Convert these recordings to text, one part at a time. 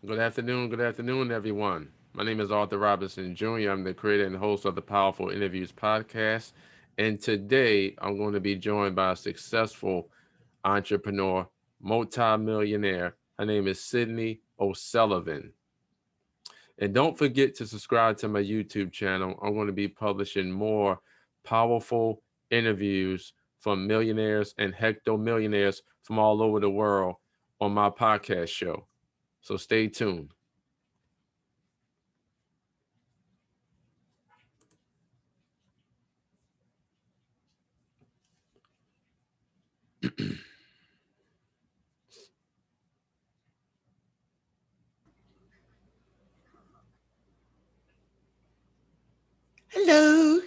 Good afternoon, everyone. My name is Arthur Robinson Jr. I'm the creator and host of the Powerful Interviews podcast. And today I'm going to be joined by a successful entrepreneur, multi-millionaire. Her name is Cydney O'Sullivan. And don't forget to subscribe to my YouTube channel. I'm going to be publishing more powerful interviews from millionaires and hectomillionaires from all over the world on my podcast show. So stay tuned. Hello.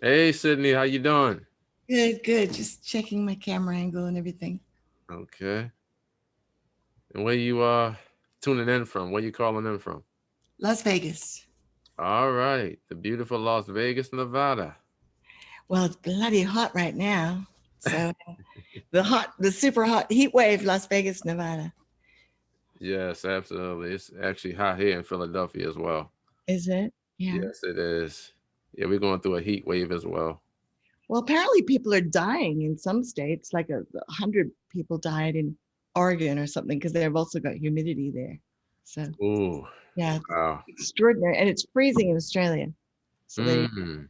Hey, Cydney, how you doing? Good, good. Just checking my camera angle and everything. Okay. And where you tuning in from? Where you calling in from? Las Vegas. All right, the beautiful Las Vegas, Nevada. Well, it's bloody hot right now. So the super hot heat wave, Las Vegas, Nevada. Yes, absolutely. It's actually hot here in Philadelphia as well. Is it? Yeah. Yes, it is. Yeah, we're going through a heat wave as well. Well, apparently people are dying in some states. Like 100 people died in Oregon or something because they've also got humidity there. So Ooh, yeah, it's wow. extraordinary, and it's freezing in Australia. So there. Mm.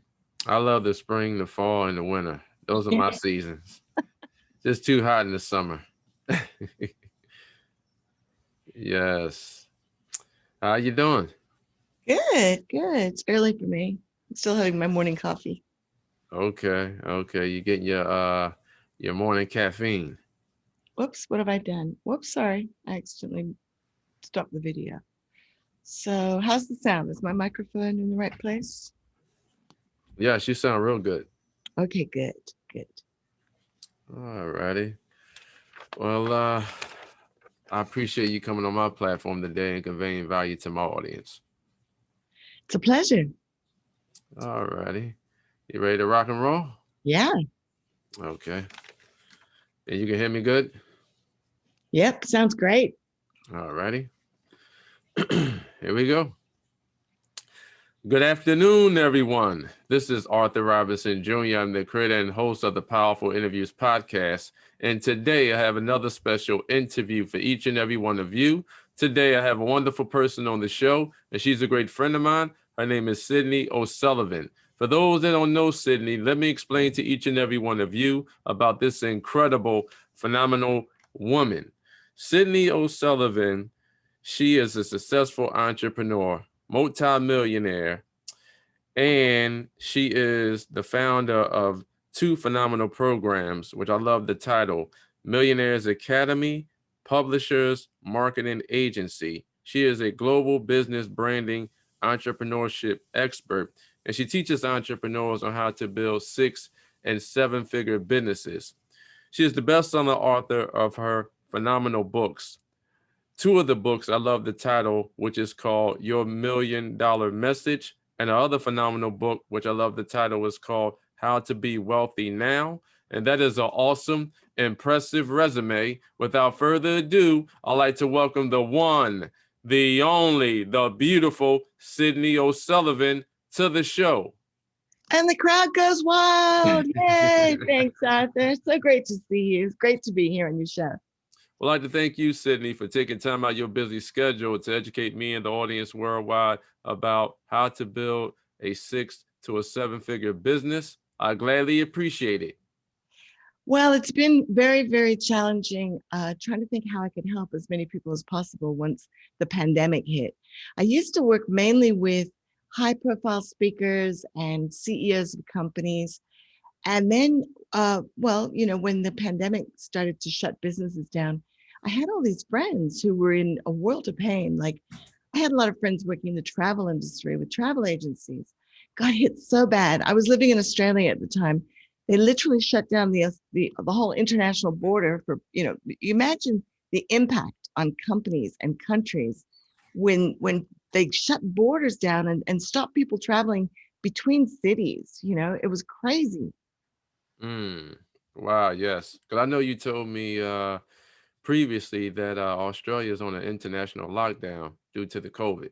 I love the spring, the fall, and the winter. Those are You my seasons. Just too hot in the summer. Yes. How you doing? Good, good. It's early for me. I'm still having my morning coffee. Okay, okay. You getting your morning caffeine. Whoops, what have I done? Whoops, sorry. I accidentally stopped the video. So, how's the sound? Is my microphone in the right place? Yes, you sound real good. Okay, good, good. All righty. Well, I appreciate you coming on my platform today and conveying value to my audience. It's a pleasure. All righty. You ready to rock and roll? Yeah, Okay. And you can hear me good? yep, sounds great. All righty. Here we go. Good afternoon, everyone. This is Arthur Robinson Jr. I'm the creator and host of the Powerful Interviews podcast. And today I have another special interview for each and every one of you. Today I have a wonderful person on the show, and she's a great friend of mine. Her name is Cydney O'Sullivan. For those that don't know Cydney, let me explain to each and every one of you about this incredible, phenomenal woman. Cydney O'Sullivan, she is a successful entrepreneur, multi-millionaire, and she is the founder of two phenomenal programs, which I love the title: Millionaires Academy, Publishers Marketing Agency. She is a global business branding entrepreneurship expert, and she teaches entrepreneurs on how to build 6 and 7 figure businesses. She is the best-selling author of her phenomenal books. Two of the books, I love the title, which is called Your $1 Million Message. And the other phenomenal book, which I love the title, is called How to Be Wealthy Now. And that is an awesome, impressive resume. Without further ado, I'd like to welcome the one, the only, the beautiful Cydney O'Sullivan to the show. And the crowd goes wild. Yay. Thanks, Arthur. So great to see you. It's great to be here on your show. I'd like to thank you, Cydney, for taking time out of your busy schedule to educate me and the audience worldwide about how to build a 6 to 7 figure business. I gladly appreciate it. Well, it's been very, very challenging trying to think how I could help as many people as possible once the pandemic hit. I used to work mainly with high profile speakers and CEOs of companies. And then, when the pandemic started to shut businesses down, I had all these friends who were in a world of pain. Like, I had a lot of friends working in the travel industry with travel agencies. Got hit so bad. I was living in Australia at the time. They literally shut down the whole international border for, you imagine the impact on companies and countries when they shut borders down and stopped people traveling between cities. It was crazy. Mm. Wow, yes. Because I know you told me previously that Australia is on an international lockdown due to the COVID.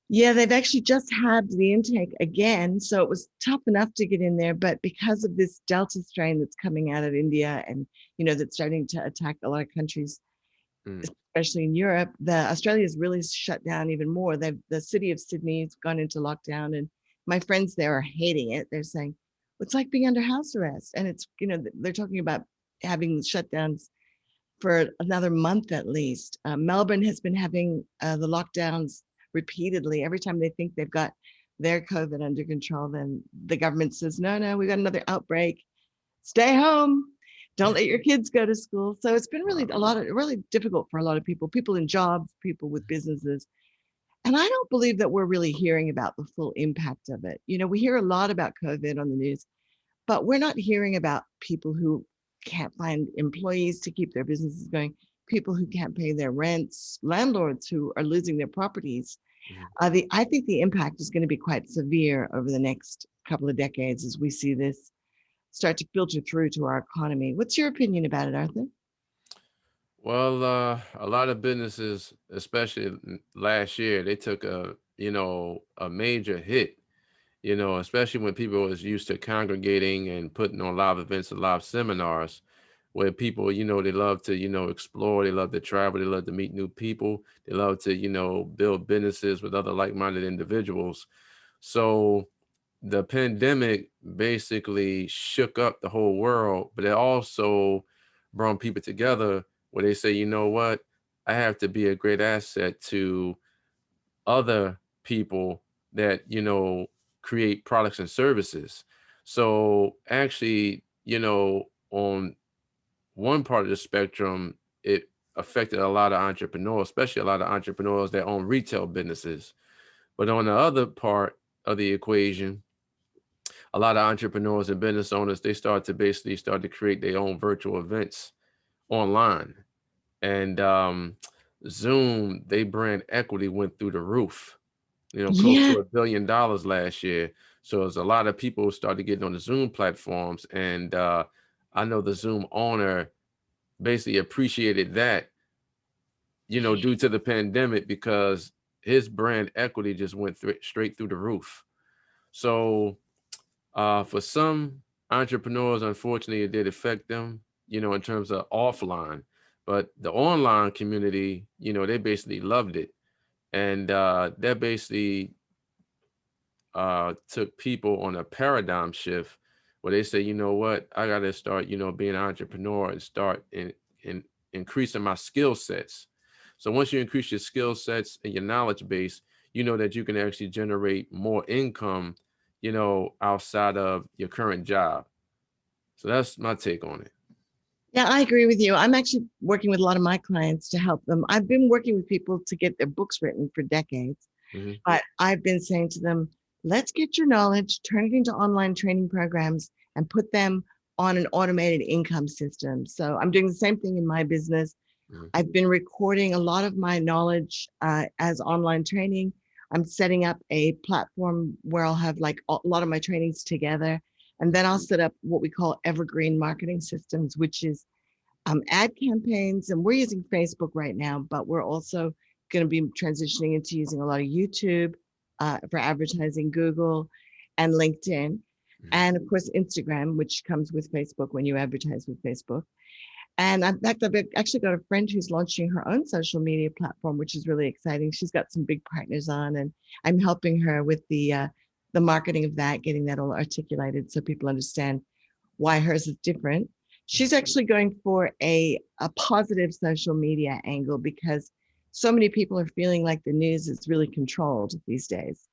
Yeah, they've actually just had the intake again. So it was tough enough to get in there. But because of this Delta strain that's coming out of India and, that's starting to attack a lot of countries, Mm. especially in Europe, Australia's really shut down even more. The city of Sydney has gone into lockdown, and my friends there are hating it. They're saying, well, it's like being under house arrest. And it's, they're talking about having shutdowns for another month at least. Melbourne has been having the lockdowns repeatedly. Every time they think they've got their COVID under control, then the government says, no, we got another outbreak. Stay home. Don't let your kids go to school. So it's been really Wow. really difficult for a lot of people in jobs, people with businesses. And I don't believe that we're really hearing about the full impact of it. We hear a lot about COVID on the news, but we're not hearing about people who can't find employees to keep their businesses going, people who can't pay their rents, landlords who are losing their properties. Mhm. I think the impact is going to be quite severe over the next couple of decades as we see this start to filter through to our economy. What's your opinion about it, Arthur? Well, a lot of businesses, especially last year, they took a major hit, especially when people was used to congregating and putting on live events and live seminars where people, they love to, explore, they love to travel, they love to meet new people, they love to, build businesses with other like-minded individuals. So the pandemic basically shook up the whole world, but it also brought people together where they say, you know what, I have to be a great asset to other people that, create products and services. So actually, on one part of the spectrum, it affected a lot of entrepreneurs, especially a lot of entrepreneurs that own retail businesses. But on the other part of the equation, a lot of entrepreneurs and business owners, they start to create their own virtual events online. And Zoom, they brand equity went through the roof, close to Yeah, $1 billion last year. So as a lot of people started getting on the Zoom platforms, and I know the Zoom owner basically appreciated that, due to the pandemic because his brand equity just went straight through the roof. So for some entrepreneurs, unfortunately, it did affect them, in terms of offline. But the online community, they basically loved it. And that basically took people on a paradigm shift where they say, you know what, I got to start, being an entrepreneur and start in increasing my skill sets. So once you increase your skill sets and your knowledge base, you know that you can actually generate more income, outside of your current job. So that's my take on it. yeah, I agree with you. I'm actually working with a lot of my clients to help them. I've been working with people to get their books written for decades, Hmm. but I've been saying to them, let's get your knowledge, turn it into online training programs, and put them on an automated income system. So I'm doing the same thing in my business. Hmm. I've been recording a lot of my knowledge as online training. I'm setting up a platform where I'll have like a lot of my trainings together. And then I'll set up what we call evergreen marketing systems, which is ad campaigns. And we're using Facebook right now, but we're also going to be transitioning into using a lot of YouTube for advertising, Google and LinkedIn. Hmm. And of course, Instagram, which comes with Facebook when you advertise with Facebook. And in fact, I've actually got a friend who's launching her own social media platform, which is really exciting. She's got some big partners on, and I'm helping her with the marketing of that, getting that all articulated so people understand why hers is different. She's actually going for a positive social media angle because so many people are feeling like the news is really controlled these days.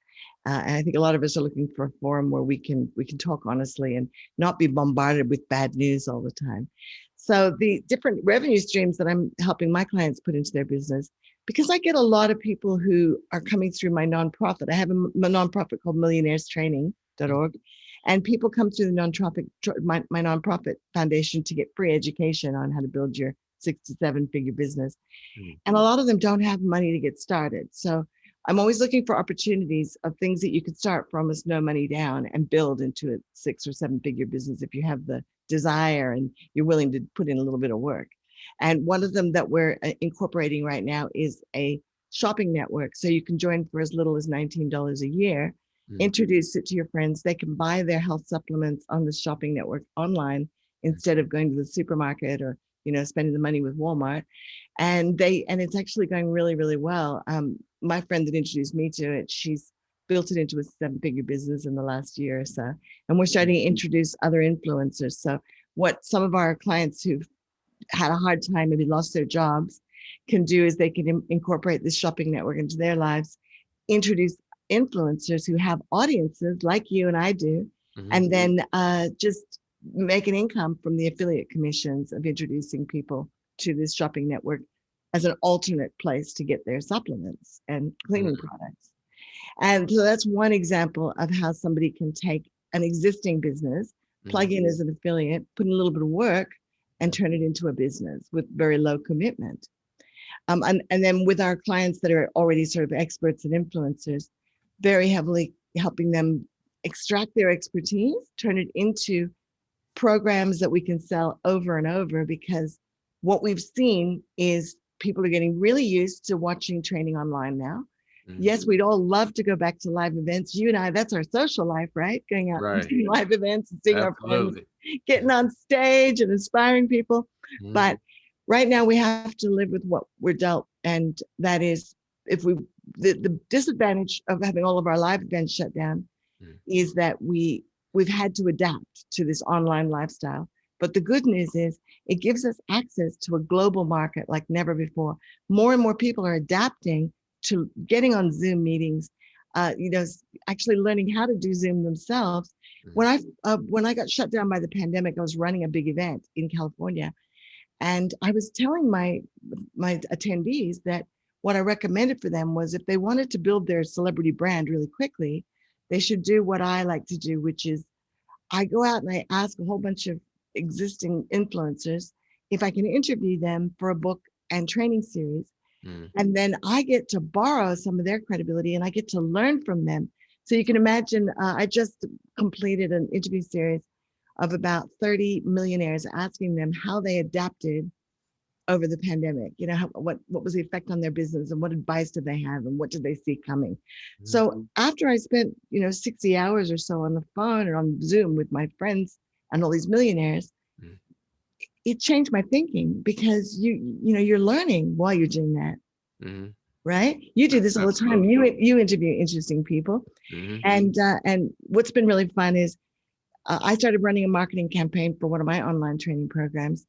And I think a lot of us are looking for a forum where we can talk honestly and not be bombarded with bad news all the time. So the different revenue streams that I'm helping my clients put into their business, because I get a lot of people who are coming through my nonprofit. I have a nonprofit called millionairestraining.org, and people come through the nonprofit, my nonprofit foundation to get free education on how to build your 6 to 7 figure business. Hmm. And a lot of them don't have money to get started. So I'm always looking for opportunities of things that you could start from almost no money down and build into a 6 or 7 figure business if you have the desire and you're willing to put in a little bit of work. And one of them that we're incorporating right now is a shopping network. So you can join for as little as $19 a year, introduce it to your friends. They can buy their health supplements on the shopping network online instead of going to the supermarket or, spending the money with Walmart. And it's actually going really, really well. My friend that introduced me to it, she's built it into a 7-figure business in the last year or so. And we're starting to introduce other influencers. So what some of our clients who've had a hard time, maybe lost their jobs, can do is they can incorporate this shopping network into their lives, introduce influencers who have audiences like you and I do, and then just make an income from the affiliate commissions of introducing people to this shopping network as an alternate place to get their supplements and cleaning products. And so that's one example of how somebody can take an existing business, plug in as an affiliate, put in a little bit of work, and turn it into a business with very low commitment. And then with our clients that are already sort of experts and influencers, very heavily helping them extract their expertise, turn it into programs that we can sell over and over, because what we've seen is people are getting really used to watching training online now. Yes, we'd all love to go back to live events. You and I, that's our social life, right? Going out and doing live events and seeing our friends, getting on stage and inspiring people. But right now we have to live with what we're dealt. And that is, the disadvantage of having all of our live events shut down is that we've had to adapt to this online lifestyle. But the good news is it gives us access to a global market like never before. More and more people are adapting to getting on Zoom meetings, actually learning how to do Zoom themselves. When I got shut down by the pandemic, I was running a big event in California, and I was telling my attendees that what I recommended for them was, if they wanted to build their celebrity brand really quickly, they should do what I like to do, which is I go out and I ask a whole bunch of existing influencers if I can interview them for a book and training series. And then I get to borrow some of their credibility and I get to learn from them. So you can imagine, I just completed an interview series of about 30 millionaires, asking them how they adapted over the pandemic. What was the effect on their business, and what advice did they have, and what did they see coming? So after I spent 60 hours or so on the phone or on Zoom with my friends and all these millionaires, it changed my thinking, because you're learning while you're doing that. Right? You do this all the time. You interview interesting people. And what's been really fun is I started running a marketing campaign for one of my online training programs.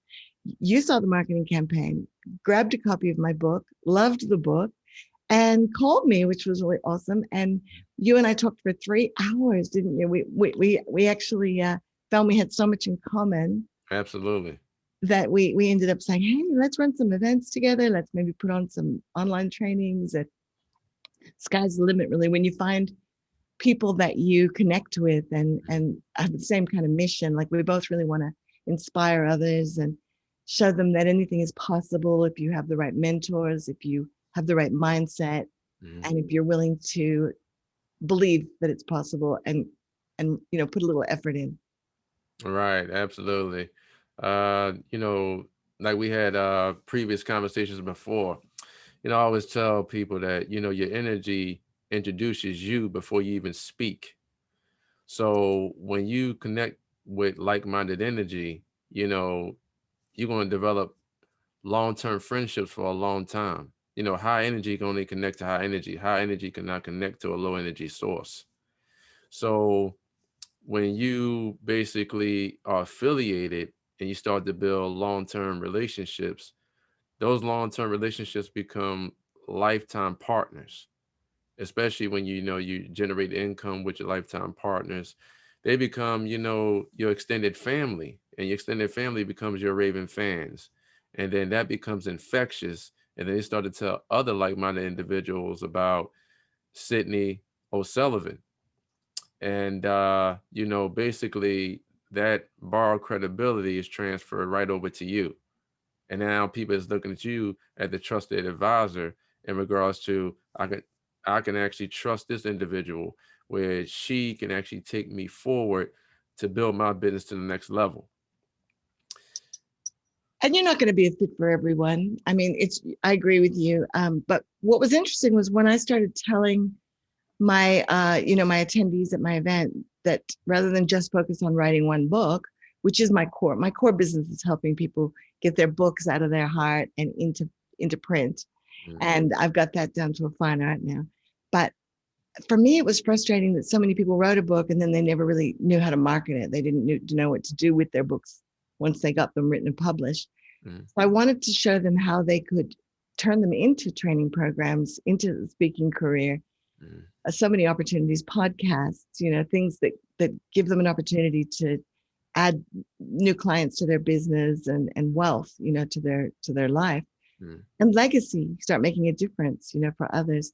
You saw the marketing campaign, grabbed a copy of my book, loved the book, and called me, which was really awesome. And you and I talked for 3 hours, didn't you? We actually found we had so much in common. Absolutely. That we ended up saying, hey, let's run some events together. Let's maybe put on some online trainings. Sky's the limit, really, when you find people that you connect with and have the same kind of mission. Like, we both really want to inspire others and show them that anything is possible if you have the right mentors, if you have the right mindset, and if you're willing to believe that it's possible and put a little effort in. Right, absolutely. Like we had previous conversations before, I always tell people that, your energy introduces you before you even speak. So when you connect with like-minded energy, you're going to develop long-term friendships for a long time. High energy can only connect to high energy. High energy cannot connect to a low energy source. So when you basically are affiliated and you start to build long-term relationships, those long-term relationships become lifetime partners, especially when you generate income with your lifetime partners. They become, your extended family, and your extended family becomes your raving fans. And then that becomes infectious. And then they start to tell other like-minded individuals about Cydney O'Sullivan. And, basically that borrowed credibility is transferred right over to you. And now people is looking at you as the trusted advisor in regards to, I can actually trust this individual where she can actually take me forward to build my business to the next level. And you're not going to be a fit for everyone. I mean, I agree with you. But what was interesting was when I started telling my, my attendees at my event that rather than just focus on writing one book, which is my core business is helping people get their books out of their heart and into print. Mm. And I've got that down to a fine art now. But for me, it was frustrating that so many people wrote a book and then they never really knew how to market it. They didn't know what to do with their books once they got them written and published. Mm. So I wanted to show them how they could turn them into training programs, into the speaking career. Mm. So many opportunities, podcasts, things that give them an opportunity to add new clients to their business and wealth, to their life. Mm. And legacy, start making a difference, for others.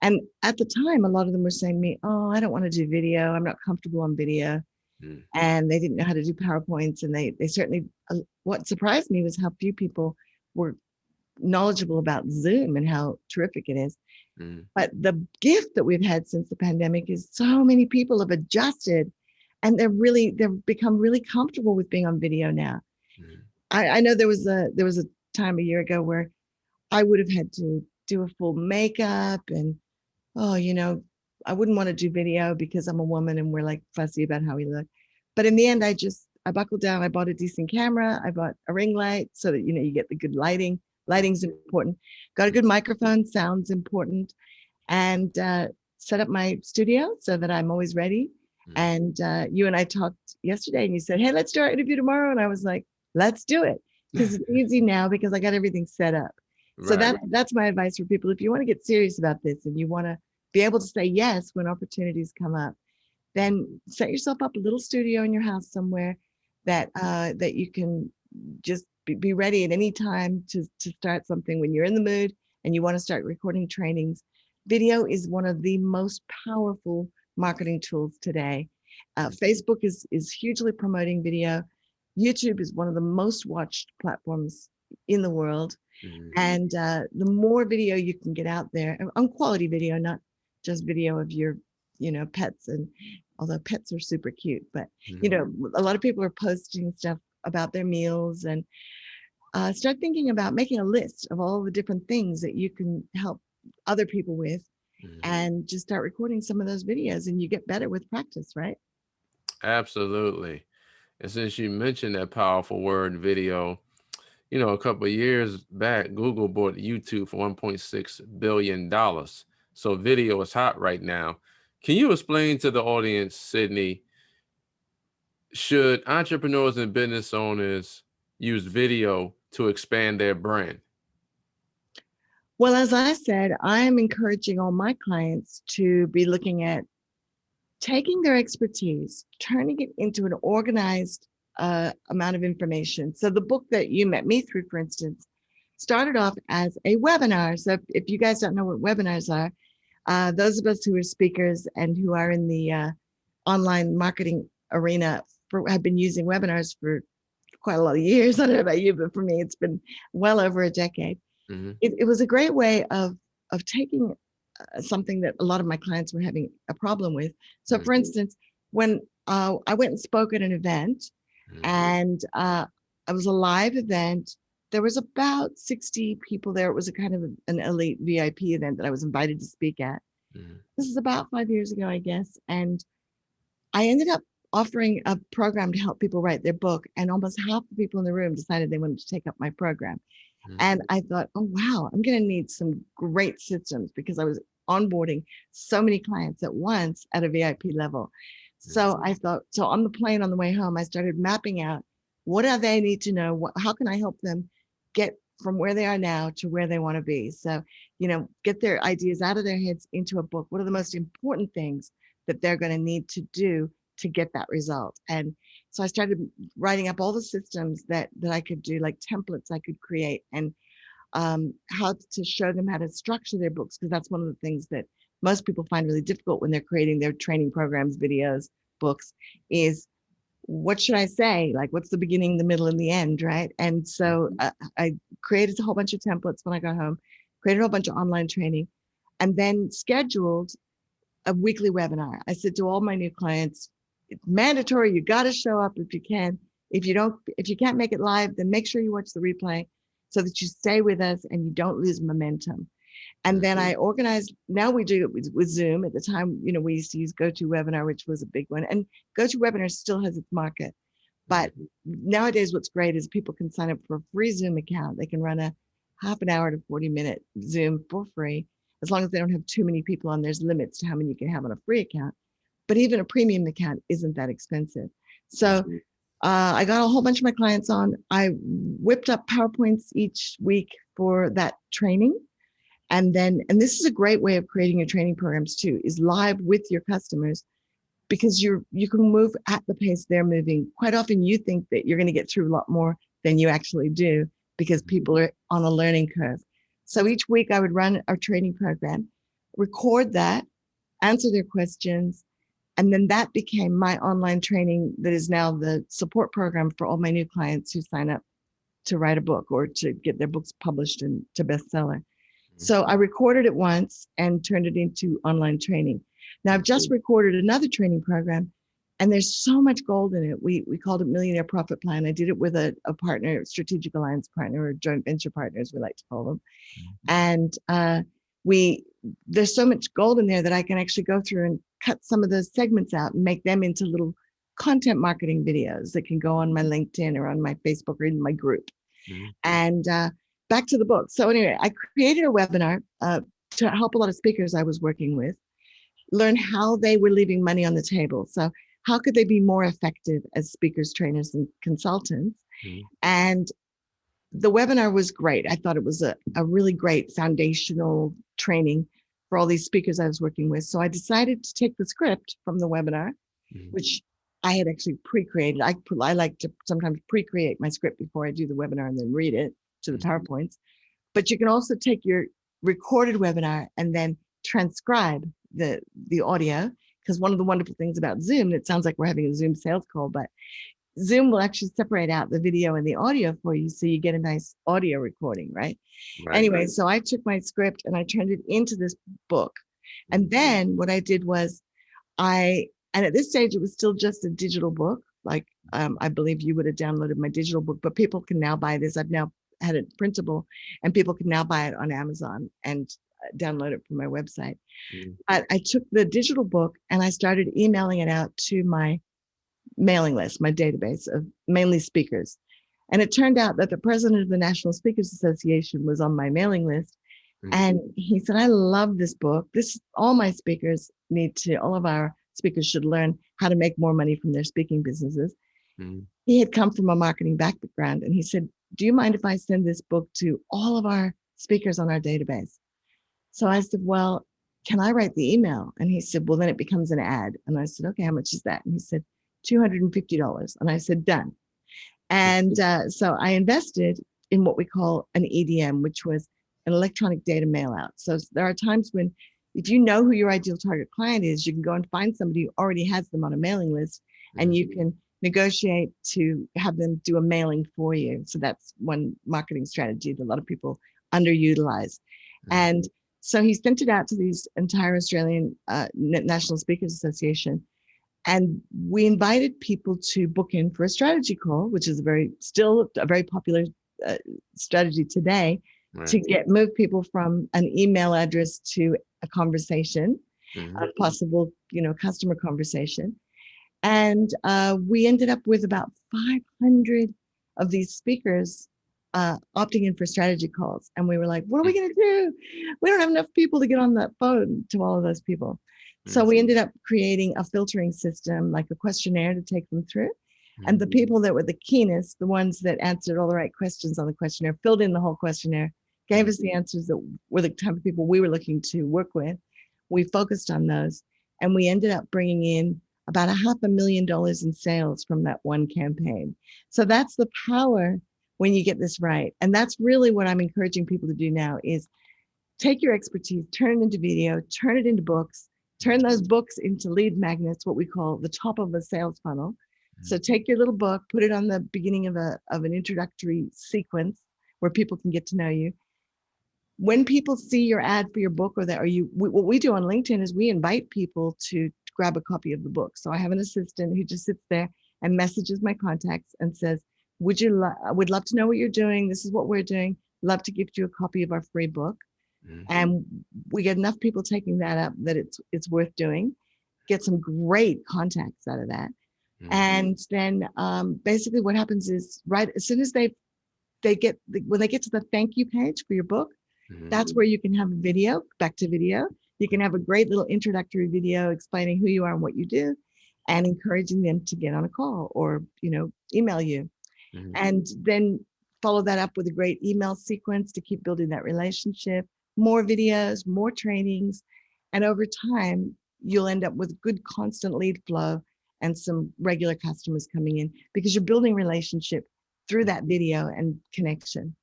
And at the time, a lot of them were saying to me, oh, I don't want to do video. I'm not comfortable on video. Mm. And they didn't know how to do PowerPoints. And they certainly, what surprised me was how few people were knowledgeable about Zoom and how terrific it is. Mm. But the gift that we've had since the pandemic is so many people have adjusted and they've become really comfortable with being on video now. Mm. I know there was a time a year ago where I would have had to do a full makeup and, oh, I wouldn't want to do video because I'm a woman and we're like fussy about how we look. But in the end, I buckled down. I bought a decent camera. I bought a ring light so that, you get the good lighting. Lighting's important. Got a good microphone. Sound's important. And set up my studio so that I'm always ready. Mm. And you and I talked yesterday and you said, hey, let's do our interview tomorrow. And I was like, let's do it. Because it's easy now because I got everything set up. So Right. that's my advice for people. If you want to get serious about this and you want to be able to say yes when opportunities come up, then set yourself up a little studio in your house somewhere that you can just be ready at any time to start something when you're in the mood and you want to start recording trainings. Video is one of the most powerful marketing tools today. Facebook is hugely promoting video. YouTube is one of the most watched platforms in the world. Mm. And the more video you can get out there, on quality video, not just video of your, pets. And although pets are super cute, but, a lot of people are posting stuff about their meals and start thinking about making a list of all the different things that you can help other people with and just start recording some of those videos and you get better with practice, right? Absolutely. And since you mentioned that powerful word video, a couple of years back, Google bought YouTube for $1.6 billion. So video is hot right now. Can you explain to the audience, Cydney, should entrepreneurs and business owners use video to expand their brand? Well, as I said, I'm encouraging all my clients to be looking at taking their expertise, turning it into an organized amount of information. So the book that you met me through, for instance, started off as a webinar. So if you guys don't know what webinars are, those of us who are speakers and who are in the online marketing arena have been using webinars for quite a lot of years. I don't know about you, but for me, it's been well over a decade. Mm-hmm. It was a great way of taking something that a lot of my clients were having a problem with. So for instance, when I went and spoke at an event and it was a live event, there was about 60 people there. It was a kind of an elite VIP event that I was invited to speak at. This is about 5 years ago, I guess. And I ended up offering a program to help people write their book. And almost half the people in the room decided they wanted to take up my program. And I thought, oh, wow, I'm going to need some great systems because I was onboarding so many clients at once at a VIP level. So I thought, so on the plane on the way home, I started mapping out what do they need to know? How can I help them get from where they are now to where they want to be? So, get their ideas out of their heads into a book. What are the most important things that they're going to need to do to get that result? And so I started writing up all the systems that I could do, like templates I could create, and how to show them how to structure their books, because that's one of the things that most people find really difficult when they're creating their training programs, videos, books, is what should I say? Like, what's the beginning, the middle, and the end, right? And so I created a whole bunch of templates when I got home, created a whole bunch of online training, and then scheduled a weekly webinar. I said to all my new clients, it's mandatory. You got to show up if you can. If you can't make it live, then make sure you watch the replay so that you stay with us and you don't lose momentum. And then I organized, now we do it with Zoom. At the time, we used to use GoToWebinar, which was a big one. And GoToWebinar still has its market. But nowadays, what's great is people can sign up for a free Zoom account. They can run a half an hour to 40-minute Zoom for free, as long as they don't have too many people on. There's limits to how many you can have on a free account. But even a premium account isn't that expensive. So I got a whole bunch of my clients on. I whipped up PowerPoints each week for that training. And this is a great way of creating your training programs too, is live with your customers, because you can move at the pace they're moving. Quite often you think that you're going to get through a lot more than you actually do, because people are on a learning curve. So each week I would run our training program, record that, answer their questions, and then that became my online training that is now the support program for all my new clients who sign up to write a book or to get their books published and to bestseller. So I recorded it once and turned it into online training. Now I've just recorded another training program, and there's so much gold in it. We called it Millionaire Profit Plan. I did it with a partner, strategic alliance partner, or joint venture partners, we like to call them. And there's so much gold in there that I can actually go through and cut some of those segments out and make them into little content marketing videos that can go on my LinkedIn or on my Facebook or in my group. And back to the book. So anyway, I created a webinar to help a lot of speakers I was working with learn how they were leaving money on the table. So how could they be more effective as speakers, trainers, and consultants? And the webinar was great. I thought it was a really great foundational training for all these speakers I was working with. So I decided to take the script from the webinar, which I had actually pre-created. I like to sometimes pre-create my script before I do the webinar and then read it to the PowerPoints. But you can also take your recorded webinar and then transcribe the audio, because one of the wonderful things about Zoom, it sounds like we're having a Zoom sales call, but Zoom will actually separate out the video and the audio for you, so you get a nice audio recording, right? Anyway, so I took my script and I turned it into this book. And then what I did was and at this stage, it was still just a digital book. Like I believe you would have downloaded my digital book, but people can now buy this. I've now had it printable, and people can now buy it on Amazon and download it from my website. But I took the digital book and I started emailing it out to my mailing list, my database of mainly speakers. And it turned out that the president of the National Speakers Association was on my mailing list. And he said, I love this book. All my speakers all of our speakers should learn how to make more money from their speaking businesses. He had come from a marketing background, and he said, do you mind if I send this book to all of our speakers on our database? So I said, well, can I write the email? And he said, well, then it becomes an ad. And I said, okay, how much is that? And he said, $250. And I said, done. And so I invested in what we call an EDM, which was an electronic data mail out. So there are times when, if you know who your ideal target client is, you can go and find somebody who already has them on a mailing list, and you can negotiate to have them do a mailing for you. So that's one marketing strategy that a lot of people underutilize. And so he sent it out to these entire Australian National Speakers Association. And we invited people to book in for a strategy call, which is still a very popular strategy today, to move people from an email address to a conversation, a possible, customer conversation. And we ended up with about 500 of these speakers opting in for strategy calls. And we were like, what are we going to do? We don't have enough people to get on the phone to all of those people. So we ended up creating a filtering system, like a questionnaire to take them through. And the people that were the keenest, the ones that answered all the right questions on the questionnaire, filled in the whole questionnaire, gave us the answers that were the type of people we were looking to work with. We focused on those, and we ended up bringing in about $500,000 in sales from that one campaign. So that's the power when you get this right. And that's really what I'm encouraging people to do now, is take your expertise, turn it into video, turn it into books, turn those books into lead magnets, what we call the top of a sales funnel. So take your little book, put it on the beginning of an introductory sequence where people can get to know you. When people see your ad for your book, what we do on LinkedIn is we invite people to grab a copy of the book. So I have an assistant who just sits there and messages my contacts and says, would love to know what you're doing. This is what we're doing. Love to gift you a copy of our free book. And we get enough people taking that up that it's worth doing. Get some great contacts out of that. And then basically what happens is right as soon as when they get to the thank you page for your book, that's where you can have a video, back to video. You can have a great little introductory video explaining who you are and what you do and encouraging them to get on a call or, email you. And then follow that up with a great email sequence to keep building that relationship, more videos, more trainings. And over time, you'll end up with good constant lead flow and some regular customers coming in because you're building relationship through that video and connection.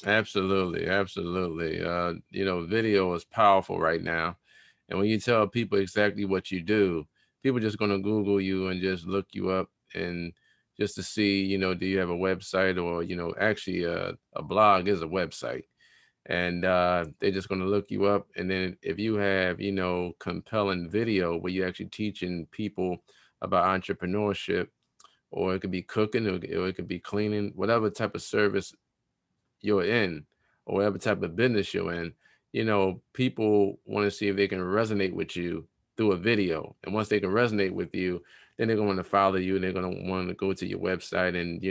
Absolutely, absolutely. Video is powerful right now. And when you tell people exactly what you do, people are just going to Google you and just look you up and just to see, do you have a website or, actually a blog is a website. And they're just going to look you up. And then if you have, compelling video where you're actually teaching people about entrepreneurship, or it could be cooking, or it could be cleaning, whatever type of service you're in or whatever type of business you're in, people want to see if they can resonate with you through a video. And once they can resonate with you, then they're going to follow you and they're going to want to go to your website and,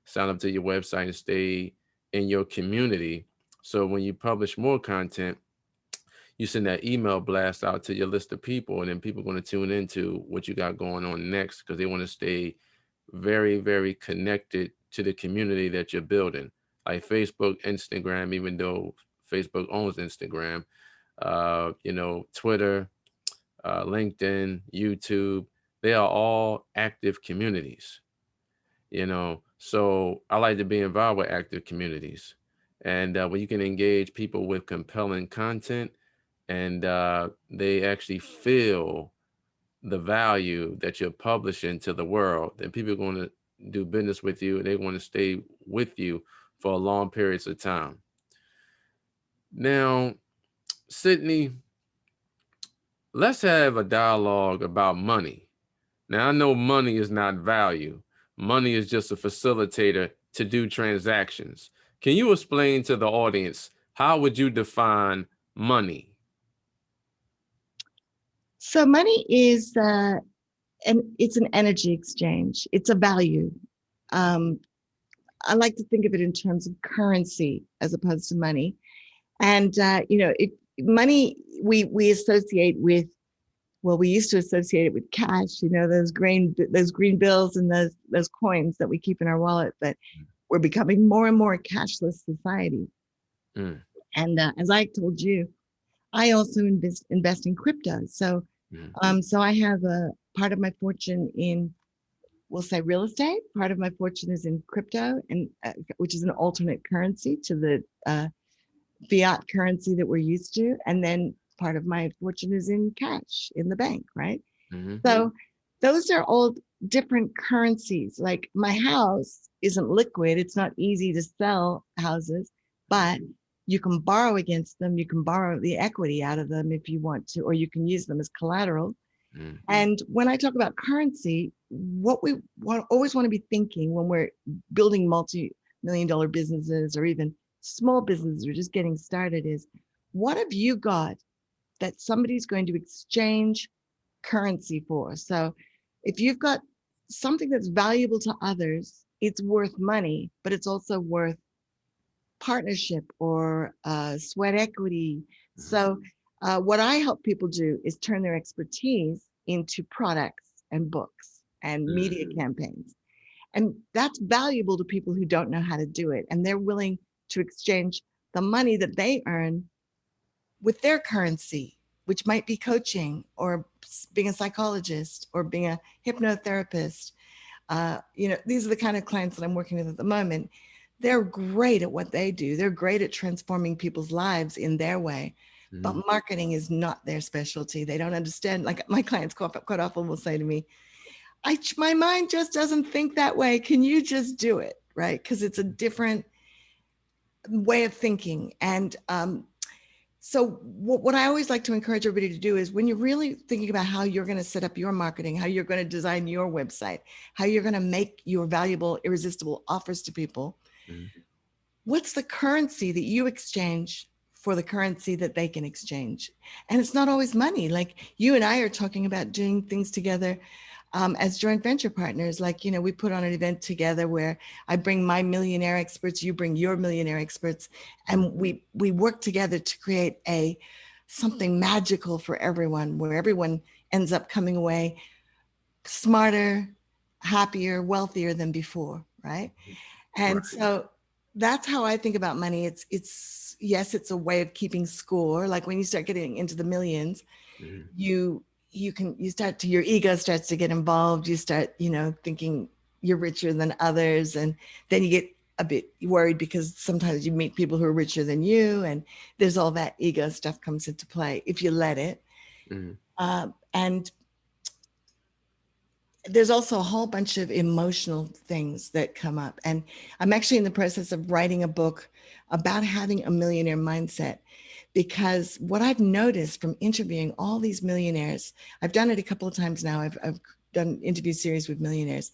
sign up to your website and stay in your community. So when you publish more content, you send that email blast out to your list of people, and then people are going to tune into what you got going on next because they want to stay very, very connected to the community that you're building. Like Facebook, Instagram, even though Facebook owns Instagram, Twitter, LinkedIn, YouTube, they are all active communities, So I like to be involved with active communities. And when you can engage people with compelling content and they actually feel the value that you're publishing to the world, then people are going to do business with you and they want to stay with you for long periods of time. Now, Cydney, let's have a dialogue about money. Now, I know money is not value. Money is just a facilitator to do transactions. Can you explain to the audience, how would you define money? So money is it's an energy exchange. It's a value. I like to think of it in terms of currency as opposed to money. And if money we associate with, well, we used to associate it with cash. Those green bills and those coins that we keep in our wallet. But we're becoming more and more a cashless society. And as I told you, I also invest in crypto. So I have a part of my fortune in, we'll say, real estate. Part of my fortune is in crypto, and which is an alternate currency to the fiat currency that we're used to. And then part of my fortune is in cash in the bank, right? So those are all different currencies. Like my house isn't liquid. It's not easy to sell houses, but you can borrow against them. You can borrow the equity out of them if you want to, or you can use them as collateral. And when I talk about currency, what we always want to be thinking when we're building multi-million-dollar businesses or even small businesses or just getting started is, what have you got that somebody's going to exchange currency for? So if you've got something that's valuable to others, it's worth money, but it's also worth partnership or sweat equity. So what I help people do is turn their expertise into products and books and media campaigns. And that's valuable to people who don't know how to do it. And they're willing to exchange the money that they earn with their currency, which might be coaching or being a psychologist or being a hypnotherapist. These are the kind of clients that I'm working with at the moment. They're great at what they do. They're great at transforming people's lives in their way. But marketing is not their specialty. They don't understand. Like my clients quite often will say to me, my mind just doesn't think that way. Can you just do it? Right? Because it's a different way of thinking. And So what I always like to encourage everybody to do is when you're really thinking about how you're going to set up your marketing, how you're going to design your website, how you're going to make your valuable, irresistible offers to people, Mhm. what's the currency that you exchange for the currency that they can exchange? And it's not always money. Like you and I are talking about doing things together as joint venture partners. Like, you know, we put on an event together where I bring my millionaire experts, you bring your millionaire experts, and we work together to create something magical for everyone, where everyone ends up coming away smarter, happier, wealthier than before, right? Right. And so that's how I think about money. It's yes, it's a way of keeping score. Like when you start getting into the millions, Mhm. you start to, your ego starts to get involved. You start, you know, thinking you're richer than others, and then you get a bit worried because sometimes you meet people who are richer than you, and there's all that ego stuff comes into play if you let it. Mhm. And there's also a whole bunch of emotional things that come up. And I'm actually in the process of writing a book about having a millionaire mindset, because what I've noticed from interviewing all these millionaires, I've done it a couple of times now. I've done interview series with millionaires.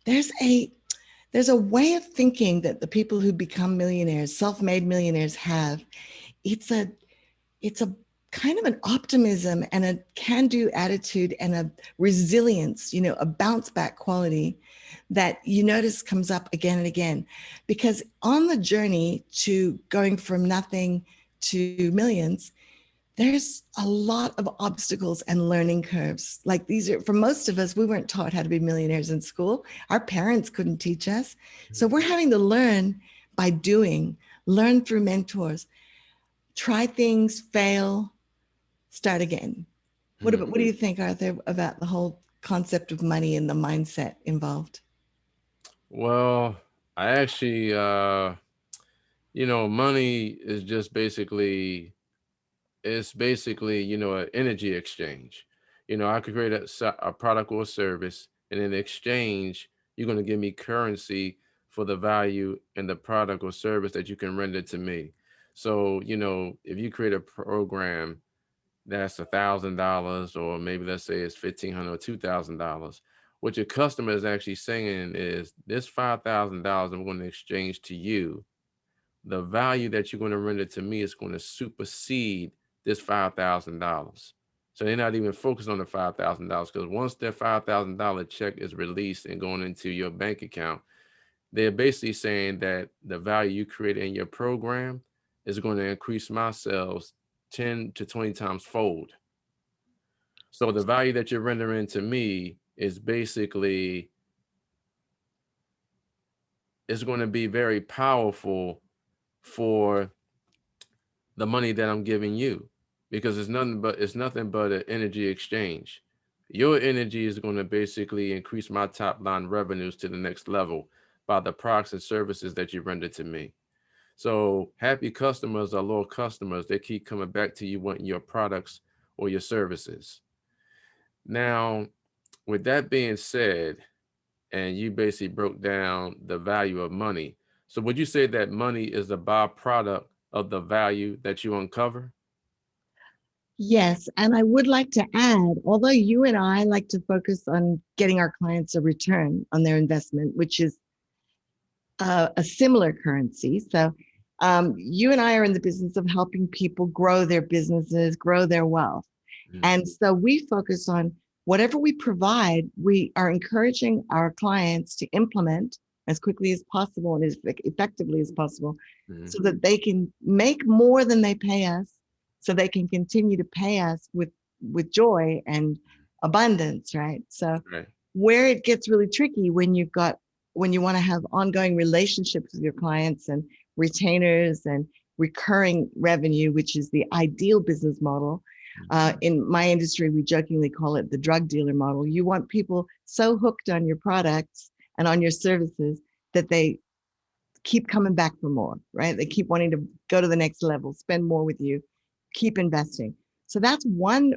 There's a there's a way of thinking that the people who become millionaires, self-made millionaires have. It's a it's a kind of an optimism and a can-do attitude and a resilience, you know, a bounce back quality that you notice comes up again and again. Because on the journey to going from nothing to millions, there's a lot of obstacles and learning curves. Like these are, for most of us, we weren't taught how to be millionaires in school. Our parents couldn't teach us. So we're having to learn by doing, learn through mentors, try things, fail, start again. Mhm. What do you think, Arthur, about the whole concept of money and the mindset involved? Well, I actually, money is just basically, it's basically, an energy exchange. I could create a product or a service, and in exchange, you're going to give me currency for the value and the product or service that you can render to me. So, if you create a program that's $1,000, or maybe let's say it's 1,500 or $2,000, what your customer is actually saying is this $5,000 I'm going to exchange to you, the value that you're going to render to me is going to supersede this $5,000. So they're not even focused on the $5,000, because once their $5,000 check is released and going into your bank account, they're basically saying that the value you create in your program is going to increase my sales 10 to 20 times fold. So the value that you're rendering to me is basically, it's going to be very powerful for the money that I'm giving you, because it's nothing but an energy exchange. Your energy is going to basically increase my top line revenues to the next level by the products and services that you render to me. So happy customers are loyal customers. They keep coming back to you wanting your products or your services. Now, with that being said, and you basically broke down the value of money. So would you say that money is a byproduct of the value that you uncover? Yes, and I would like to add, although you and I like to focus on getting our clients a return on their investment, which is a similar currency. So you and I are in the business of helping people grow their businesses, grow their wealth. Mm. And so we focus on whatever we provide, we are encouraging our clients to implement as quickly as possible and as effectively as possible, Mhm. so that they can make more than they pay us, so they can continue to pay us with joy and abundance, right? So Right. where it gets really tricky when you want to have ongoing relationships with your clients and retainers and recurring revenue, which is the ideal business model. In my industry, we jokingly call it the drug dealer model. You want people so hooked on your products and on your services that they keep coming back for more, right? They keep wanting to go to the next level, spend more with you, keep investing. So that's one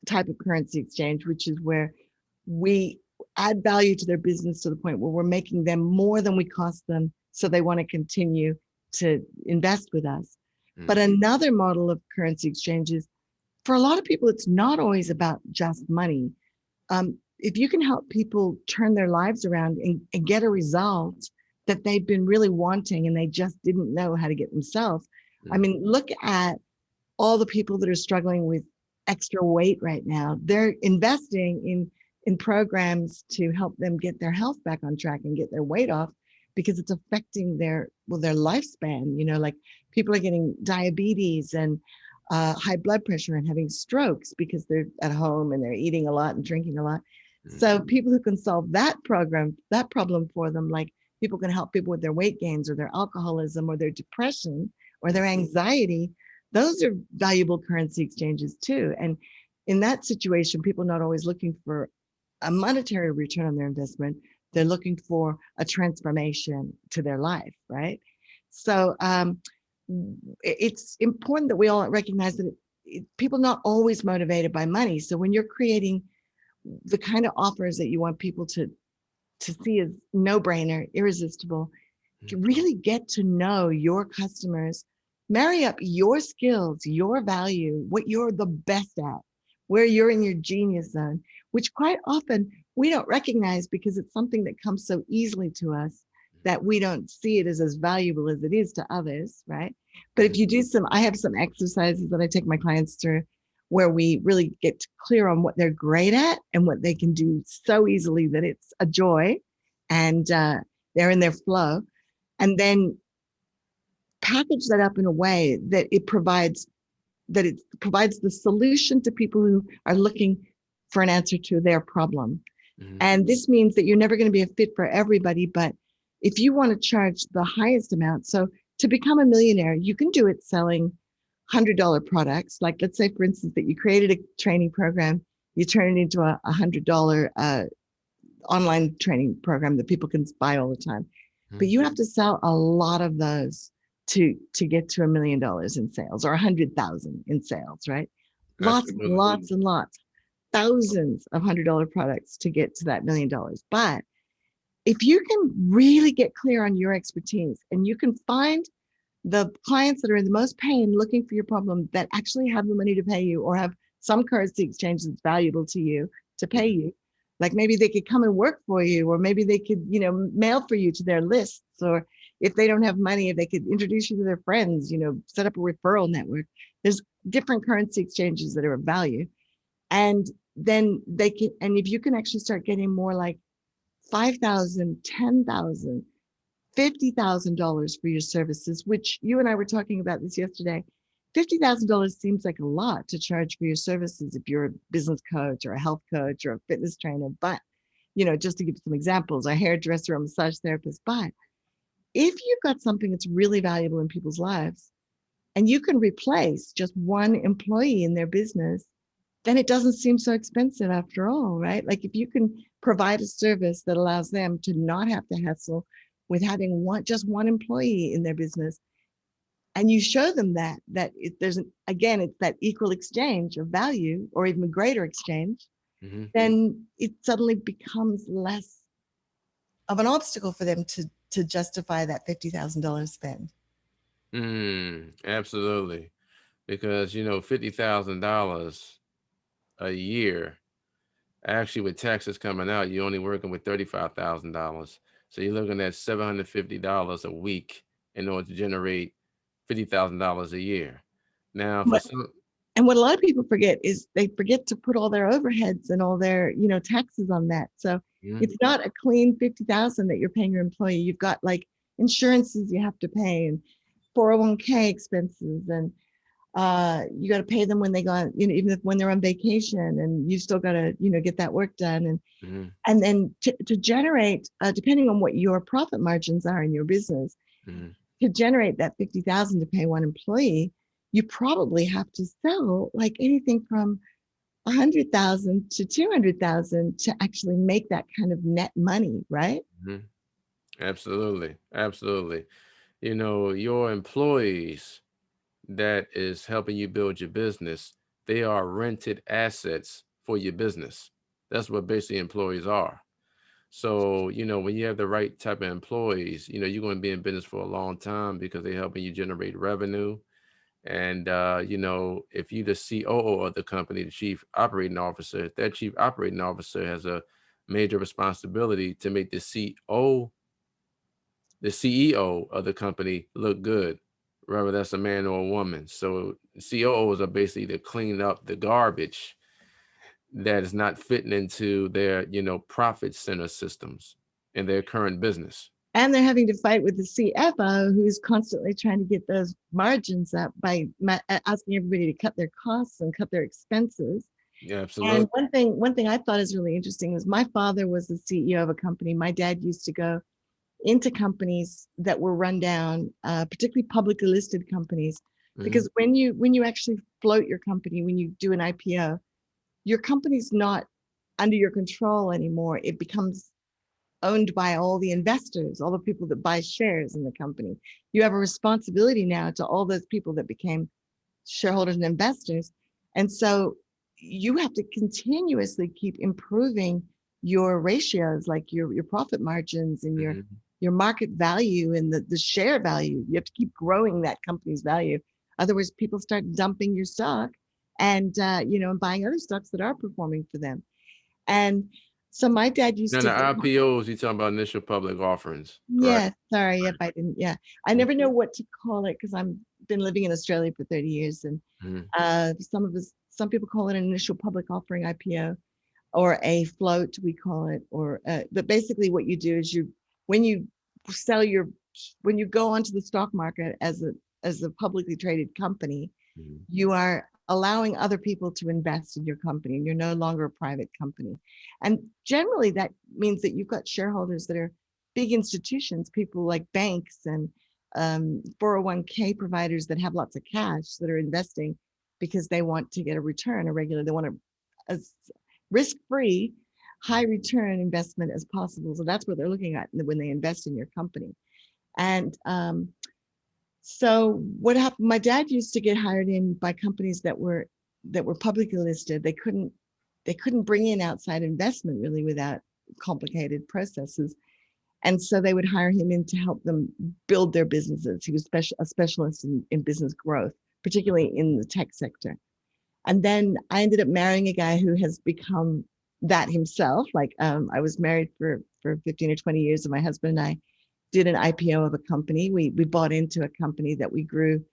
type of currency exchange, which is where we add value to their business to the point where we're making them more than we cost them. So they want to continue to invest with us. But Mm, another model of currency exchanges, for a lot of people, it's not always about just money. If you can help people turn their lives around and get a result that they've been really wanting and they just didn't know how to get themselves. I mm, mean, look at all the people that are struggling with extra weight right now. They're investing in programs to help them get their health back on track and get their weight off because it's affecting their lifespan. Like people are getting diabetes and high blood pressure and having strokes because they're at home and they're eating a lot and drinking a lot. mm, So people who can solve that problem for them, like people can help people with their weight gains or their alcoholism or their depression or mm, their anxiety, those are valuable currency exchanges too. And in that situation, people are not always looking for a monetary return on their investment. They're looking for a transformation to their life, right? So it's important that we all recognize that people are not always motivated by money. So when you're creating the kind of offers that you want people to see as no-brainer, irresistible, mm, to really get to know your customers, marry up your skills, your value, what you're the best at, where you're in your genius zone, which quite often we don't recognize because it's something that comes so easily to us that we don't see it as valuable as it is to others, right? But mm, if you do I have some exercises that I take my clients through where we really get clear on what they're great at and what they can do so easily that it's a joy and they're in their flow. And then package that up in a way that it provides the solution to people who are looking for an answer to their problem. mm, And this means that you're never going to be a fit for everybody, but if you want to charge the highest amount, so to become a millionaire, you can do it selling $100 products. Like, let's say, for instance, that you created a training program, you turn it into a $100 online training program that people can buy all the time. But mm. you have to sell a lot of those to get to $1 million in sales or 100,000 in sales, right? Lots and Absolutely. lots and lots, thousands of $100 products to get to that $1 million. But if you can really get clear on your expertise and you can find the clients that are in the most pain looking for your problem that actually have the money to pay you or have some currency exchange that's valuable to you to pay Mm, you, like maybe they could come and work for you, or maybe they could mail for you to their lists, or if they don't have money, if they could introduce you to their friends, set up a referral network. There's different currency exchanges that are of value. And then they can, and if you can actually start getting more like 5,000, 10,000, $50,000 for your services, which you and I were talking about this yesterday. $50,000 seems like a lot to charge for your services if you're a business coach or a health coach or a fitness trainer. But, just to give some examples, a hairdresser, a massage therapist. But if you've got something that's really valuable in people's lives and you can replace just one employee in their business, then it doesn't seem so expensive after all, right? Like if you can provide a service that allows them to not have to hassle with having just one employee in their business, and you show them again, it's that equal exchange of value or even greater exchange, mhm. then it suddenly becomes less of an obstacle for them to justify that $50,000 spend. Absolutely. Because, $50,000 a year, actually with taxes coming out, you're only working with $35,000. So you're looking at $750 a week in order to generate $50,000 a year. Now, for But some, And what a lot of people forget is they forget to put all their overheads and all their, taxes on that. So Mhm, it's not a clean 50,000 that you're paying your employee. You've got like insurances you have to pay and 401k expenses, and you got to pay them when they go, even if when they're on vacation, and you still got to, get that work done. mhm, And then to generate, depending on what your profit margins are in your business, mhm. to generate that 50,000 to pay one employee, you probably have to sell like anything from 100,000 to 200,000 to actually make that kind of net money, right? Mhm. Absolutely. Absolutely. Your employees that is helping you build your business, they are rented assets for your business. That's what basically employees are. So, when you have the right type of employees, you're going to be in business for a long time because they're helping you generate revenue. And if you the COO of the company, the chief operating officer, that chief operating officer has a major responsibility to make the CEO of the company look good, whether that's a man or a woman. So COOs are basically to clean up the garbage that is not fitting into their, profit center systems in their current business. And they're having to fight with the CFO, who's constantly trying to get those margins up by asking everybody to cut their costs and cut their expenses. Yeah, And absolutely. one thing I thought is really interesting was my father was the CEO of a company. My dad used to go into companies that were run down, particularly publicly listed companies, Mhm. because when you actually float your company, when you do an IPO, your company's not under your control anymore. It becomes owned by all the investors, all the people that buy shares in the company. You have a responsibility now to all those people that became shareholders and investors. And so you have to continuously keep improving your ratios, like your profit margins and Mhm. your market value and the share value. You have to keep growing that company's value. Otherwise, people start dumping your stock and and buying other stocks that are performing for them. And so my dad used Now to the get IPOs, you talking about initial public offerings, correct? yeah, sorry if I didn't. Yeah, I Mhm. never know what to call it because I'm been living in Australia for 30 years, and Mhm. some people call it an initial public offering (IPO) or a float, we call it. Or but basically, what you do is when you sell your when you go onto the stock market as a publicly traded company, Mhm. you are allowing other people to invest in your company, and you're no longer a private company. And generally, that means that you've got shareholders that are big institutions, people like banks and 401k providers that have lots of cash that are investing because they want to get a return, they want a risk-free, high return investment as possible. So that's what they're looking at when they invest in your company. And so what happened? My dad used to get hired in by companies that were publicly listed. They couldn't bring in outside investment really without complicated processes. And so they would hire him in to help them build their businesses. He was a specialist in business growth, particularly in the tech sector. And then I ended up marrying a guy who has become that himself. Like I was married for 15 or 20 years, and my husband and I did an IPO of a company. We bought into a company that we grew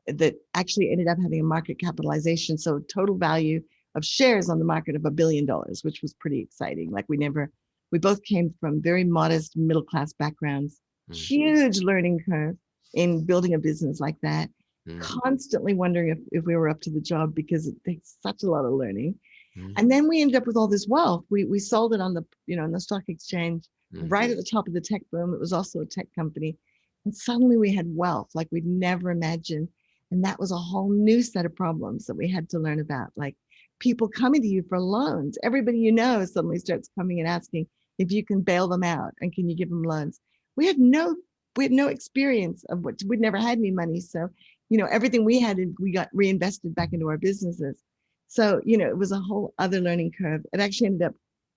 that actually ended up having a market capitalization. So total value of shares on the market of $1 billion, which was pretty exciting. Like we both came from very modest middle class backgrounds, Mhm. huge learning curve in building a business like that, Mhm. constantly wondering if we were up to the job because it takes such a lot of learning. Mhm. And then we ended up with all this wealth. We sold it on the stock exchange Mhm. right at the top of the tech boom. It was also a tech company. And suddenly we had wealth like we'd never imagined. And that was a whole new set of problems that we had to learn about. Like people coming to you for loans. Everybody suddenly starts coming and asking if you can bail them out and can you give them loans. We had no we had no experience of what we'd never had any money. So, everything we had, we got reinvested back into our businesses. So, it was a whole other learning curve. It actually ended up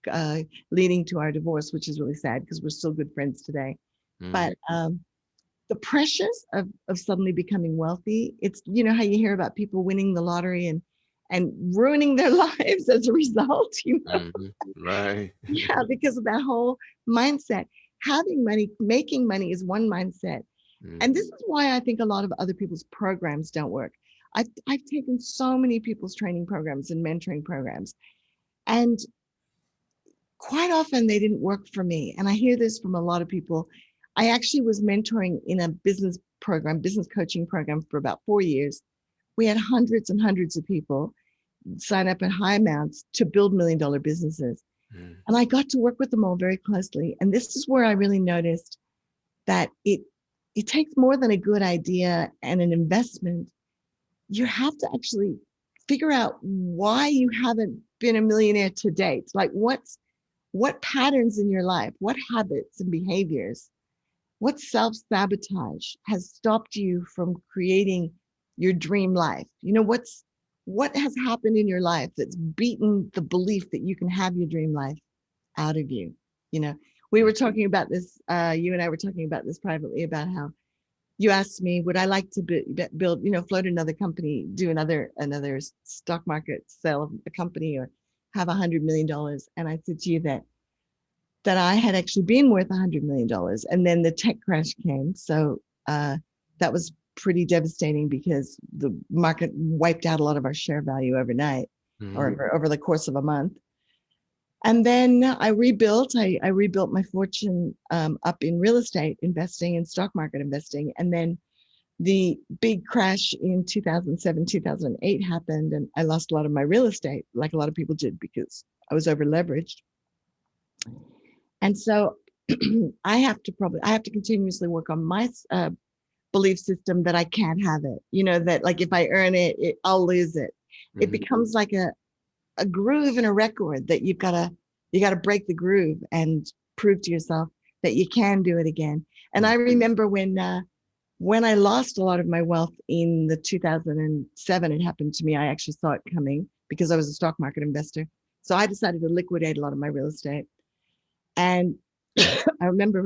uh, leading to our divorce, which is really sad because we're still good friends today. Mhm. But the pressures of suddenly becoming wealthy, it's, how you hear about people winning the lottery and ruining their lives as a result. Mhm. Right. Yeah, because of that whole mindset. Having money, making money is one mindset. Mhm. And this is why I think a lot of other people's programs don't work. I've taken so many people's training programs and mentoring programs, and quite often they didn't work for me. And I hear this from a lot of people. I actually was mentoring in a business coaching program for about 4 years. We had hundreds and hundreds of people sign up in high amounts to build $1 million businesses. Mhm. And I got to work with them all very closely. And this is where I really noticed that it takes more than a good idea and an investment. You have to actually figure out why you haven't been a millionaire to date. Like what patterns in your life, what habits and behaviors, what self-sabotage has stopped you from creating your dream life? What has happened in your life that's beaten the belief that you can have your dream life out of you? You know, we were talking about this, you and I were talking about this privately about how you asked me, would I like to build, float another company, do another stock market sale of a company, or have $100 million? And I said to you that I had actually been worth $100 million, and then the tech crash came. So that was pretty devastating because the market wiped out a lot of our share value overnight, or over the course of a month. And then I rebuilt. I rebuilt my fortune up in real estate investing and stock market investing. And then the big crash in 2007, 2008 happened, and I lost a lot of my real estate, like a lot of people did, because I was over leveraged. And so I have to continuously work on my belief system that I can't have it. That like if I earn it, I'll lose it. It becomes like a groove in a record that you gotta break the groove and prove to yourself that you can do it again. And I remember when I lost a lot of my wealth in the 2007, it happened to me. I actually saw it coming because I was a stock market investor. So I decided to liquidate a lot of my real estate. And I remember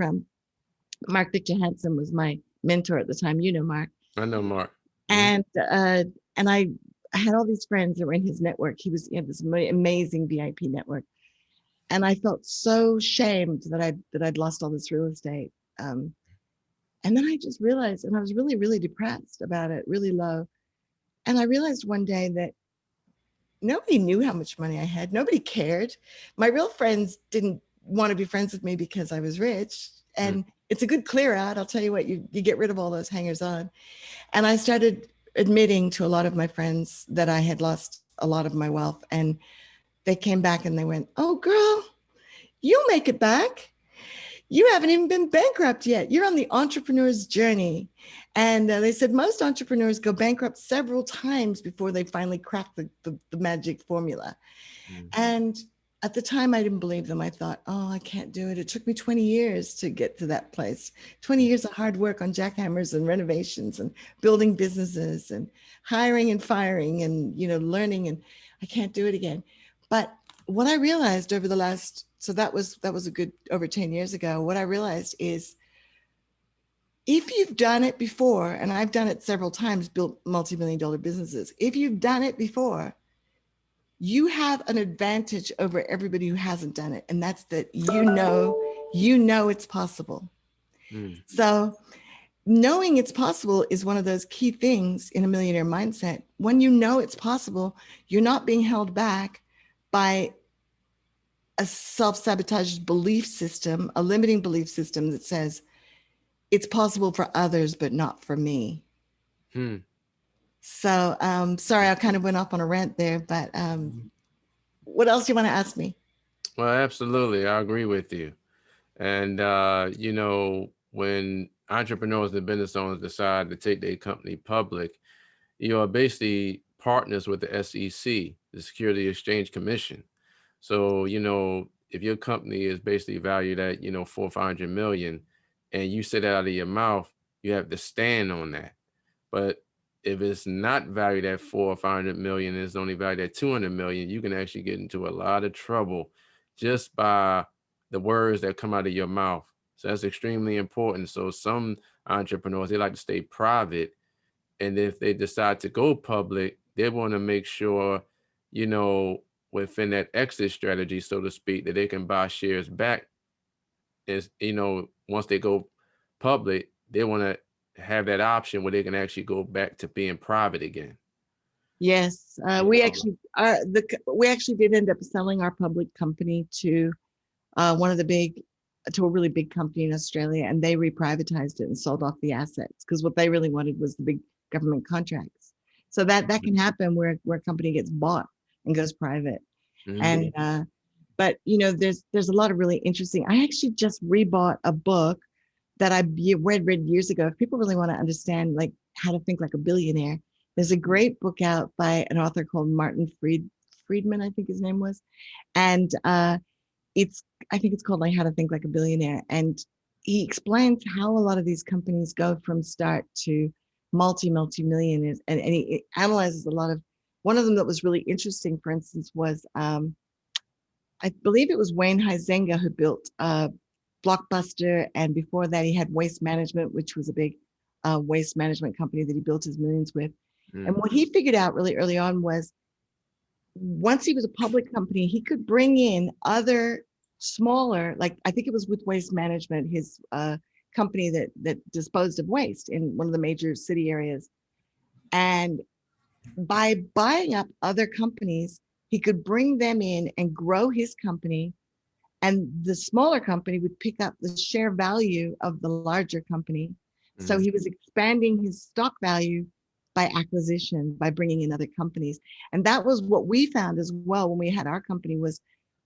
Mark Victor Hansen was my mentor at the time. You know Mark. I know Mark. And I had all these friends that were in his network. He had this amazing VIP network, and I felt so shamed that I'd lost all this real estate. And then I just realized, and I was really, really depressed about it, really low. And I realized one day that nobody knew how much money I had. Nobody cared. My real friends didn't want to be friends with me because I was rich. And it's a good clear out. I'll tell you what, you get rid of all those hangers on. And I started admitting to a lot of my friends that I had lost a lot of my wealth. And they came back and they went, "Oh, girl, you'll make it back. You haven't even been bankrupt yet. You're on the entrepreneur's journey." And they said most entrepreneurs go bankrupt several times before they finally crack the magic formula. And at the time, I didn't believe them. I thought, oh, I can't do it. It took me 20 years to get to that place. 20 years of hard work on jackhammers and renovations and building businesses and hiring and firing and, learning. And I can't do it again. But what I realized over the last, so that was a good over 10 years ago. What I realized is if you've done it before, and I've done it several times, built multi-million-dollar businesses. If you've done it before, you have an advantage over everybody who hasn't done it. And that's that you know it's possible. So knowing it's possible is one of those key things in a millionaire mindset. When you know it's possible, you're not being held back by a self-sabotage belief system, a limiting belief system that says it's possible for others, but not for me. So sorry, I kind of went off on a rant there, but what else do you want to ask me? Well, absolutely. I agree with you. And, when entrepreneurs and business owners decide to take their company public, you are basically partners with the SEC, the Security Exchange Commission. So, if your company is basically valued at, 400 or 500 million, and you say that out of your mouth, you have to stand on that. But if it's not valued at 400 or 500 million, it's only valued at 200 million, you can actually get into a lot of trouble just by the words that come out of your mouth. So that's extremely important. So some entrepreneurs, they like to stay private. And if they decide to go public, they want to make sure, within that exit strategy, so to speak, that they can buy shares back. Is, once they go public, they want to have that option where they can actually go back to being private again. Yes, we actually did end up selling our public company to to a really big company in Australia, and they reprivatized it and sold off the assets because what they really wanted was the big government contracts. So that can happen where a company gets bought and goes private. And but there's a lot of really interesting. I actually just rebought a book that I read years ago. If people really want to understand like how to think like a billionaire, there's a great book out by an author called Martin Friedman, I think his name was, and I think it's called like How to Think Like a Billionaire. And he explains how a lot of these companies go from start to multi-millionaires. And he analyzes a lot of, one of them that was really interesting, for instance, was, I believe it was Wayne Huizenga who built Blockbuster. And before that, he had Waste Management, which was a big waste management company that he built his millions with. And Mm. what he figured out really early on was once he was a public company, he could bring in other smaller, like I think it was with Waste Management, his company that disposed of waste in one of the major city areas. And by buying up other companies, he could bring them in and grow his company. And the smaller company would pick up the share value of the larger company. So Mm. he was expanding his stock value by acquisition, by bringing in other companies. And that was what we found as well when we had our company was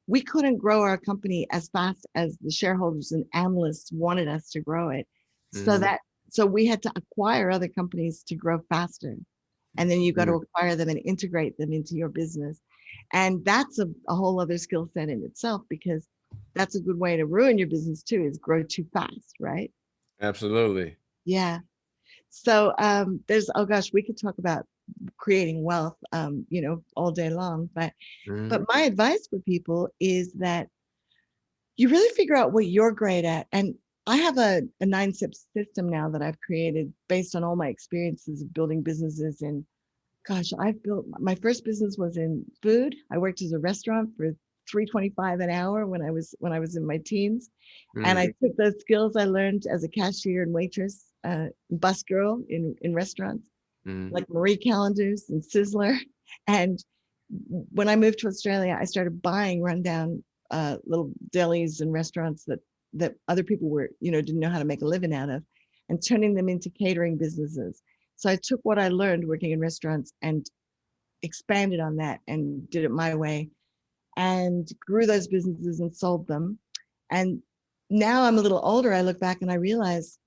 we couldn't grow our company as fast as the shareholders and analysts wanted us to grow it. So Mm. that so we had to acquire other companies to grow faster. And then you got to Mm. acquire them and integrate them into your business. And that's a whole other skill set in itself, because that's a good way to ruin your business too, is grow too fast, right? Absolutely. Yeah. So there's, oh gosh, we could talk about creating wealth, all day long. But Mm. my advice for people is that you really figure out what you're great at. And I have a 9-step system now that I've created based on all my experiences of building businesses. And gosh, I've built my first business was in food. I worked as a restaurant for 325 an hour when I was in my teens. And I Mm. took those skills I learned as a cashier and waitress, bus girl in restaurants, Mm. like Marie Callender's and Sizzler. And when I moved to Australia, I started buying rundown little delis and restaurants that other people didn't know how to make a living out of, and turning them into catering businesses. So I took what I learned working in restaurants and expanded on that and did it my way and grew those businesses and sold them. And now I'm a little older, I look back and I realize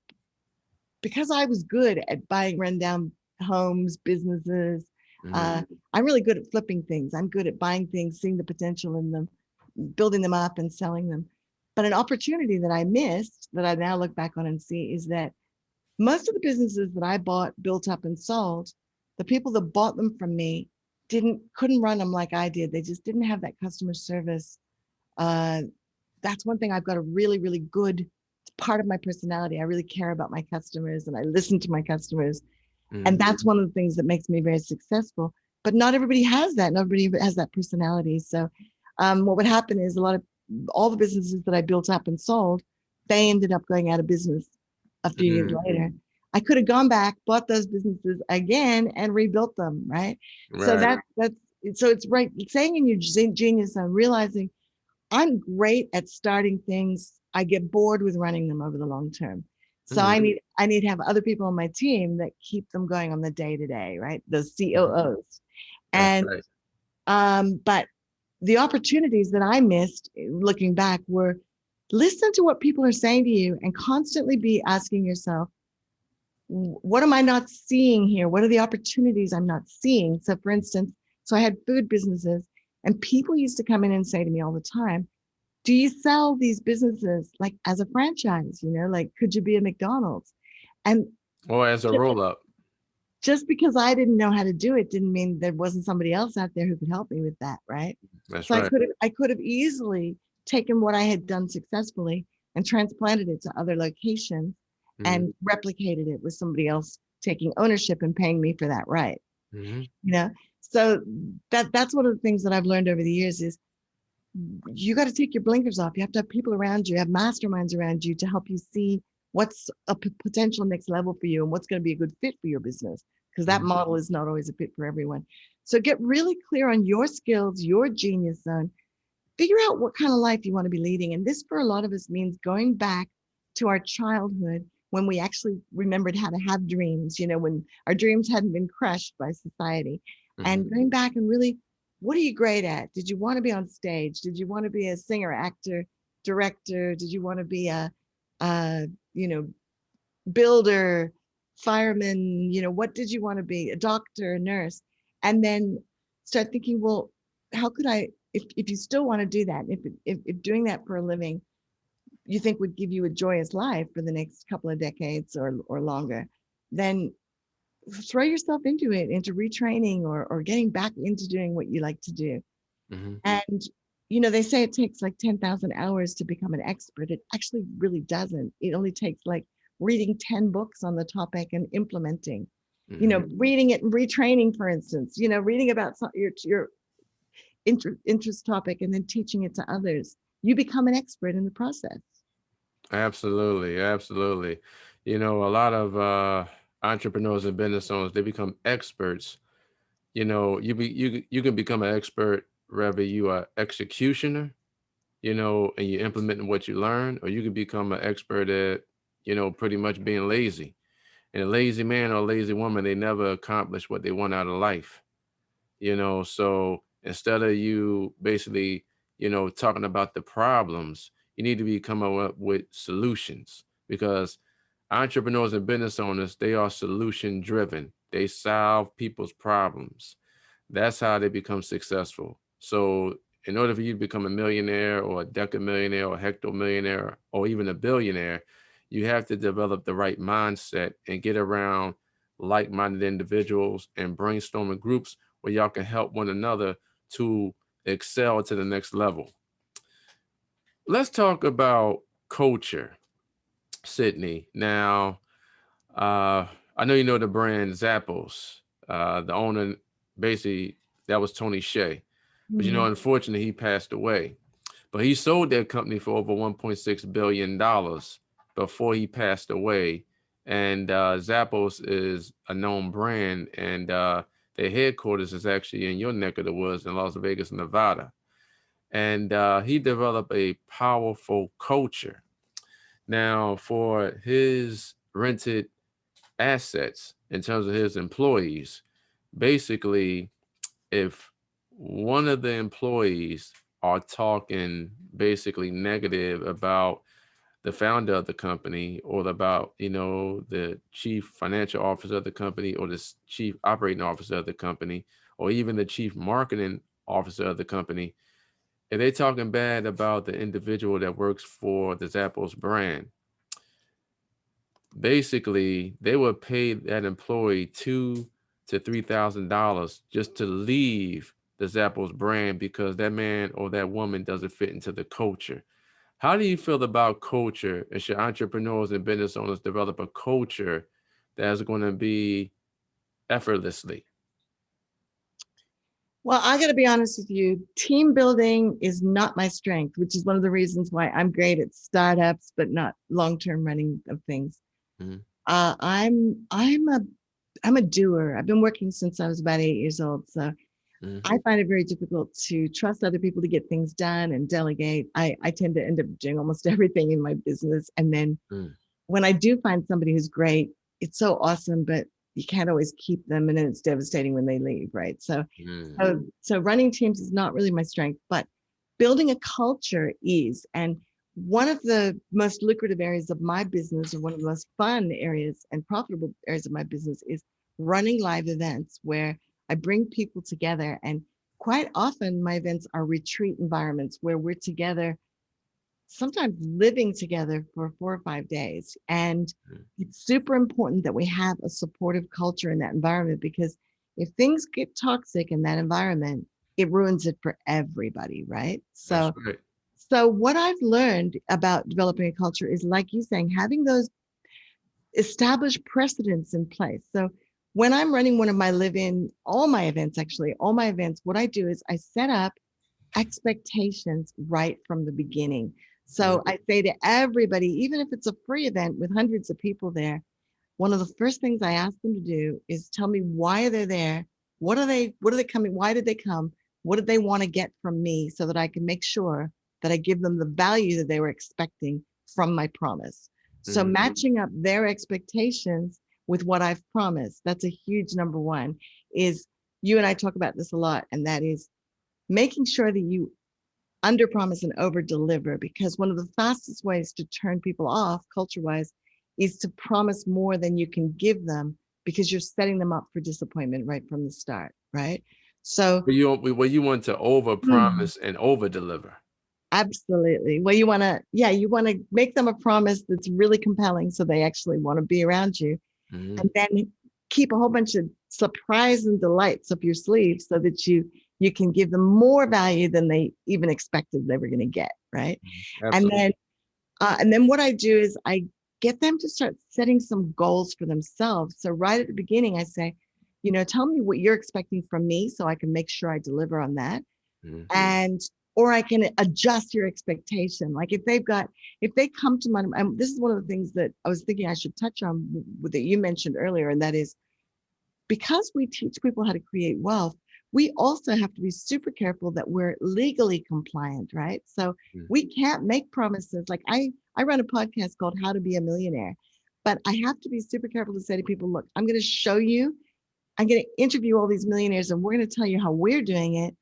because I was good at buying rundown homes, businesses, Mm. uh, I'm really good at flipping things. I'm good at buying things, seeing the potential in them, building them up and selling them. But an opportunity that I missed that I now look back on and see is that most of the businesses that I bought, built up and sold, the people that bought them from me couldn't run them like I did. They just didn't have that customer service. Uh, that's one thing I've got a really, really good part of my personality. I really care about my customers and I listen to my customers. And Mm. that's one of the things that makes me very successful. But not everybody has that. Not everybody has that personality. So what would happen is all the businesses that I built up and sold, they ended up going out of business a few years Mm. later. I could have gone back, bought those businesses again and rebuilt them, right? So Right. so it's right. Saying in your genius, I'm realizing I'm great at starting things. I get bored with running them over the long term. So Mm. I need to have other people on my team that keep them going on the day to day, right? Those Mhm. COOs. That's And right. but the opportunities that I missed looking back were listen to what people are saying to you and constantly be asking yourself, what am I not seeing here? What are the opportunities I'm not seeing? So for instance, so I had food businesses and people used to come in and say to me all the time, do you sell these businesses like as a franchise? Like, could you be a McDonald's? And Or as a roll up. just because I didn't know how to do it didn't mean there wasn't somebody else out there who could help me with that, right? That's So right. I could have easily taken what I had done successfully and transplanted it to other locations Mm. and replicated it with somebody else taking ownership and paying me for that, right? Mm. You know, so that's one of the things that I've learned over the years is you got to take your blinkers off. You have to have people around you, have masterminds around you to help you see what's a potential next level for you and what's going to be a good fit for your business, because that Mm. model is not always a fit for everyone. So get really clear on your skills, your genius zone, figure out what kind of life you want to be leading. And this for a lot of us means going back to our childhood when we actually remembered how to have dreams, when our dreams hadn't been crushed by society, Mhm. and going back and really, what are you great at? Did you want to be on stage? Did you want to be a singer, actor, director? Did you want to be a you know, builder, fireman? What did you want to be? A doctor, a nurse? And then start thinking, well, how could I, if you still want to do that, if doing that for a living you think would give you a joyous life for the next couple of decades or longer, then throw yourself into it, into retraining or getting back into doing what you like to do. Mhm. And, they say it takes like 10,000 hours to become an expert. It actually really doesn't. It only takes like reading 10 books on the topic and implementing, Mhm. reading it and retraining, for instance, reading about your interest topic and then teaching it to others. You become an expert in the process. Absolutely, absolutely. A lot of entrepreneurs and business owners, they become experts. You can become an expert whether you are executioner, and you implement what you learn, or you can become an expert at, pretty much being lazy. And a lazy man or a lazy woman, they never accomplish what they want out of life. So instead of you basically, talking about the problems, you need to be coming up with solutions, because entrepreneurs and business owners, they are solution driven. They solve people's problems. That's how they become successful. So in order for you to become a millionaire or a decamillionaire or hectomillionaire or even a billionaire, you have to develop the right mindset and get around like-minded individuals and brainstorming groups where y'all can help one another to excel to the next level. Let's talk about culture, Cydney. Now, I know you know the brand Zappos. The owner, basically, that was Tony Hsieh. But Mhm. unfortunately, he passed away. But he sold that company for over $1.6 billion before he passed away. And Zappos is a known brand, and their headquarters is actually in your neck of the woods in Las Vegas, Nevada. And he developed a powerful culture. Now, for his rented assets in terms of his employees, basically, if one of the employees are talking basically negative about the founder of the company, or about the chief financial officer of the company, or the chief operating officer of the company, or even the chief marketing officer of the company, if they're talking bad about the individual that works for the Zappos brand, basically they would pay that employee $2,000 to $3,000 just to leave the Zappos brand, because that man or that woman doesn't fit into the culture. How do you feel about culture, and should entrepreneurs and business owners develop a culture that's going to be effortlessly? Well, I got to be honest with you. Team building is not my strength, which is one of the reasons why I'm great at startups, but not long-term running of things. Mhm. I'm a doer. I've been working since I was about 8 years old, so Mhm. I find it very difficult to trust other people to get things done and delegate. I tend to end up doing almost everything in my business, and then Mhm. when I do find somebody who's great, it's so awesome, but you can't always keep them, and then it's devastating when they leave, right? So, Mhm. so running teams is not really my strength, but building a culture is. And one of the most lucrative areas of my business, or one of the most fun areas and profitable areas of my business, is running live events where I bring people together. And quite often, my events are retreat environments where we're together, sometimes living together for 4 or 5 days. And Mhm. it's super important that we have a supportive culture in that environment, because if things get toxic in that environment, it ruins it for everybody, right? That's So, right. so what I've learned about developing a culture is, like you saying, having those established precedents in place. So when I'm running one of my live-in, all my events, actually, all my events, what I do is I set up expectations right from the beginning. Mhm. So I say to everybody, even if it's a free event with hundreds of people there, one of the first things I ask them to do is tell me why they're there. What are they coming? Why did they come? What did they want to get from me, so that I can make sure that I give them the value that they were expecting from my promise. So Mhm. matching up their expectations with what I've promised, that's a huge number one. Is, you and I talk about this a lot, and that is making sure that you under promise and over deliver, because one of the fastest ways to turn people off culture wise is to promise more than you can give them, because you're setting them up for disappointment right from the start, right? So You want to over mm, promise and over deliver. absolutely. Well, you want to, yeah, you want to make them a promise that's really compelling so they actually want to be around you, Mhm. and then keep a whole bunch of surprise and delights up your sleeve so that you can give them more value than they even expected they were going to get, right? Mhm. And Absolutely. then and then what I do is get them to start setting some goals for themselves. So right at the beginning, I say, tell me what you're expecting from me so I can make sure I deliver on that. Mhm. And or I can adjust your expectation. Like if they come to my, and this is one of the things that I was thinking I should touch on that you mentioned earlier, and that is because we teach people how to create wealth, we also have to be super careful that we're legally compliant, right? So Mhm. we can't make promises. Like I run a podcast called How to Be a Millionaire, but I have to be super careful to say to people, look, I'm going to show you, I'm going to interview all these millionaires and we're going to tell you how we're doing it,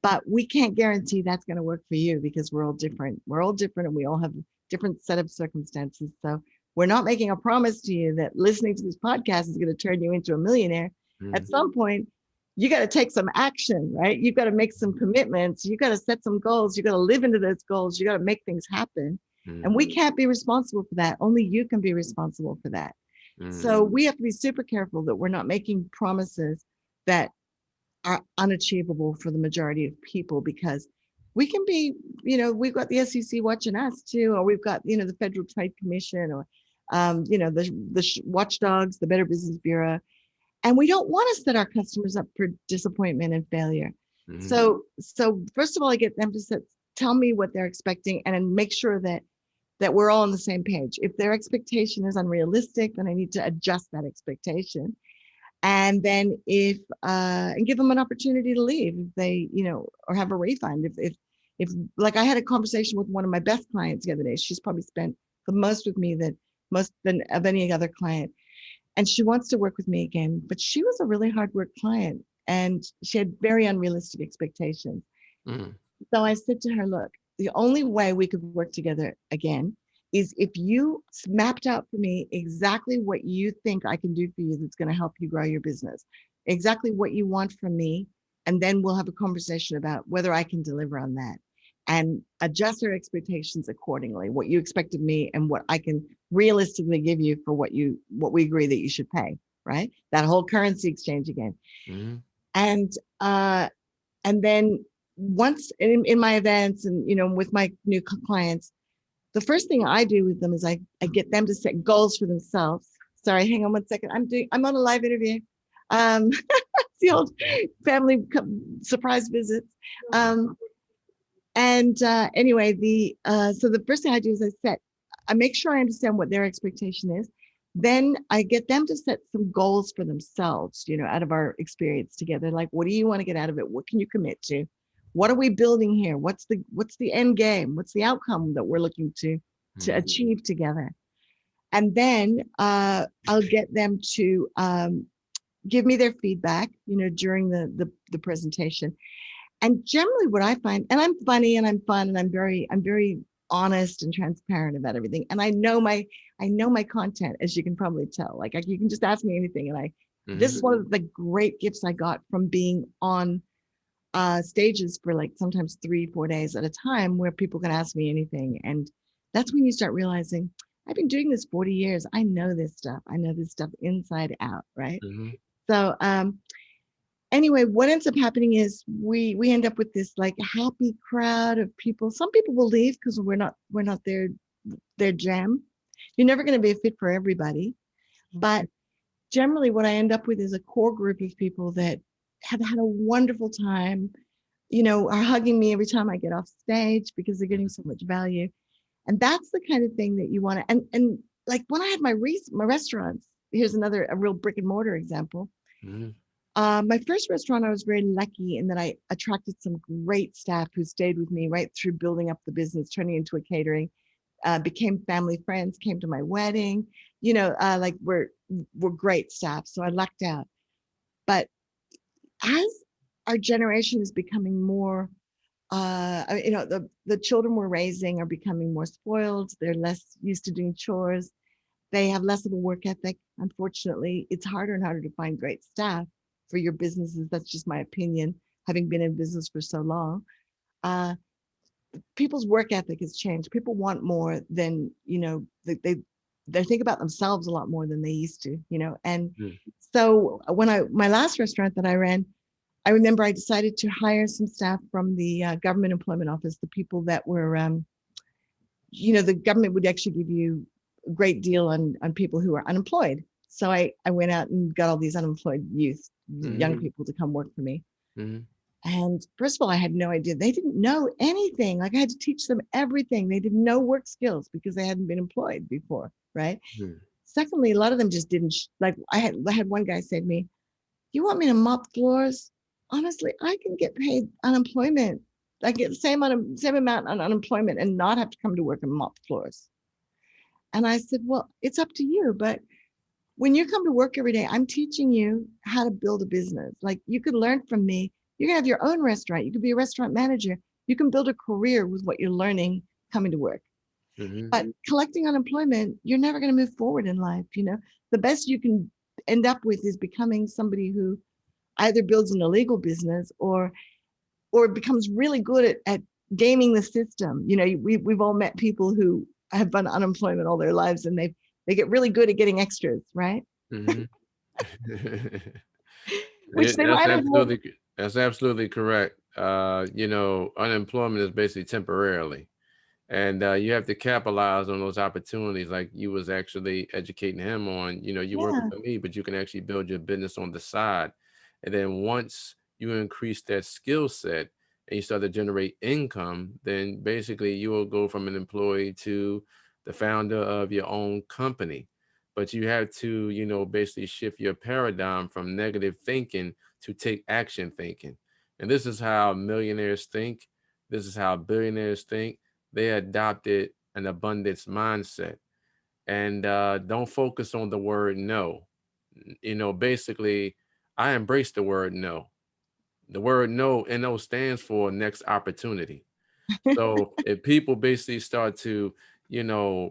but we can't guarantee that's going to work for you because we're all different. We're all different and we all have a different set of circumstances. So we're not making a promise to you that listening to this podcast is going to turn you into a millionaire. At Mhm. some point, you got to take some action, right? You've got to make some commitments. You got to set some goals. You got to live into those goals. You got to make things happen. And we can't be responsible for that. Only you can be responsible for that. Mhm. So we have to be super careful that we're not making promises that are unachievable for the majority of people because we can be, we've got the SEC watching us too, or we've got, the Federal Trade Commission or, the watchdogs, the Better Business Bureau. And we don't want to set our customers up for disappointment and failure. Mhm. So first of all, I get them to tell me what they're expecting and then make sure that we're all on the same page. If their expectation is unrealistic, then I need to adjust that expectation. And then and give them an opportunity to leave if they, or have a refund. If like I had a conversation with one of my best clients the other day, she's probably spent the most with me than of any other client. And she wants to work with me again, but she was a really hard work client and she had very unrealistic expectations. Mhm. So I said to her, look, the only way we could work together again is if you mapped out for me exactly what you think I can do for you that's going to help you grow your business, exactly what you want from me. And then we'll have a conversation about whether I can deliver on that and adjust our expectations accordingly, what you expect of me and what I can realistically give you for what we agree that you should pay, right? That whole currency exchange again. Mhm. And uh, and then once in my events and with my new clients, the first thing I do with them is I get them to set goals for themselves. Sorry, hang on one second. I'm on a live interview. It's the old family surprise visits. Um, and anyway, the so the first thing I do is I make sure I understand what their expectation is. Then I get them to set some goals for themselves, out of our experience together. Like, what do you want to get out of it? What can you commit to? What are we building here? What's the end game? What's the outcome that we're looking to Mhm. achieve together? And then I'll get them to give me their feedback, during the presentation. And generally what I find, and I'm funny and I'm fun and I'm very honest and transparent about everything. And I know my content, as you can probably tell. Like you can just ask me anything. And this Mhm. is one of the great gifts I got from being on stages for like sometimes 3-4 days at a time where people can ask me anything. And that's when you start realizing I've been doing this 40 years. I know this stuff. I know this stuff inside out, right? Mhm. So anyway, what ends up happening is we end up with this like happy crowd of people. Some people will leave because we're not their jam. You're never going to be a fit for everybody, but generally what I end up with is a core group of people that have had a wonderful time, are hugging me every time I get off stage because they're getting so much value. And that's the kind of thing that you want to, and like when I had my restaurants, here's a real brick and mortar example. Mhm. My first restaurant, I was very lucky in that I attracted some great staff who stayed with me right through building up the business, turning into a catering, became family friends, came to my wedding, like we're great staff. So I lucked out. But as our generation is becoming more, the children we're raising are becoming more spoiled. They're less used to doing chores. They have less of a work ethic. Unfortunately, it's harder and harder to find great staff for your businesses. That's just my opinion, having been in business for so long. Uh, People's work ethic has changed. People want more than, they think about themselves a lot more than they used to, And Mhm. so my last restaurant that I ran, I remember I decided to hire some staff from the government employment office, the people that were, the government would actually give you great deal on people who are unemployed. So I went out and got all these unemployed youth, young people to come work for me. Mm-hmm. And first of all, I had no idea. They didn't know anything. Like I had to teach them everything. They didn't know work skills because they hadn't been employed before, right? Mm-hmm. Secondly, a lot of them just didn't like. I had one guy say to me, "You want me to mop floors? Honestly, I can get paid unemployment. I get the same amount on unemployment and not have to come to work and mop floors." And I said, "Well, it's up to you, but when you come to work every day, I'm teaching you how to build a business. Like you could learn from me. You can have your own restaurant. You could be a restaurant manager. You can build a career with what you're learning coming to work. Mm-hmm. But collecting unemployment, you're never going to move forward in life. The best you can end up with is becoming somebody who either builds an illegal business or becomes really good at gaming the system. We've all met people who have been unemployment all their lives and they get really good at getting extras, right? Mm-hmm. Which they That's might have. absolutely correct. Unemployment is basically temporarily, and you have to capitalize on those opportunities. Like you was actually educating him on, you working Yeah. for me, but you can actually build your business on the side, and then once you increase that skill set and you start to generate income, then basically you will go from an employee to the founder of your own company. But you have to, basically shift your paradigm from negative thinking to take action thinking. And this is how millionaires think. This is how billionaires think. They adopted an abundance mindset and don't focus on the word no. Basically, I embrace the word no. The word no, NO stands for next opportunity. So if people basically start to,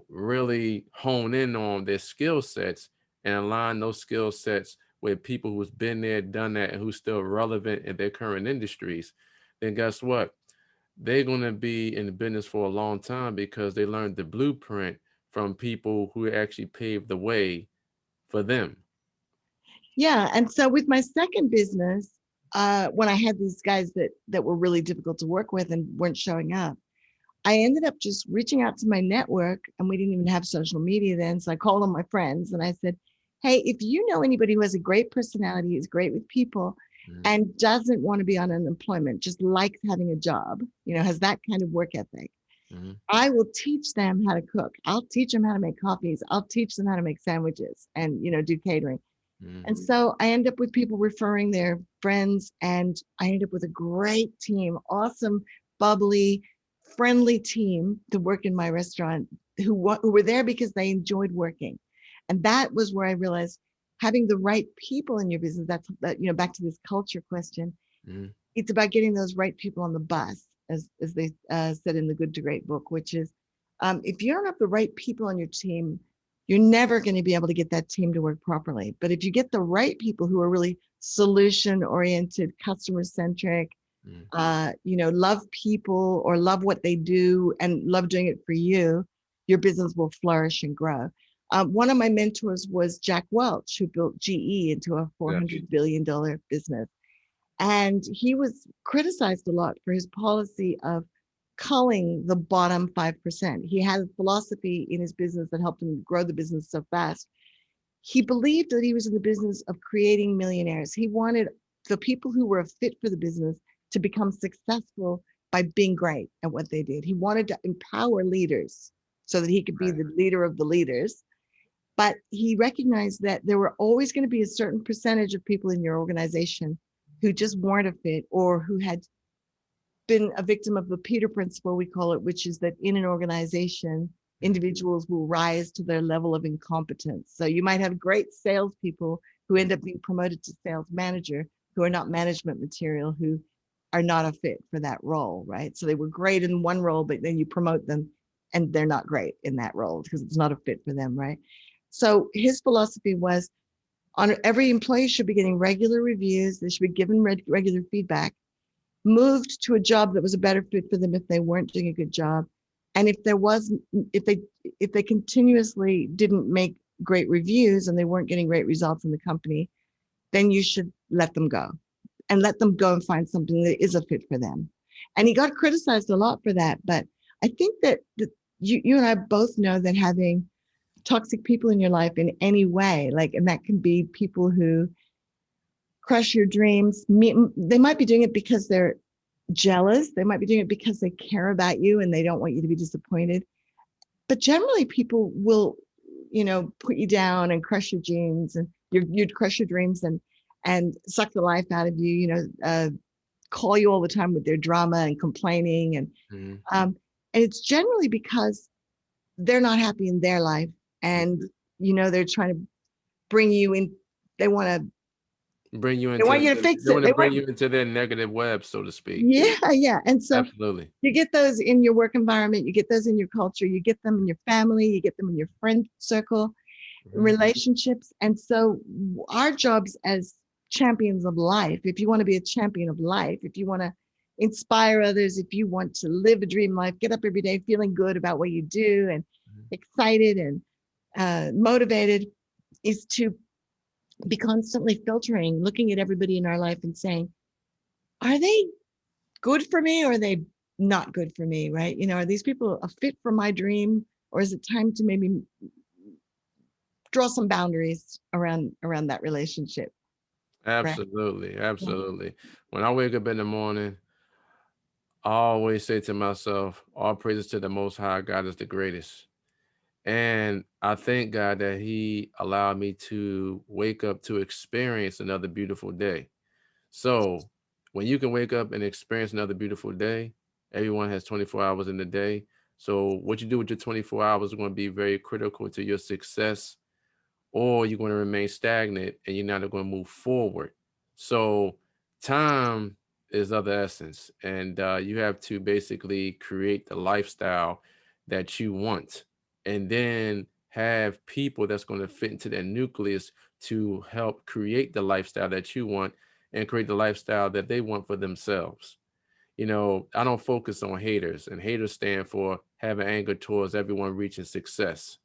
really hone in on their skill sets and align those skill sets with people who's been there, done that, and who's still relevant in their current industries, then guess what? They're going to be in the business for a long time because they learned the blueprint from people who actually paved the way for them. Yeah. And so with my second business, when I had these guys that were really difficult to work with and weren't showing up, I ended up just reaching out to my network, and we didn't even have social media then. So I called on my friends and I said, "Hey, if you know anybody who has a great personality, is great with people, Mhm. and doesn't want to be on unemployment, just likes having a job, has that kind of work ethic, Mhm. I will teach them how to cook. I'll teach them how to make coffees. I'll teach them how to make sandwiches and, do catering." Mhm. And so I end up with people referring their friends, and I end up with a great team, awesome, bubbly, friendly team to work in my restaurant who were there because they enjoyed working. And that was where I realized having the right people in your business, back to this culture question, Mhm. it's about getting those right people on the bus, as they said in the Good to Great book, which is if you don't have the right people on your team, you're never going to be able to get that team to work properly. But if you get the right people who are really solution oriented, customer centric, Mhm. love people or love what they do and love doing it for you, your business will flourish and grow. One of my mentors was Jack Welch, who built GE into a Yes. $400 billion business. And he was criticized a lot for his policy of culling the bottom 5%. He had a philosophy in his business that helped him grow the business so fast. He believed that he was in the business of creating millionaires. He wanted the people who were a fit for the business to become successful by being great at what they did. He wanted to empower leaders so that he could be Right. the leader of the leaders. But he recognized that there were always going to be a certain percentage of people in your organization who just weren't a fit or who had been a victim of the Peter principle, we call it, which is that in an organization, individuals will rise to their level of incompetence. So you might have great salespeople who end up being promoted to sales manager, who are not management material, who are not a fit for that role, right? So they were great in one role, but then you promote them and they're not great in that role because it's not a fit for them, right? So his philosophy was on every employee should be getting regular reviews. They should be given regular feedback, moved to a job that was a better fit for them if they weren't doing a good job. And if they continuously didn't make great reviews and they weren't getting great results in the company, then you should let them go and let them go and find something that is a fit for them. And he got criticized a lot for that. But I think that you and I both know that having toxic people in your life in any way. Like, and that can be people who crush your dreams. They might be doing it because they're jealous. They might be doing it because they care about you and they don't want you to be disappointed. But generally, people will, put you down and crush your dreams, and you'd crush your dreams and suck the life out of you. Call you all the time with their drama and complaining, and it's generally because they're not happy in their life, and they're trying to bring you in. They want to bring you they into want you to fix they it. want They to bring want you into their negative web, so to speak. yeah. And so Absolutely. you get those in your work environment, you get those in your culture, you get them in your family, you get them in your friend circle, relationships. And so our jobs as champions of life, if you want to be a champion of life, if you want to inspire others, if you want to live a dream life, get up every day feeling good about what you do and excited and motivated, is to be constantly filtering, looking at everybody in our life and saying, are they good for me or are they not good for me, right? Are these people a fit for my dream, or is it time to maybe draw some boundaries around that relationship? Right. Absolutely. Yeah. Absolutely. When I wake up in the morning, I always say to myself, all praises to the Most High, God is the greatest. And I thank God that He allowed me to wake up to experience another beautiful day. So when you can wake up and experience another beautiful day, everyone has 24 hours in the day. So what you do with your 24 hours is going to be very critical to your success, or you're going to remain stagnant and you're not going to move forward. So time is of the essence, and you have to basically create the lifestyle that you want, and then have people that's going to fit into that nucleus to help create the lifestyle that you want and create the lifestyle that they want for themselves. I don't focus on haters, and haters stand for having anger towards everyone reaching success.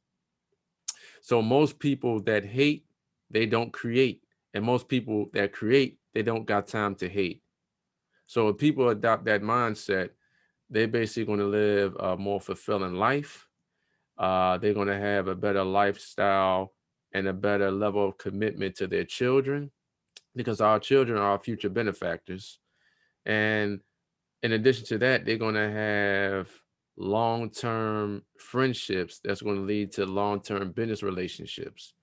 So most people that hate, they don't create. And most people that create, they don't got time to hate. So if people adopt that mindset, they're basically going to live a more fulfilling life. They're going to have a better lifestyle and a better level of commitment to their children, because our children are our future benefactors. And in addition to that, they're going to have long-term friendships that's going to lead to long-term business relationships.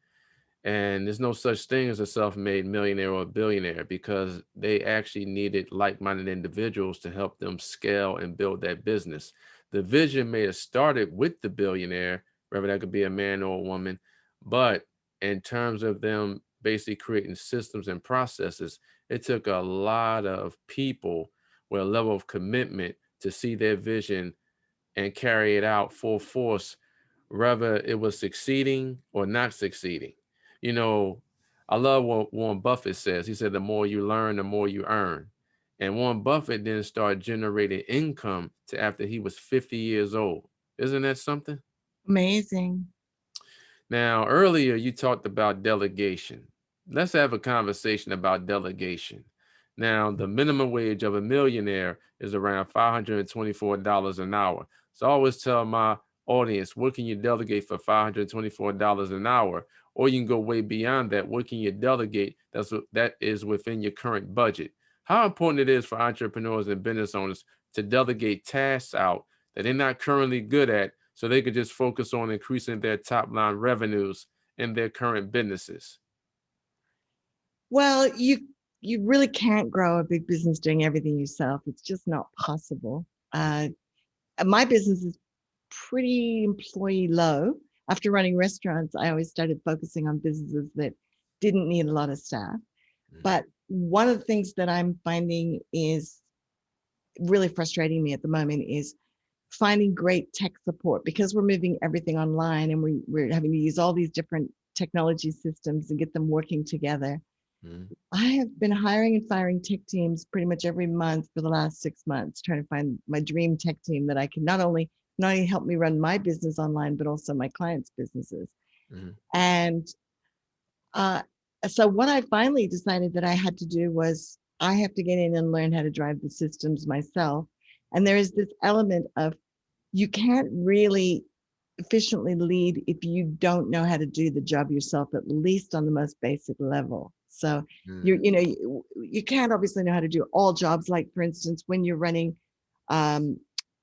And there's no such thing as a self-made millionaire or a billionaire, because they actually needed like-minded individuals to help them scale and build that business. The vision may have started with the billionaire, whether that could be a man or a woman, but in terms of them basically creating systems and processes, it took a lot of people with a level of commitment to see their vision and carry it out full force, whether it was succeeding or not succeeding. You know, I love what Warren Buffett says. He said, the more you learn, the more you earn. And Warren Buffett then started generating income to after he was 50 years old. Isn't that something? Amazing. Now, earlier you talked about delegation. Let's have a conversation about delegation. Now, the minimum wage of a millionaire is around $524 an hour. So I always tell my audience, what can you delegate for $524 an hour? Or you can go way beyond that. What can you delegate that is within your current budget? How important it is for entrepreneurs and business owners to delegate tasks out that they're not currently good at, so they could just focus on increasing their top line revenues in their current businesses. Well, you really can't grow a big business doing everything yourself. It's just not possible. My business is pretty employee low. After running restaurants, I always started focusing on businesses that didn't need a lot of staff. But one of the things that I'm finding is really frustrating me at the moment is finding great tech support, because we're moving everything online and we're having to use all these different technology systems and get them working together. I have been hiring and firing tech teams pretty much every month for the last 6 months, trying to find my dream tech team that I can not only help me run my business online, but also my clients' businesses. And uh, so what I finally decided that I had to do was I have to get in and learn how to drive the systems myself. And there is this element of, you can't really efficiently lead if you don't know how to do the job yourself, at least on the most basic level. So you can't obviously know how to do all jobs. Like, for instance, when you're running um,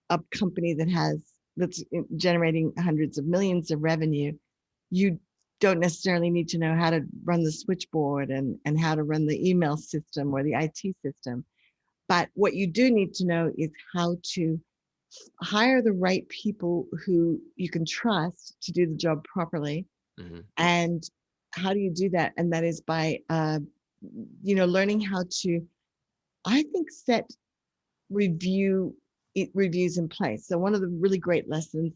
a company that's generating hundreds of millions of revenue, you don't necessarily need to know how to run the switchboard and how to run the email system or the IT system. But what you do need to know is how to hire the right people who you can trust to do the job properly. And how do you do that? And that is by, learning how to, I think, set reviews in place. So one of the really great lessons,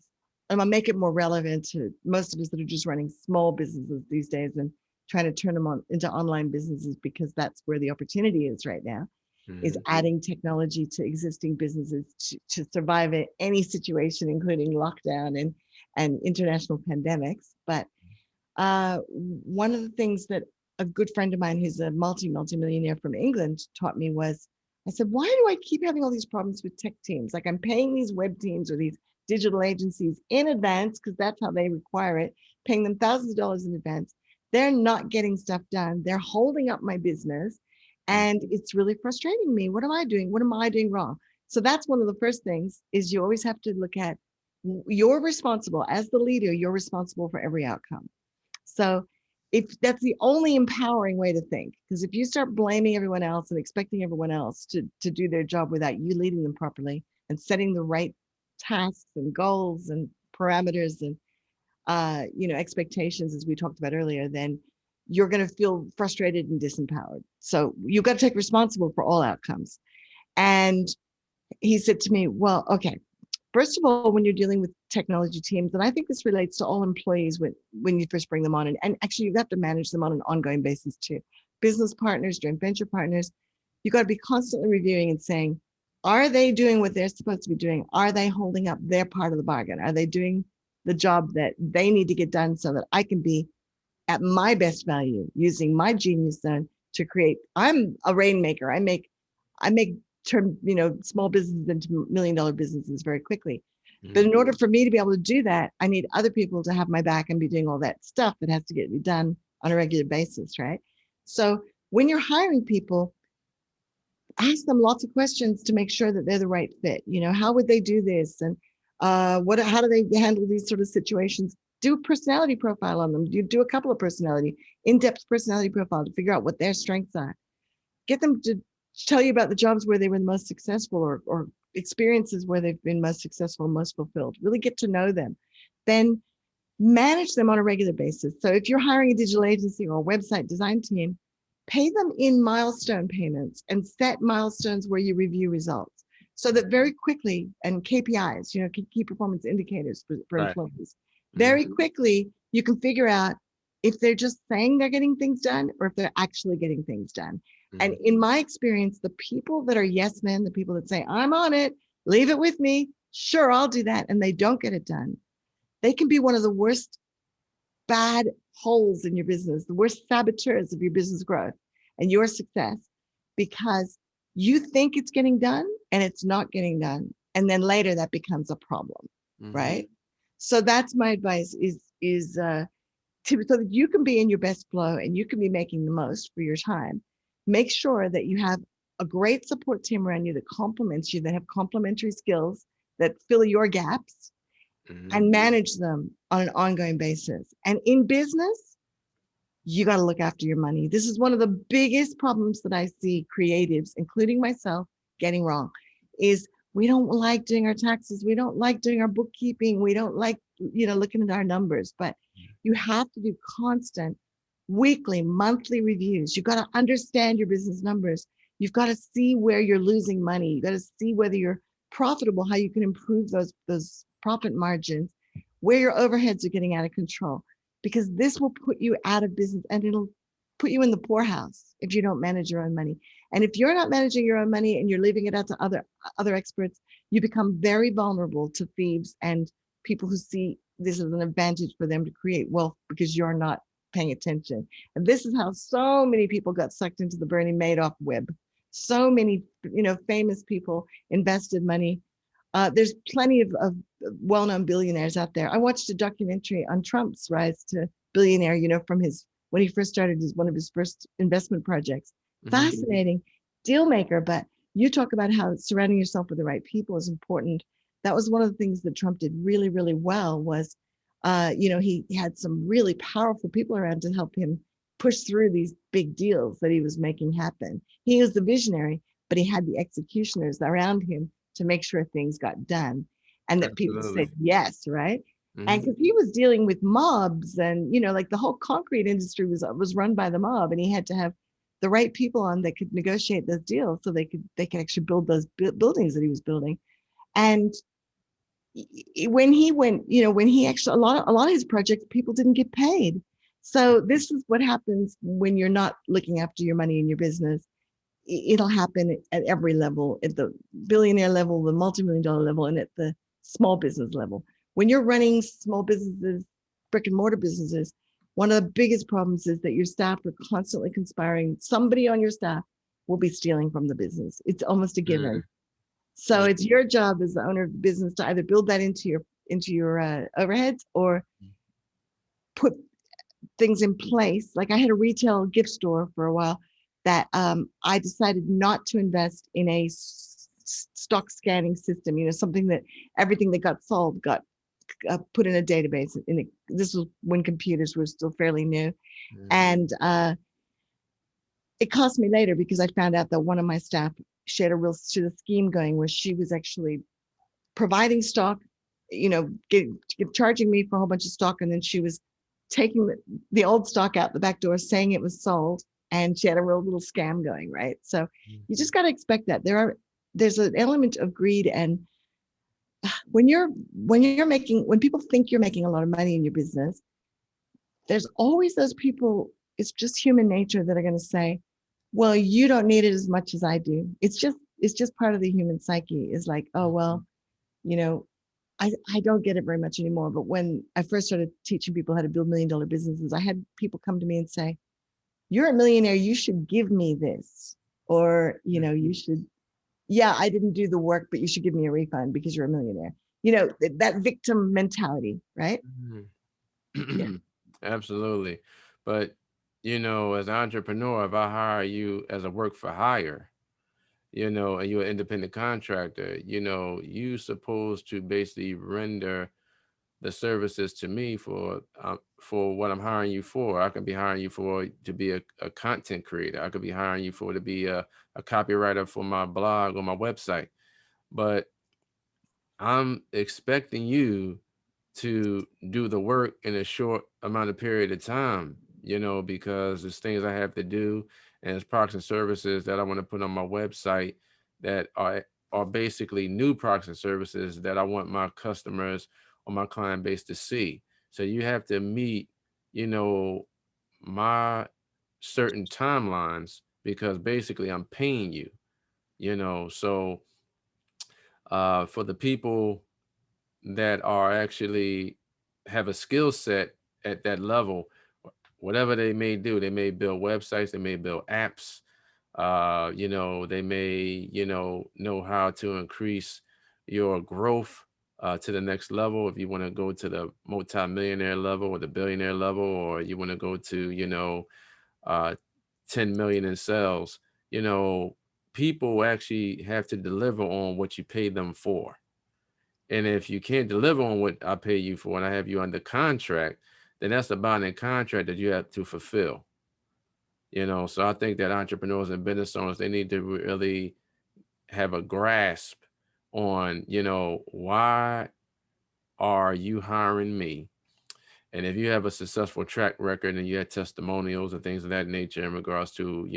and I'll make it more relevant to most of us that are just running small businesses these days and trying to turn them into online businesses, because that's where the opportunity is right now, is adding technology to existing businesses to survive any situation, including lockdown and international pandemics. But one of the things that a good friend of mine who's a multi-millionaire from England taught me was, I said, why do I keep having all these problems with tech teams? Like, I'm paying these web teams or these digital agencies in advance, because that's how they require it, paying them thousands of dollars in advance. They're not getting stuff done. They're holding up my business. And it's really frustrating me. What am I doing? What am I doing wrong? So that's one of the first things, is you always have to look at, you're responsible as the leader, you're responsible for every outcome. So if that's the only empowering way to think, because if you start blaming everyone else and expecting everyone else to do their job without you leading them properly and setting the right tasks and goals and parameters and expectations, as we talked about earlier, then you're going to feel frustrated and disempowered. So you've got to take responsible for all outcomes. And he said to me, well, okay, first of all, when you're dealing with technology teams, and I think this relates to all employees when you first bring them on, and actually you have to manage them on an ongoing basis too. Business partners, joint venture partners, you've got to be constantly reviewing and saying, are they doing what they're supposed to be doing? Are they holding up their part of the bargain? Are they doing the job that they need to get done so that I can be at my best value, using my genius zone to create? I'm a rainmaker. I make small businesses into $1 million businesses very quickly. But in order for me to be able to do that, I need other people to have my back and be doing all that stuff that has to get done on a regular basis, right? So when you're hiring people, ask them lots of questions to make sure that they're the right fit. How would they do this? And how do they handle these sort of situations? Do a personality profile on them. You do a couple of in-depth personality profile to figure out what their strengths are. Get them to tell you about the jobs where they were the most successful, or experiences where they've been most successful, most fulfilled. Really get to know them. Then manage them on a regular basis. So if you're hiring a digital agency or a website design team, pay them in milestone payments and set milestones where you review results, so that very quickly, and KPIs, key performance indicators for employees, very quickly you can figure out if they're just saying they're getting things done or if they're actually getting things done. And in my experience, the people that are yes men, the people that say, I'm on it, leave it with me, sure, I'll do that, and they don't get it done, they can be one of the worst bad holes in your business, the worst saboteurs of your business growth and your success, because you think it's getting done and it's not getting done. And then later that becomes a problem, right? So that's my advice, is so that you can be in your best flow and you can be making the most for your time. Make sure that you have a great support team around you that complements you, that have complementary skills that fill your gaps, and manage them on an ongoing basis. And in business, you got to look after your money. This is one of the biggest problems that I see creatives, including myself, getting wrong, is we don't like doing our taxes. We don't like doing our bookkeeping. We don't like, looking at our numbers, but you have to do constant weekly, monthly reviews. You've got to understand your business numbers. You've got to see where you're losing money. You've got to see whether you're profitable, how you can improve those profit margins, where your overheads are getting out of control, because this will put you out of business and it'll put you in the poorhouse if you don't manage your own money. And if you're not managing your own money and you're leaving it out to other experts, you become very vulnerable to thieves and people who see this as an advantage for them to create wealth because you're not paying attention. And this is how so many people got sucked into the Bernie Madoff web. So many, famous people invested money. There's plenty of well-known billionaires out there. I watched a documentary on Trump's rise to billionaire, from when he first started one of his first investment projects. Fascinating deal maker. But you talk about how surrounding yourself with the right people is important. That was one of the things that Trump did really, really well was, he had some really powerful people around to help him push through these big deals that he was making happen. He was the visionary, but he had the executioners around him to make sure things got done and that people said yes, right? And because he was dealing with mobs and, like the whole concrete industry was run by the mob, and he had to have the right people on that could negotiate those deals so they could actually build those buildings that he was building. And when he went, when he actually, a lot of his projects, people didn't get paid. So this is what happens when you're not looking after your money in your business. It'll happen at every level, at the billionaire level, the multi-million-dollar level, and at the small business level. When you're running small businesses, brick and mortar businesses, one of the biggest problems is that your staff are constantly conspiring. Somebody on your staff will be stealing from the business. It's almost a given. So it's your job as the owner of the business to either build that into your overheads or put things in place. Like I had a retail gift store for a while that I decided not to invest in a stock scanning system, something that everything that got sold got put in a database. This was when computers were still fairly new. And it cost me later because I found out that one of my staff, she had a scheme going where she was actually providing stock, charging me for a whole bunch of stock. And then she was taking the old stock out the back door, saying it was sold. And she had a real little scam going, right? So you just got to expect that. There's an element of greed. And when people think you're making a lot of money in your business, there's always those people, it's just human nature, that are going to say, well, you don't need it as much as I do. It's just part of the human psyche, is like, oh, well, I don't get it very much anymore. But when I first started teaching people how to build $1 million businesses, I had people come to me and say, you're a millionaire, you should give me this. Or, you should, I didn't do the work, but you should give me a refund because you're a millionaire. That victim mentality, right? Yeah. Absolutely. But, as an entrepreneur, if I hire you as a work for hire, and you're an independent contractor, you supposed to basically render the services to me for what I'm hiring you for. I could be hiring you to be a content creator. I could be hiring you to be a copywriter for my blog or my website. But I'm expecting you to do the work in a short amount of period of time, because there's things I have to do, and it's products and services that I want to put on my website that are basically new products and services that I want my customers or my client base to see. So you have to meet, my certain timelines, because basically I'm paying you, so for the people that are actually have a skill set at that level, whatever they may do, they may build websites, they may build apps, they may, know how to increase your growth to the next level. If you want to go to the multi-millionaire level or the billionaire level, or you want to go to, 10 million in sales, people actually have to deliver on what you pay them for. And if you can't deliver on what I pay you for and I have you under contract, then that's a binding contract that you have to fulfill. So I think that entrepreneurs and business owners, they need to really have a grasp on, why are you hiring me? And if you have a successful track record and you have testimonials and things of that nature in regards to,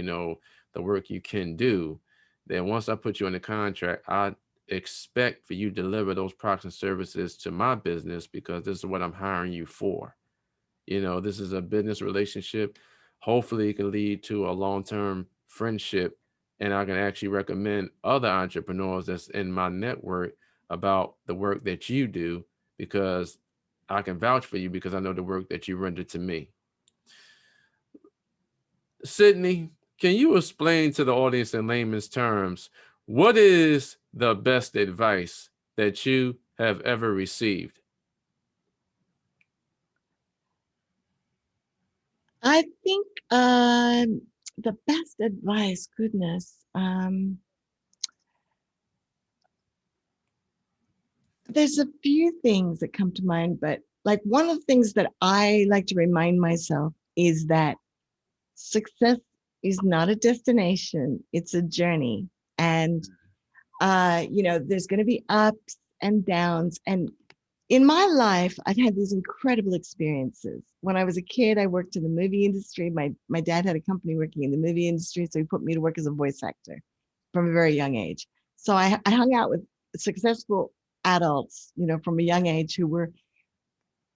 the work you can do, then once I put you in the contract, I expect for you to deliver those products and services to my business, because this is what I'm hiring you for. This is a business relationship. Hopefully it can lead to a long-term friendship, and I can actually recommend other entrepreneurs that's in my network about the work that you do, because I can vouch for you because I know the work that you render to me. Cydney, can you explain to the audience in layman's terms, what is the best advice that you have ever received? I think the best advice, goodness, there's a few things that come to mind, but like one of the things that I like to remind myself is that success is not a destination, it's a journey. And there's going to be ups and downs. And in my life, I've had these incredible experiences. When I was a kid, I worked in the movie industry. My dad had a company working in the movie industry, so he put me to work as a voice actor from a very young age. So I hung out with successful adults, from a young age who were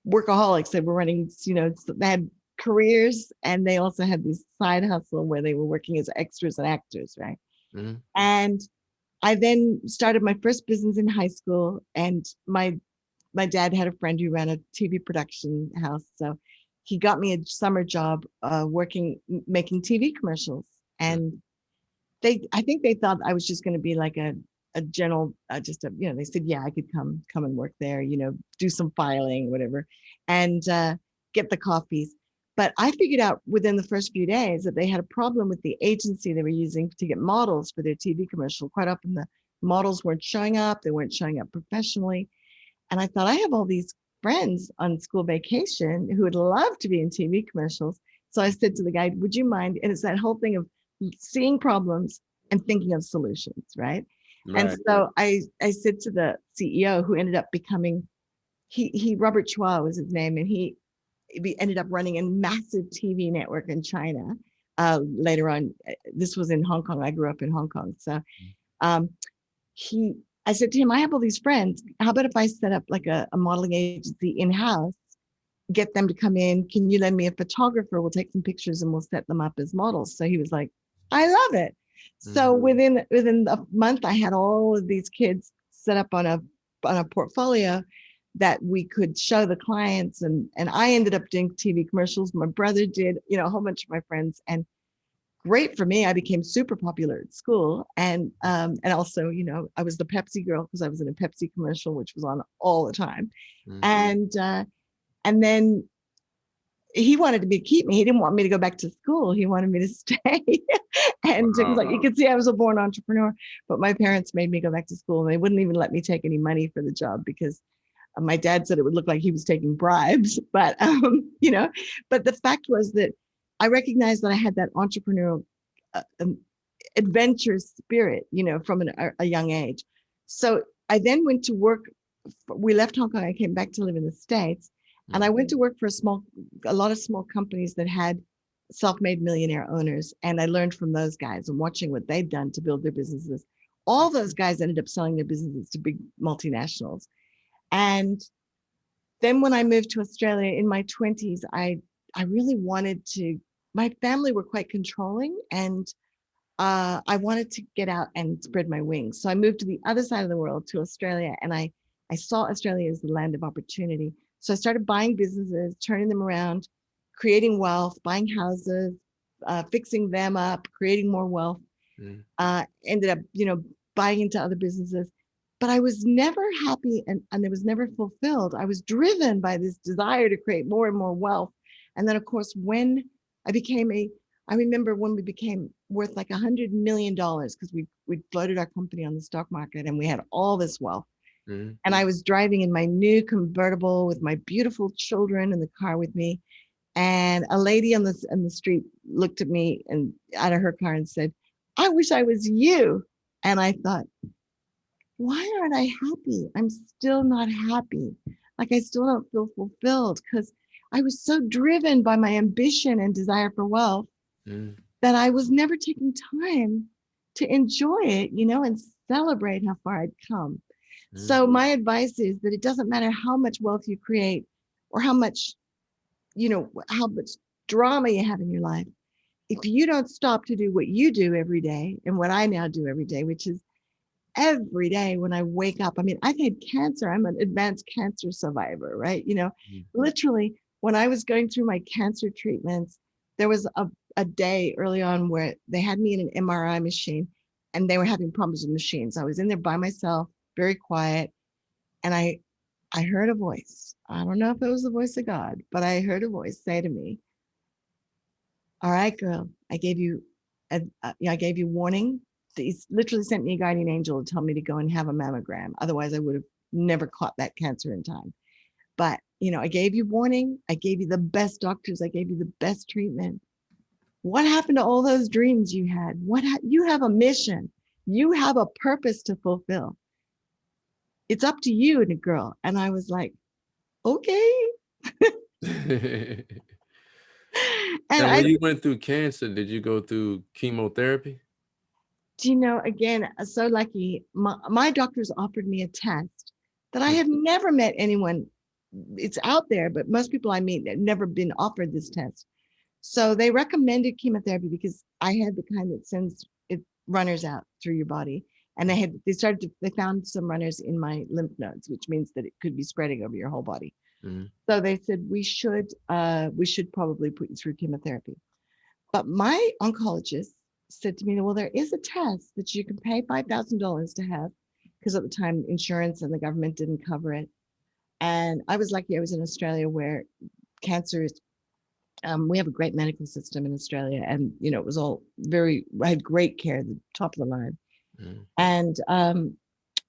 workaholics. They were running, they had careers, and they also had this side hustle where they were working as extras and actors, right? Mm-hmm. And I then started my first business in high school, and my dad had a friend who ran a TV production house, so he got me a summer job making TV commercials. And I think they thought I was just going to be like a general, they said, yeah, I could come and work there, do some filing, whatever, and get the coffees. But I figured out within the first few days that they had a problem with the agency they were using to get models for their TV commercial. Quite often the models weren't showing up. They weren't showing up professionally. And I thought, I have all these friends on school vacation who would love to be in TV commercials. So I said to the guy, would you mind? And it's that whole thing of seeing problems and thinking of solutions, right? And Right. so I said to the CEO, who ended up becoming, Robert Chua was his name, and he ended up running a massive TV network in China. Later on, this was in Hong Kong. I grew up in Hong Kong. So um, I said to him, I have all these friends. How about if I set up like a modeling agency in-house, get them to come in? Can you lend me a photographer? We'll take some pictures and we'll set them up as models. So he was like, I love it. So within a month, I had all of these kids set up on a portfolio that we could show the clients. And I ended up doing TV commercials. My brother did, a whole bunch of my friends. And great for me, I became super popular at school. And also, I was the Pepsi girl because I was in a Pepsi commercial, which was on all the time. And then he wanted to keep me. He didn't want me to go back to school. He wanted me to stay. And it was like, you could see I was a born entrepreneur, but my parents made me go back to school, and they wouldn't even let me take any money for the job because my dad said it would look like he was taking bribes. But, but the fact was that I recognized that I had that entrepreneurial adventurous spirit, from a young age. So I then went to work. We left Hong Kong. I came back to live in the States, and I went to work for a lot of small companies that had self-made millionaire owners. And I learned from those guys and watching what they'd done to build their businesses. All those guys ended up selling their businesses to big multinationals. And then when I moved to Australia in my 20s, I really wanted to, my family were quite controlling, and I wanted to get out and spread my wings. So I moved to the other side of the world, to Australia, and I saw Australia as the land of opportunity. So I started buying businesses, turning them around, creating wealth, buying houses, fixing them up, creating more wealth. Ended up, buying into other businesses. But I was never happy, and I was never fulfilled. I was driven by this desire to create more and more wealth. And then, of course, when I remember when we became worth like $100 million, because we floated our company on the stock market, and we had all this wealth. And I was driving in my new convertible with my beautiful children in the car with me. And a lady on the street looked at me and out of her car and said, I wish I was you. And I thought, why aren't I happy? I'm still not happy. Like, I still don't feel fulfilled because I was so driven by my ambition and desire for wealth that I was never taking time to enjoy it, and celebrate how far I'd come. So my advice is that it doesn't matter how much wealth you create or how much drama you have in your life. If you don't stop to do what you do every day, and what I now do every day, which is every day when I wake up, I mean, I've had cancer. I'm an advanced cancer survivor, right? Literally, when I was going through my cancer treatments, there was a day early on where they had me in an MRI machine, and they were having problems with machines. I was in there by myself, very quiet. And I heard a voice. I don't know if it was the voice of God, but I heard a voice say to me, all right, girl, I gave you warning. He literally sent me a guardian angel to tell me to go and have a mammogram. Otherwise, I would have never caught that cancer in time. But, I gave you warning. I gave you the best doctors. I gave you the best treatment. What happened to all those dreams you had? You have a mission. You have a purpose to fulfill. It's up to you, girl. And I was like, okay. And Now, when you went through cancer, did you go through chemotherapy? Again, so lucky. My doctors offered me a test that I have never met anyone. It's out there, but most people I meet have never been offered this test. So they recommended chemotherapy because I had the kind that sends it runners out through your body. And they found some runners in my lymph nodes, which means that it could be spreading over your whole body. Mm-hmm. So they said we should probably put you through chemotherapy. But my oncologist said to me, well, there is a test that you can pay $5,000 to have, because at the time insurance and the government didn't cover it. And I was lucky I was in Australia, where cancer is, we have a great medical system in Australia, and it was all I had great care, the top of the line. Mm. And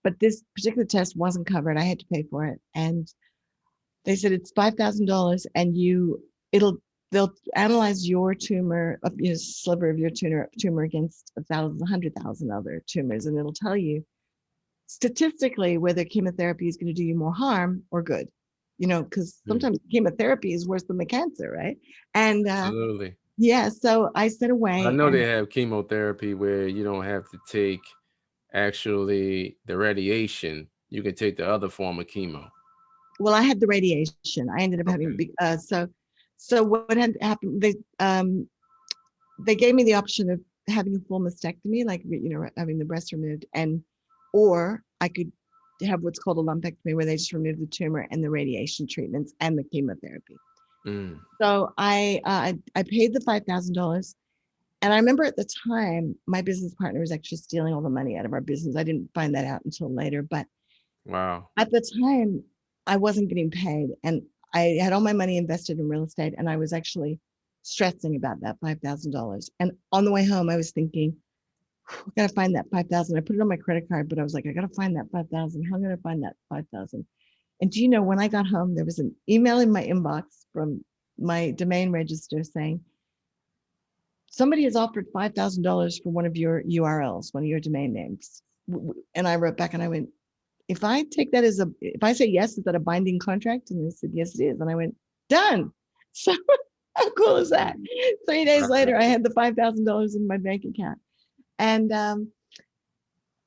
but this particular test wasn't covered. I had to pay for it, and they said it's $5,000, and they'll analyze your tumor, sliver of your tumor against 100,000 other tumors, and it'll tell you statistically whether chemotherapy is going to do you more harm or good. Because sometimes chemotherapy is worse than the cancer, right? And absolutely. Yeah, so I said away. I know they have chemotherapy where you don't have to take actually the radiation. You can take the other form of chemo. Well, I had the radiation. I ended up having so what had happened, they gave me the option of having a full mastectomy, like having the breast removed, or I could have what's called a lumpectomy, where they just remove the tumor and the radiation treatments and the chemotherapy. Mm. So I paid the $5,000, and I remember at the time my business partner was actually stealing all the money out of our business. I didn't find that out until later, but wow, at the time I wasn't getting paid, and I had all my money invested in real estate, and I was actually stressing about that $5,000. And on the way home, I was thinking, I gotta find that 5,000. I put it on my credit card, but I was like, I gotta find that 5,000. How am I gonna find that 5,000? And do you know, when I got home, there was an email in my inbox from my domain register saying, somebody has offered $5,000 for one of your URLs, one of your domain names. And I wrote back and I went, if I say yes, is that a binding contract? And they said, yes, it is. And I went, done. So how cool is that? 3 days later, I had the $5,000 in my bank account. And that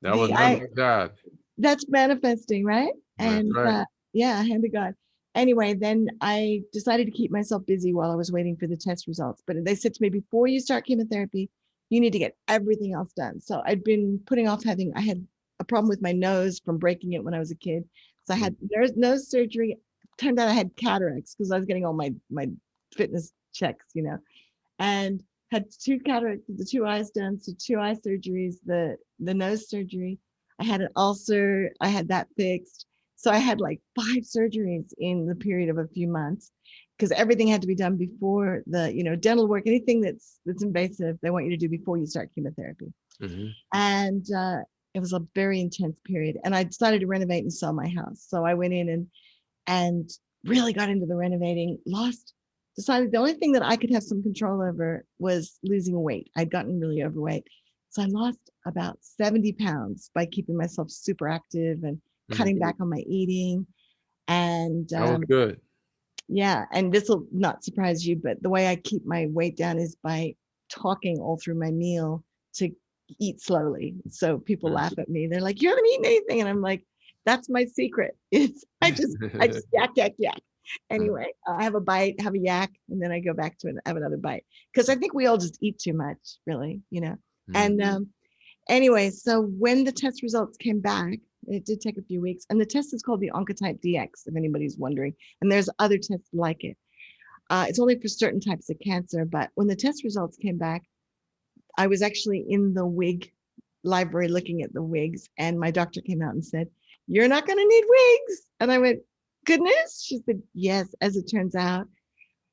was God. That's manifesting, right? And right. Hand to God. Anyway, then I decided to keep myself busy while I was waiting for the test results. But they said to me, before you start chemotherapy, you need to get everything else done. So I'd been putting off I had a problem with my nose from breaking it when I was a kid. So I had nose surgery. Turned out I had cataracts because I was getting all my fitness checks, and had 2 cataracts, the 2 eyes done. So 2 eye surgeries, the nose surgery. I had an ulcer. I had that fixed. So I had like 5 surgeries in the period of a few months, because everything had to be done before the, dental work, anything that's invasive, they want you to do before you start chemotherapy. Mm-hmm. And it was a very intense period. And I decided to renovate and sell my house. So I went in and really got into the renovating, decided the only thing that I could have some control over was losing weight. I'd gotten really overweight. So I lost about 70 pounds by keeping myself super active and cutting back on my eating. And that was good. Yeah. And this will not surprise you, but the way I keep my weight down is by talking all through my meal to eat slowly. So people laugh at me. They're like, you haven't eaten anything. And I'm like, that's my secret. I just yak. Anyway, I have a bite, have a yak, and then I go back to it, have another bite. Because I think we all just eat too much, really, And anyway, so when the test results came back, it did take a few weeks, and the test is called the Oncotype DX, if anybody's wondering. And there's other tests like it. It's only for certain types of cancer, but when the test results came back, I was actually in the wig library looking at the wigs, and my doctor came out and said, you're not going to need wigs. And I went, goodness. She said, yes. As it turns out,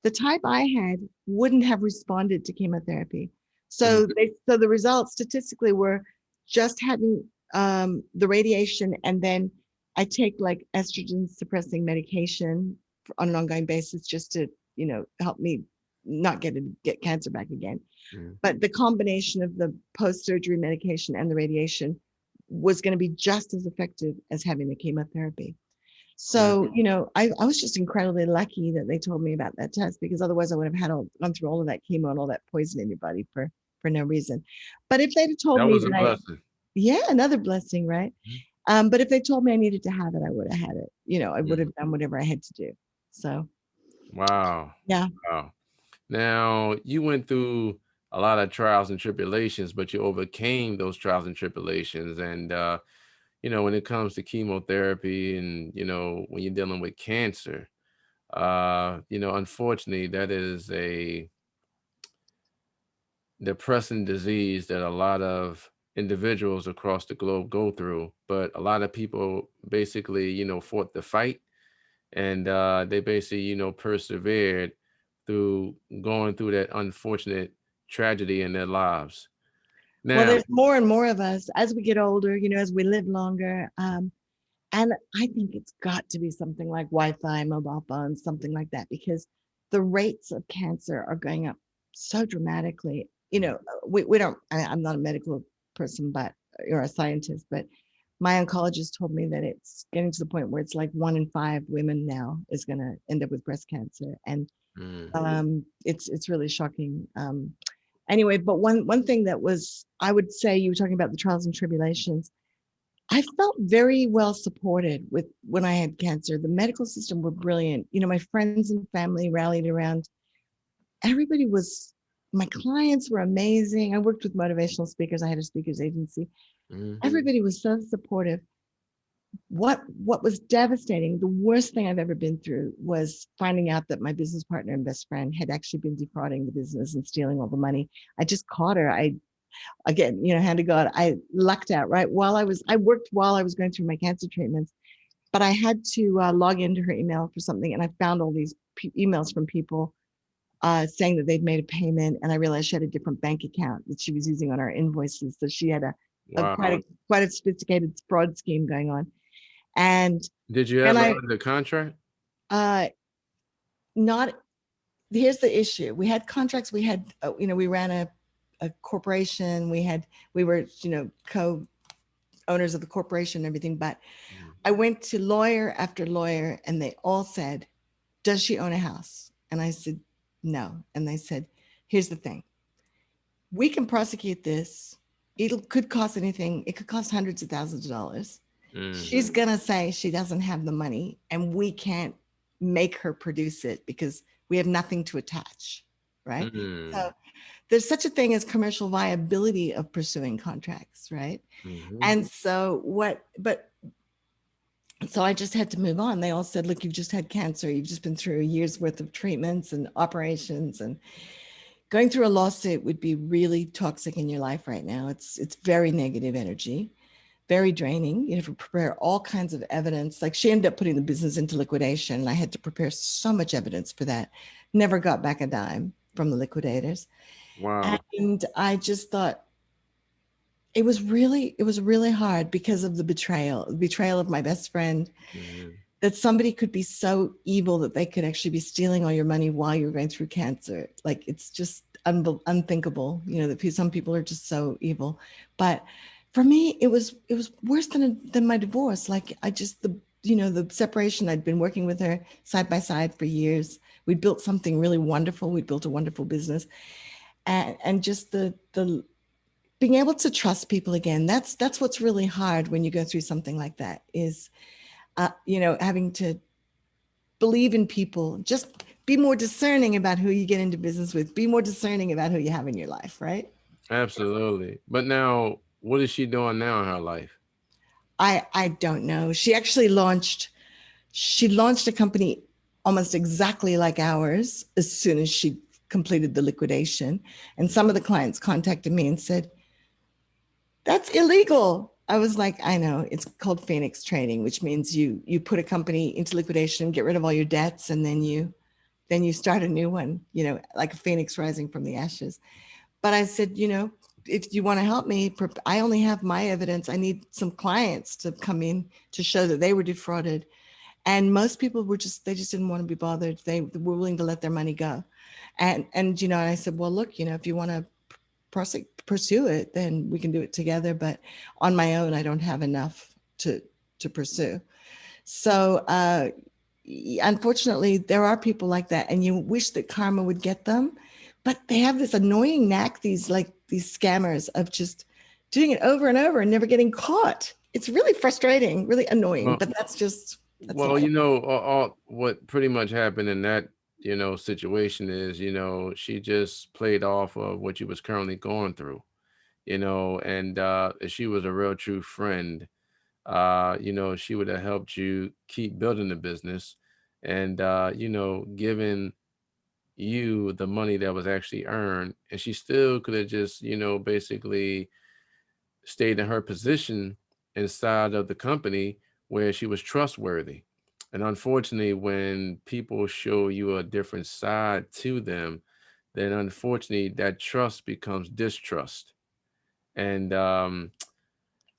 the type I had wouldn't have responded to chemotherapy. So Mhm. so the results statistically were just having the radiation, and then I take like estrogen suppressing medication on an ongoing basis just to, help me not get cancer back again. Mhm. But the combination of the post-surgery medication and the radiation was going to be just as effective as having the chemotherapy. Mhm. So, I was just incredibly lucky that they told me about that test, because otherwise I would have gone through all of that chemo and all that poison in your body for no reason. But if they'd have told That me was a that blessing. yeah, another blessing, right? Mhm. But if they told me I needed to have it, I would have had it. I would Mhm. have done whatever I had to do. So, Wow. yeah. Wow. Now, you went through a lot of trials and tribulations, but you overcame those trials and tribulations. And, when it comes to chemotherapy and, when you're dealing with cancer, unfortunately, that is a depressing disease that a lot of individuals across the globe go through. But a lot of people basically, fought the fight, and they basically, persevered through going through that unfortunate tragedy in their lives. Well, Now, there's more and more of us as we get older, as we live longer. And I think it's got to be something like Wi-Fi, mobile phones, something like that, because the rates of cancer are going up so dramatically. We don't, I'm not a medical person, but, or a scientist, but my oncologist told me that it's getting to the point where it's like 1 in 5 women now is going to end up with breast cancer. And mm, it's really shocking. Anyway, but one thing that was, I would say, you were talking about the trials and tribulations. I felt very well supported with when I had cancer. The medical system were brilliant. My friends and family rallied around. Everybody was, my clients were amazing. I worked with motivational speakers. I had a speakers agency. mm, Everybody was so supportive. What was devastating, the worst thing I've ever been through, was finding out that my business partner and best friend had actually been defrauding the business and stealing all the money. I just caught her. Again, hand to God, I lucked out, right? I worked while I was going through my cancer treatments, but I had to log into her email for something. And I found all these emails from people saying that they'd made a payment. And I realized she had a different bank account that she was using on our invoices. So she had wow. quite a sophisticated fraud scheme going on. And, Did you and ever I, under contract? uh, not, here's the issue. We had contracts. We had, we ran a corporation. We were, owners of the corporation and everything. But Mm, I went to lawyer after lawyer, and they all said, does she own a house? And I said, no. And they said, here's the thing. We can prosecute this. It could cost anything. It could cost hundreds of thousands of dollars. mm, She's going to say she doesn't have the money, and we can't make her produce it because we have nothing to attach. Right. mm, So there's such a thing as commercial viability of pursuing contracts. Right. mhm. And so I just had to move on. They all said, look, you've just had cancer. You've just been through a year's worth of treatments and operations, and going through a lawsuit would be really toxic in your life right now. It's very negative energy, very draining. You have to prepare all kinds of evidence. Like, she ended up putting the business into liquidation, and I had to prepare so much evidence for that. Never got back a dime from the liquidators. Wow. And I just thought, it was really hard because of the betrayal of my best friend, Mhm. that somebody could be so evil that they could actually be stealing all your money while you're going through cancer. Like, it's just unthinkable, that some people are just so evil. But for me, it was worse than my divorce. Like, I just, the separation, I'd been working with her side by side for years. We built something really wonderful. We built a wonderful business. And just the being able to trust people again, that's what's really hard when you go through something like that, is having to believe in people. Just be more discerning about who you get into business with. Be more discerning about who you have in your life, right? Absolutely. But now, what is she doing now in her life? I don't know. She launched a company almost exactly like ours as soon as she completed the liquidation. And some of the clients contacted me and said, that's illegal. I was like, I know it's called Phoenix training, which means you put a company into liquidation, get rid of all your debts, and then you start a new one, like a phoenix rising from the ashes. But I said, if you want to help me, I only have my evidence. I need some clients to come in to show that they were defrauded. And most people they just didn't want to be bothered. They were willing to let their money go. And I said, well, look, if you want to pursue it, then we can do it together. But on my own, I don't have enough to pursue. So, unfortunately, there are people like that, and you wish that karma would get them, but they have this annoying knack, these scammers, of just doing it over and over and never getting caught. It's really frustrating, really annoying, Well, but that's well, life. what pretty much happened in that, situation is, she just played off of what you was currently going through, and if she was a real true friend, she would have helped you keep building the business and, given you the money that was actually earned. And she still could have just, basically stayed in her position inside of the company where she was trustworthy. And unfortunately, when people show you a different side to them, then unfortunately that trust becomes distrust. And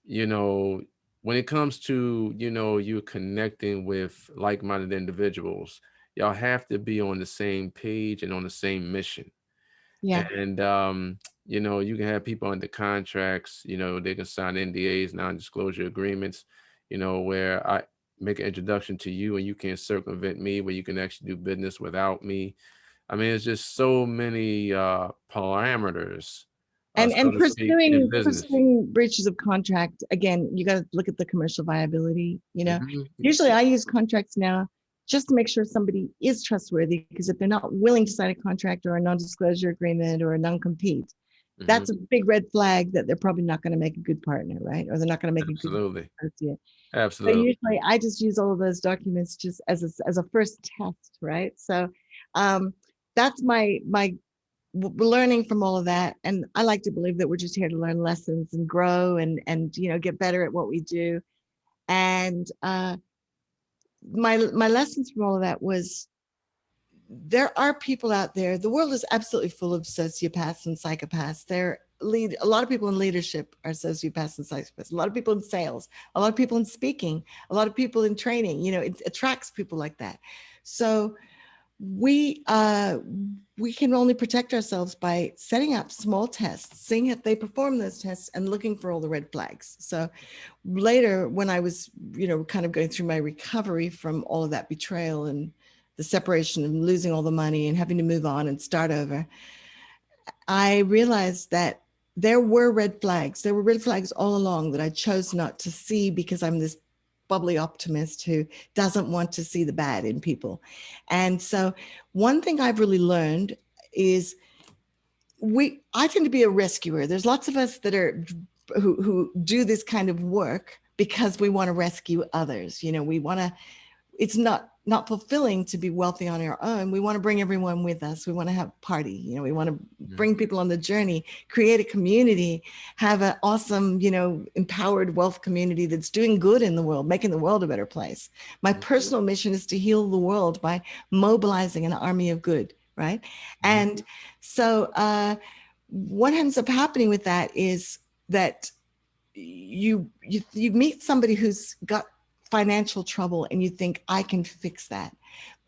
you know, when it comes to, you connecting with like-minded individuals, y'all have to be on the same page and on the same mission. Yeah. And you can have people under contracts, they can sign NDAs, non-disclosure agreements, where I make an introduction to you and you can circumvent me, where you can actually do business without me. I mean, it's just so many parameters, so And to speak, in business. pursuing breaches of contract, again, you got to look at the commercial viability. Mhm. Usually I use contracts now just to make sure somebody is trustworthy, because if they're not willing to sign a contract or a non-disclosure agreement or a non-compete, that's Mhm. a big red flag that they're probably not going to make a good partner, right? Or they're not going to make a good Absolutely. associate. So Absolutely. usually I just use all of those documents just as a first test, right? So um, that's my we're learning from all of that. And I like to believe that we're just here to learn lessons and grow and get better at what we do. And my lessons from all of that was, there are people out there. The world is absolutely full of sociopaths and psychopaths. A lot of people in leadership are sociopaths and psychopaths. A lot of people in sales, a lot of people in speaking, a lot of people in training. It attracts people like that. So we can only protect ourselves by setting up small tests, seeing if they perform those tests, and looking for all the red flags. So later, when I was kind of going through my recovery from all of that betrayal and the separation and losing all the money and having to move on and start over, I realized that there were red flags. There were red flags all along that I chose not to see, because I'm this bubbly optimist who doesn't want to see the bad in people. And so one thing I've really learned is, I tend to be a rescuer. There's lots of us that are who do this kind of work because we want to rescue others. We want to, it's not fulfilling to be wealthy on our own. We want to bring everyone with us. We want to have a party. We want to Mhm. bring people on the journey, create a community, have an awesome, empowered wealth community that's doing good in the world, making the world a better place. My Mhm. personal mission is to heal the world by mobilizing an army of good, right? Mhm. And so what ends up happening with that is that you meet somebody who's got financial trouble and you think, I can fix that.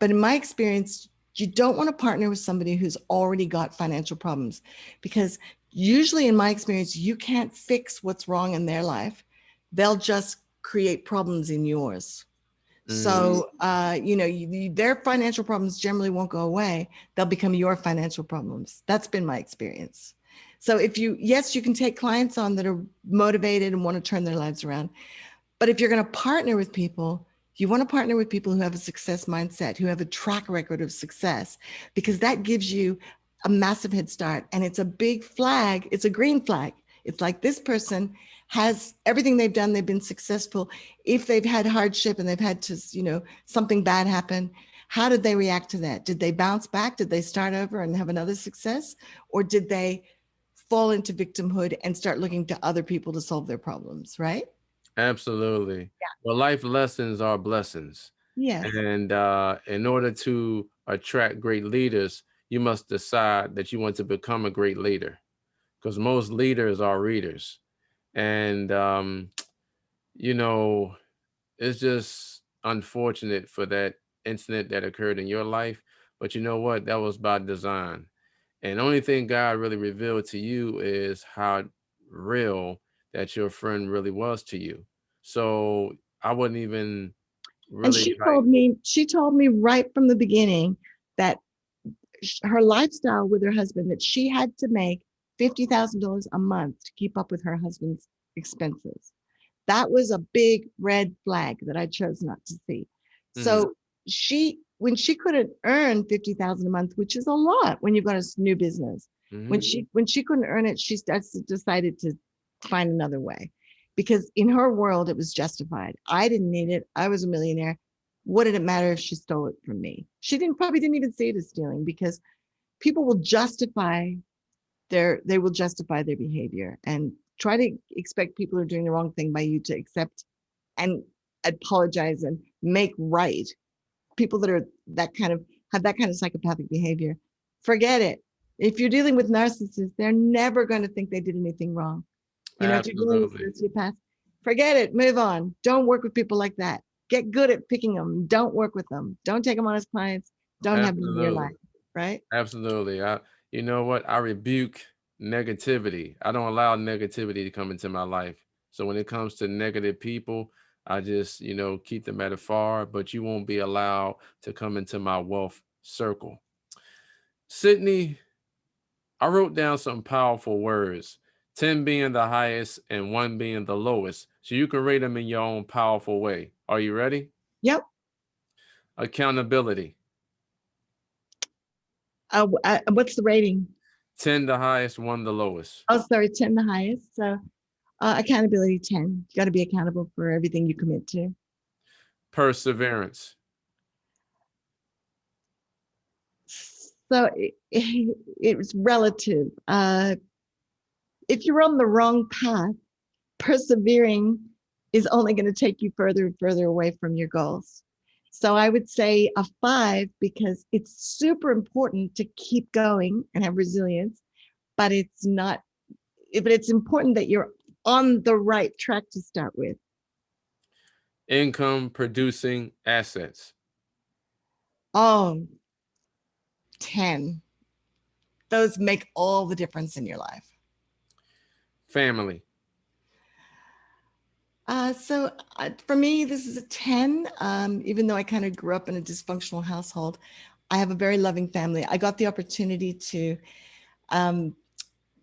But in my experience, you don't want to partner with somebody who's already got financial problems, because usually in my experience, you can't fix what's wrong in their life. They'll just create problems in yours. Mm. So, their financial problems generally won't go away. They'll become your financial problems. That's been my experience. So yes, you can take clients on that are motivated and want to turn their lives around. But if you're going to partner with people, you want to partner with people who have a success mindset, who have a track record of success, because that gives you a massive head start. And it's a big flag. It's a green flag. It's like, this person has everything they've done. They've been successful. If they've had hardship and they've had to, something bad happen, how did they react to that? Did they bounce back? Did they start over and have another success? Or did they fall into victimhood and start looking to other people to solve their problems, right? Absolutely. Well, life lessons are blessings. Yes. And in order to attract great leaders, you must decide that you want to become a great leader, because most leaders are readers. And, you know, it's just unfortunate for that incident that occurred in your life. But you know what? That was by design. And the only thing God really revealed to you is how real that your friend really was to you. So I wouldn't even And really like, she told me right from the beginning that her lifestyle with her husband, that she had to make $50,000 a month to keep up with her husband's expenses. That was a big red flag that I chose not to see. mhm, So when she couldn't earn 50,000 a month, which is a lot when you've got a new business, mhm, when she couldn't earn it, she decided to find another way, because in her world it was justified. I didn't need it. I was a millionaire. What did it matter if she stole it from me? She probably didn't even see it as stealing, because people will justify they will justify their behavior and try to expect people who are doing the wrong thing by you to accept and apologize and make right. People that are that kind of have that kind of psychopathic behavior, forget it. If you're dealing with narcissists, they're never going to think they did anything wrong. You know, if you're dealing with absolutely, sociopaths, forget it, move on. Don't work with people like that. Get good at picking them. Don't work with them. Don't take them on as clients. Don't have them in your absolutely, life, right? absolutely. You know what? I rebuke negativity. I don't allow negativity to come into my life. So when it comes to negative people, I just, keep them at afar, but you won't be allowed to come into my wealth circle. Cydney, I wrote down some powerful words, 10 being the highest and 1 being the lowest. So you can rate them in your own powerful way. Are you ready? Yep. Accountability, What's the rating? 10 the highest, 1 the lowest. Oh, sorry, 10 the highest. So accountability 10. You got to be accountable for everything you commit to. Perseverance, So it's relative. If you're on the wrong path, persevering is only going to take you further and further away from your goals. So I would say a 5, because it's super important to keep going and have resilience, but it's not, but it's important that you're on the right track to start with. income producing assets, Oh, 10. Those make all the difference in your life. family, For me, this is a 10. Even though I kind of grew up in a dysfunctional household, I have a very loving family. I got the opportunity to um,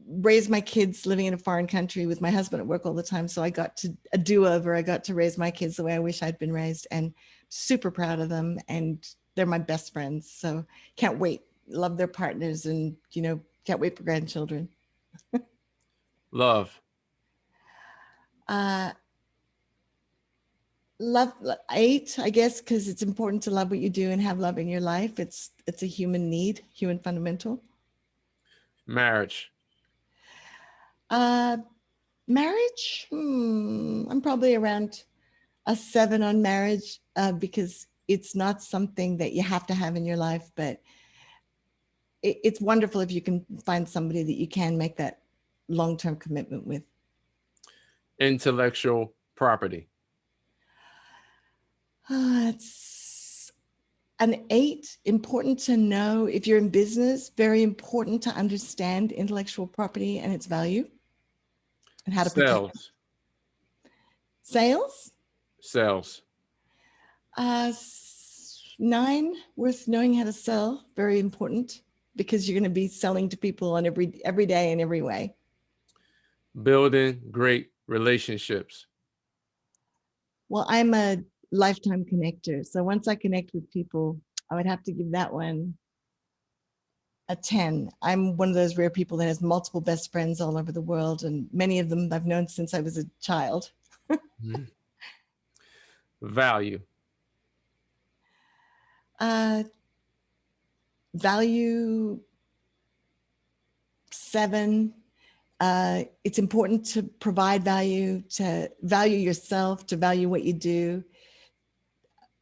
raise my kids living in a foreign country with my husband at work all the time. So I got to a do-over. I got to raise my kids the way I wish I'd been raised, and super proud of them. And they're my best friends. So can't wait. Love their partners, and can't wait for grandchildren. love, Uh, love 8, I guess, because it's important to love what you do and have love in your life. It's a human need, human fundamental. marriage, Uh, Marriage, I'm probably around a 7 on marriage, because it's not something that you have to have in your life, but it's wonderful if you can find somebody that you can make that long-term commitment with. intellectual property, It's an 8. Important to know if you're in business, very important to understand intellectual property and its value and how to protect it. sales, Sales, sales, 9, worth knowing how to sell, very important, because you're going to be selling to people on every day in every way. building great relationships, Well, I'm a lifetime connector. So once I connect with people, I would have to give that one a 10. I'm one of those rare people that has multiple best friends all over the world, and many of them I've known since I was a child. mhm, value, Uh, Value 7. It's important to provide value, to value yourself, to value what you do,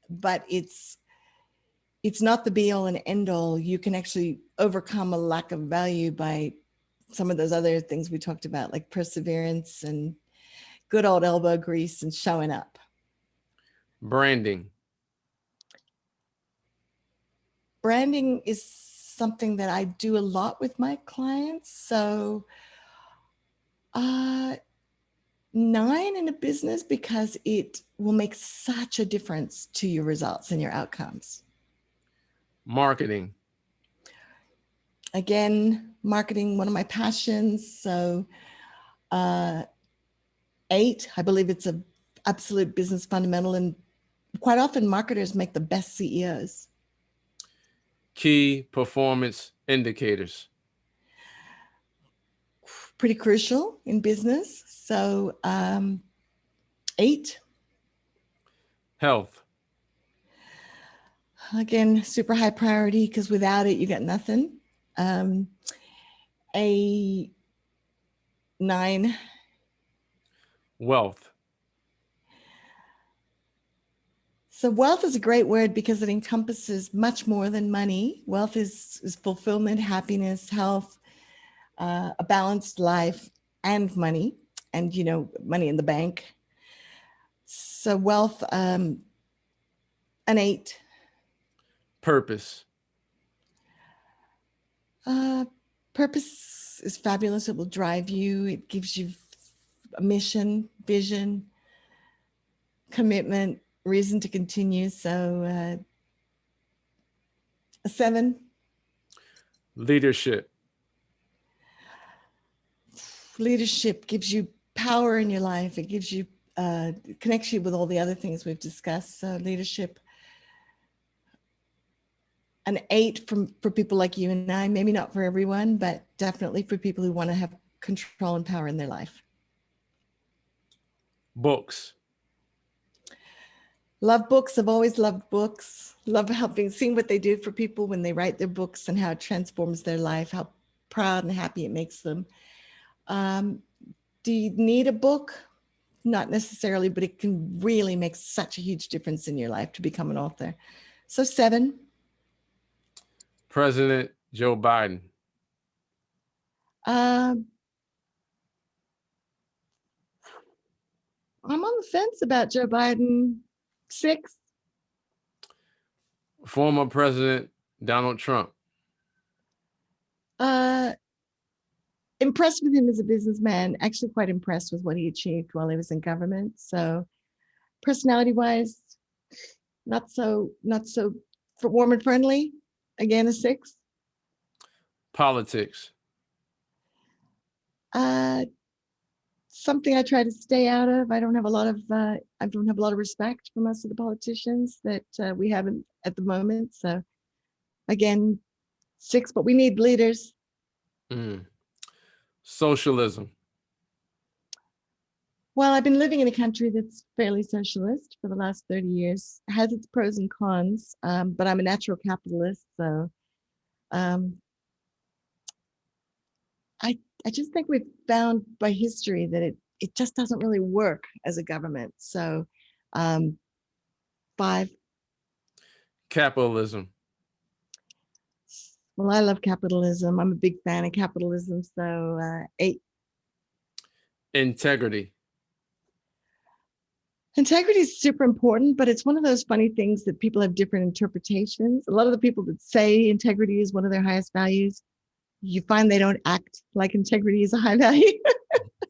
but it's not the be all and end all. You can actually overcome a lack of value by some of those other things we talked about, like perseverance and good old elbow grease and showing up. Branding. Branding is something that I do a lot with my clients. So 9 in a business, because it will make such a difference to your results and your outcomes. Marketing. Again, marketing, one of my passions. So 8, I believe it's an absolute business fundamental, and quite often marketers make the best CEOs. Key performance indicators. Pretty crucial in business. So 8. Health. Again, super high priority, because without it, you get nothing. A 9. Wealth. So wealth is a great word because it encompasses much more than money. Wealth is fulfillment, happiness, health, a balanced life, and money, and money in the bank. So wealth, an 8. Purpose. Purpose is fabulous. It will drive you. It gives you a mission, vision, commitment, reason to continue. So a 7. Leadership. Leadership gives you power in your life. It gives you, connects you with all the other things we've discussed. So leadership, an 8 for people like you and I, maybe not for everyone, but definitely for people who want to have control and power in their life. Books. Love books. I've always loved books. Love seeing what they do for people when they write their books and how it transforms their life, how proud and happy it makes them. Do you need a book? Not necessarily, but it can really make such a huge difference in your life to become an author. So 7. President Joe Biden. I'm on the fence about Joe Biden. 6. Former President Donald Trump. Impressed with him as a businessman, actually quite impressed with what he achieved while he was in government. So personality-wise, not so warm and friendly. Again, a 6. Politics. Something I try to stay out of. I don't have a lot of respect for most of the politicians that we have at the moment. So again, 6, but we need leaders. Socialism. Well, I've been living in a country that's fairly socialist for the last 30 years. It has its pros and cons, but I'm a natural capitalist. So I just think we've found by history that it just doesn't really work as a government. So 5. Capitalism. Well, I love capitalism. I'm a big fan of capitalism. So 8. Integrity. Integrity is super important, but it's one of those funny things that people have different interpretations. A lot of the people that say integrity is one of their highest values, you find they don't act like integrity is a high value.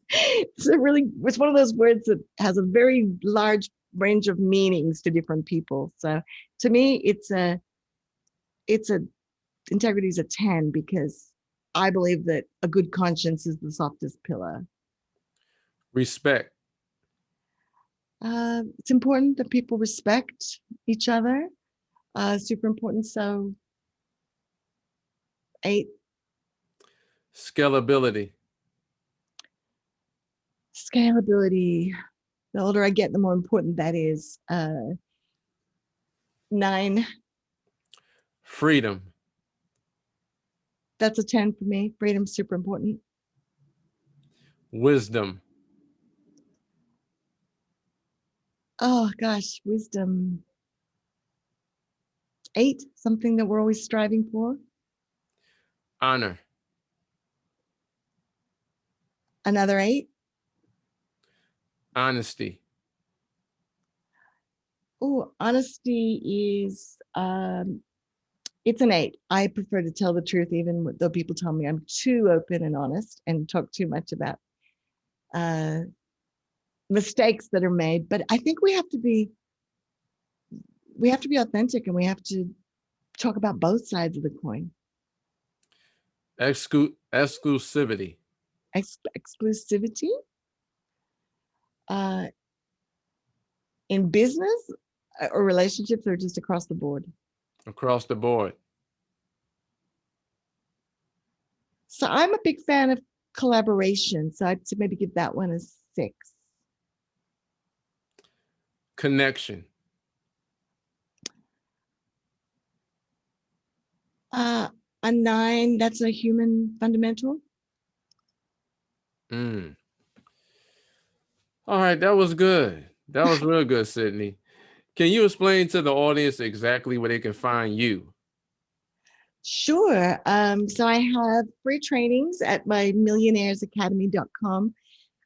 It's one of those words that has a very large range of meanings to different people. So to me, integrity is a 10, because I believe that a good conscience is the softest pillar. Respect. It's important that people respect each other. Super important. So 8. Scalability. Scalability. The older I get, the more important that is. 9. Freedom. That's a 10 for me. Freedom's super important. Wisdom. Oh gosh, wisdom. 8, something that we're always striving for. Honor. Another 8. Honesty. Oh, honesty is it's an 8. I prefer to tell the truth, even though people tell me I'm too open and honest and talk too much about uh, mistakes that are made. But I think we have to be authentic, and we have to talk about both sides of the coin. Exclusivity. Exclusivity uh, in business or relationships, or just across the board. Across the board. So I'm a big fan of collaboration. So I'd maybe give that one a 6. Connection. A 9. That's a human fundamental. Mm. All right, that was good. That was real good, Cydney. Can you explain to the audience exactly where they can find you? Sure. So I have free trainings at my millionairesacademy.com.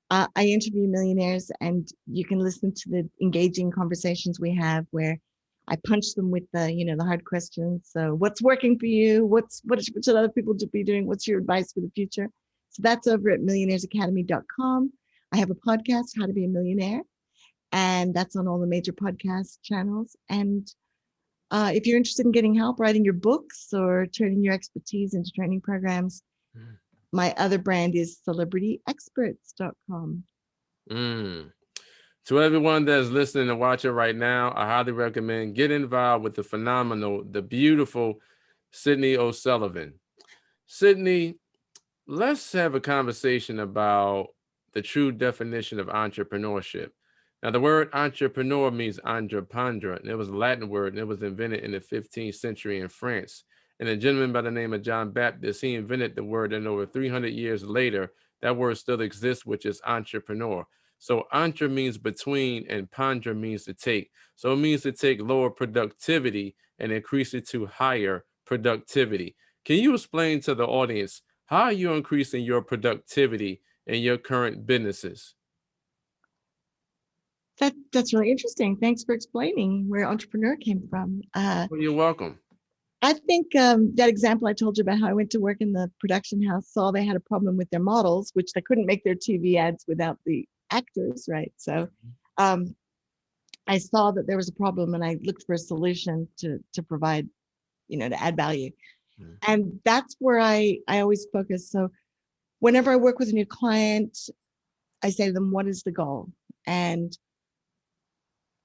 I interview millionaires, and you can listen to the engaging conversations we have where I punch them with the hard questions. So what's working for you? What should other people be doing? What's your advice for the future? So that's over at millionairesacademy.com. I have a podcast, How to Be a Millionaire, and that's on all the major podcast channels. And if you're interested in getting help writing your books or turning your expertise into training programs, my other brand is celebrityexperts.com. To everyone that's listening and watching right now, I highly recommend get involved with the phenomenal, the beautiful Cydney O'Sullivan. Cydney, let's have a conversation about the true definition of entrepreneurship. Now, the word entrepreneur means entreprendre, and it was a Latin word, and it was invented in the 15th century in France. And a gentleman by the name of John Baptist, he invented the word, and over 300 years later, that word still exists, which is entrepreneur. So entre means between, and ponder means to take. So it means to take lower productivity and increase it to higher productivity. Can you explain to the audience, how are you increasing your productivity in your current businesses? That's really interesting. Thanks for explaining where entrepreneur came from. Well, you're welcome. I think that example I told you about how I went to work in the production house, saw they had a problem with their models, which they couldn't make their TV ads without the actors, right? So I saw that there was a problem, and I looked for a solution to provide, to add value. And that's where I always focus. So whenever I work with a new client, I say to them, what is the goal? And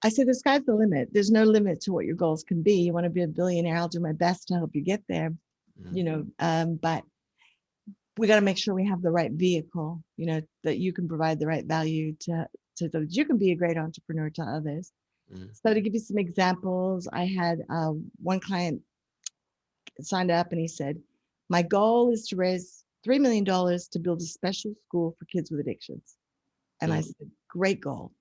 I say, the sky's the limit. There's no limit to what your goals can be. You want to be a billionaire, I'll do my best to help you get there. But we got to make sure we have the right vehicle, that you can provide the right value to so that you can be a great entrepreneur to others. So to give you some examples, I had one client signed up, and he said, my goal is to raise $3 million to build a special school for kids with addictions. And I said, great goal.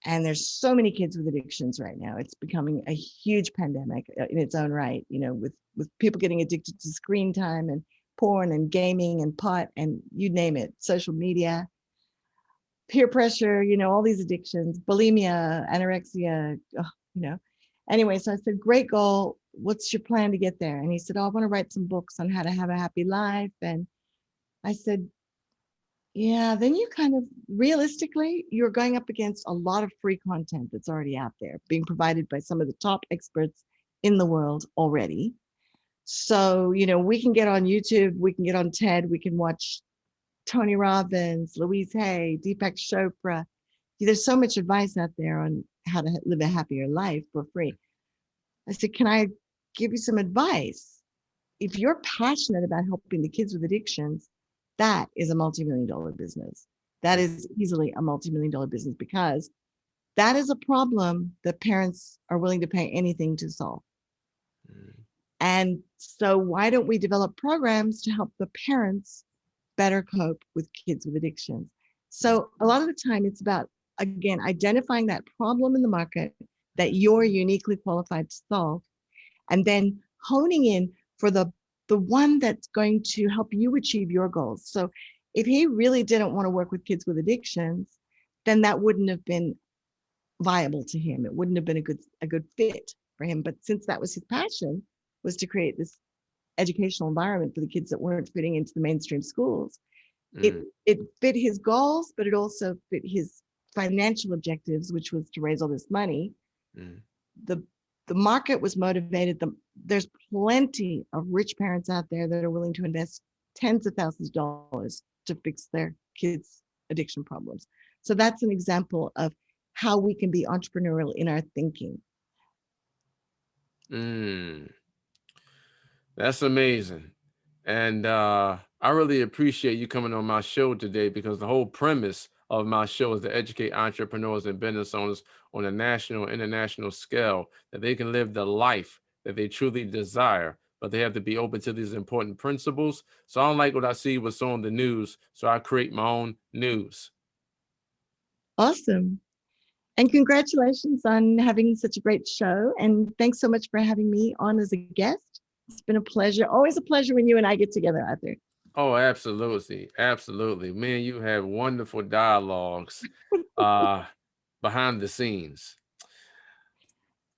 And there's so many kids with addictions right now. It's becoming a huge pandemic in its own right, with people getting addicted to screen time and porn and gaming and pot and you name it, social media, peer pressure, all these addictions, bulimia, anorexia, Anyway, so I said, great goal. What's your plan to get there? And he said, I want to write some books on how to have a happy life. And I said, yeah, then you kind of realistically, you're going up against a lot of free content that's already out there, being provided by some of the top experts in the world already. So, we can get on YouTube, we can get on TED, we can watch Tony Robbins, Louise Hay, Deepak Chopra. There's so much advice out there on how to live a happier life for free. I said, can I give you some advice? If you're passionate about helping the kids with addictions, that is a multi-million-dollar business. That is easily a multi-million-dollar business, because that is a problem that parents are willing to pay anything to solve. And so why don't we develop programs to help the parents better cope with kids with addictions. So a lot of the time it's about, again, identifying that problem in the market that you're uniquely qualified to solve, and then honing in for the one that's going to help you achieve your goals. So if he really didn't want to work with kids with addictions, then that wouldn't have been viable to him. It wouldn't have been a good fit for him. But since that was his passion, was to create this educational environment for the kids that weren't fitting into the mainstream schools, it Mm, it fit his goals, but it also fit his financial objectives, which was to raise all this money. mm. The the market was motivated. There's plenty of rich parents out there that are willing to invest tens of thousands of dollars to fix their kids' addiction problems. So that's an example of how we can be entrepreneurial in our thinking. Mm, that's amazing. And I really appreciate you coming on my show today, because the whole premise of my show is to educate entrepreneurs and business owners on a national and international scale, that they can live the life that they truly desire, but they have to be open to these important principles. So I don't like what I see what's on the news, so I create my own news. Awesome. And congratulations on having such a great show. And thanks so much for having me on as a guest. It's been a pleasure. Always a pleasure when you and I get together, Arthur. Oh, absolutely. Absolutely. Me and you have wonderful dialogues uh, behind the scenes.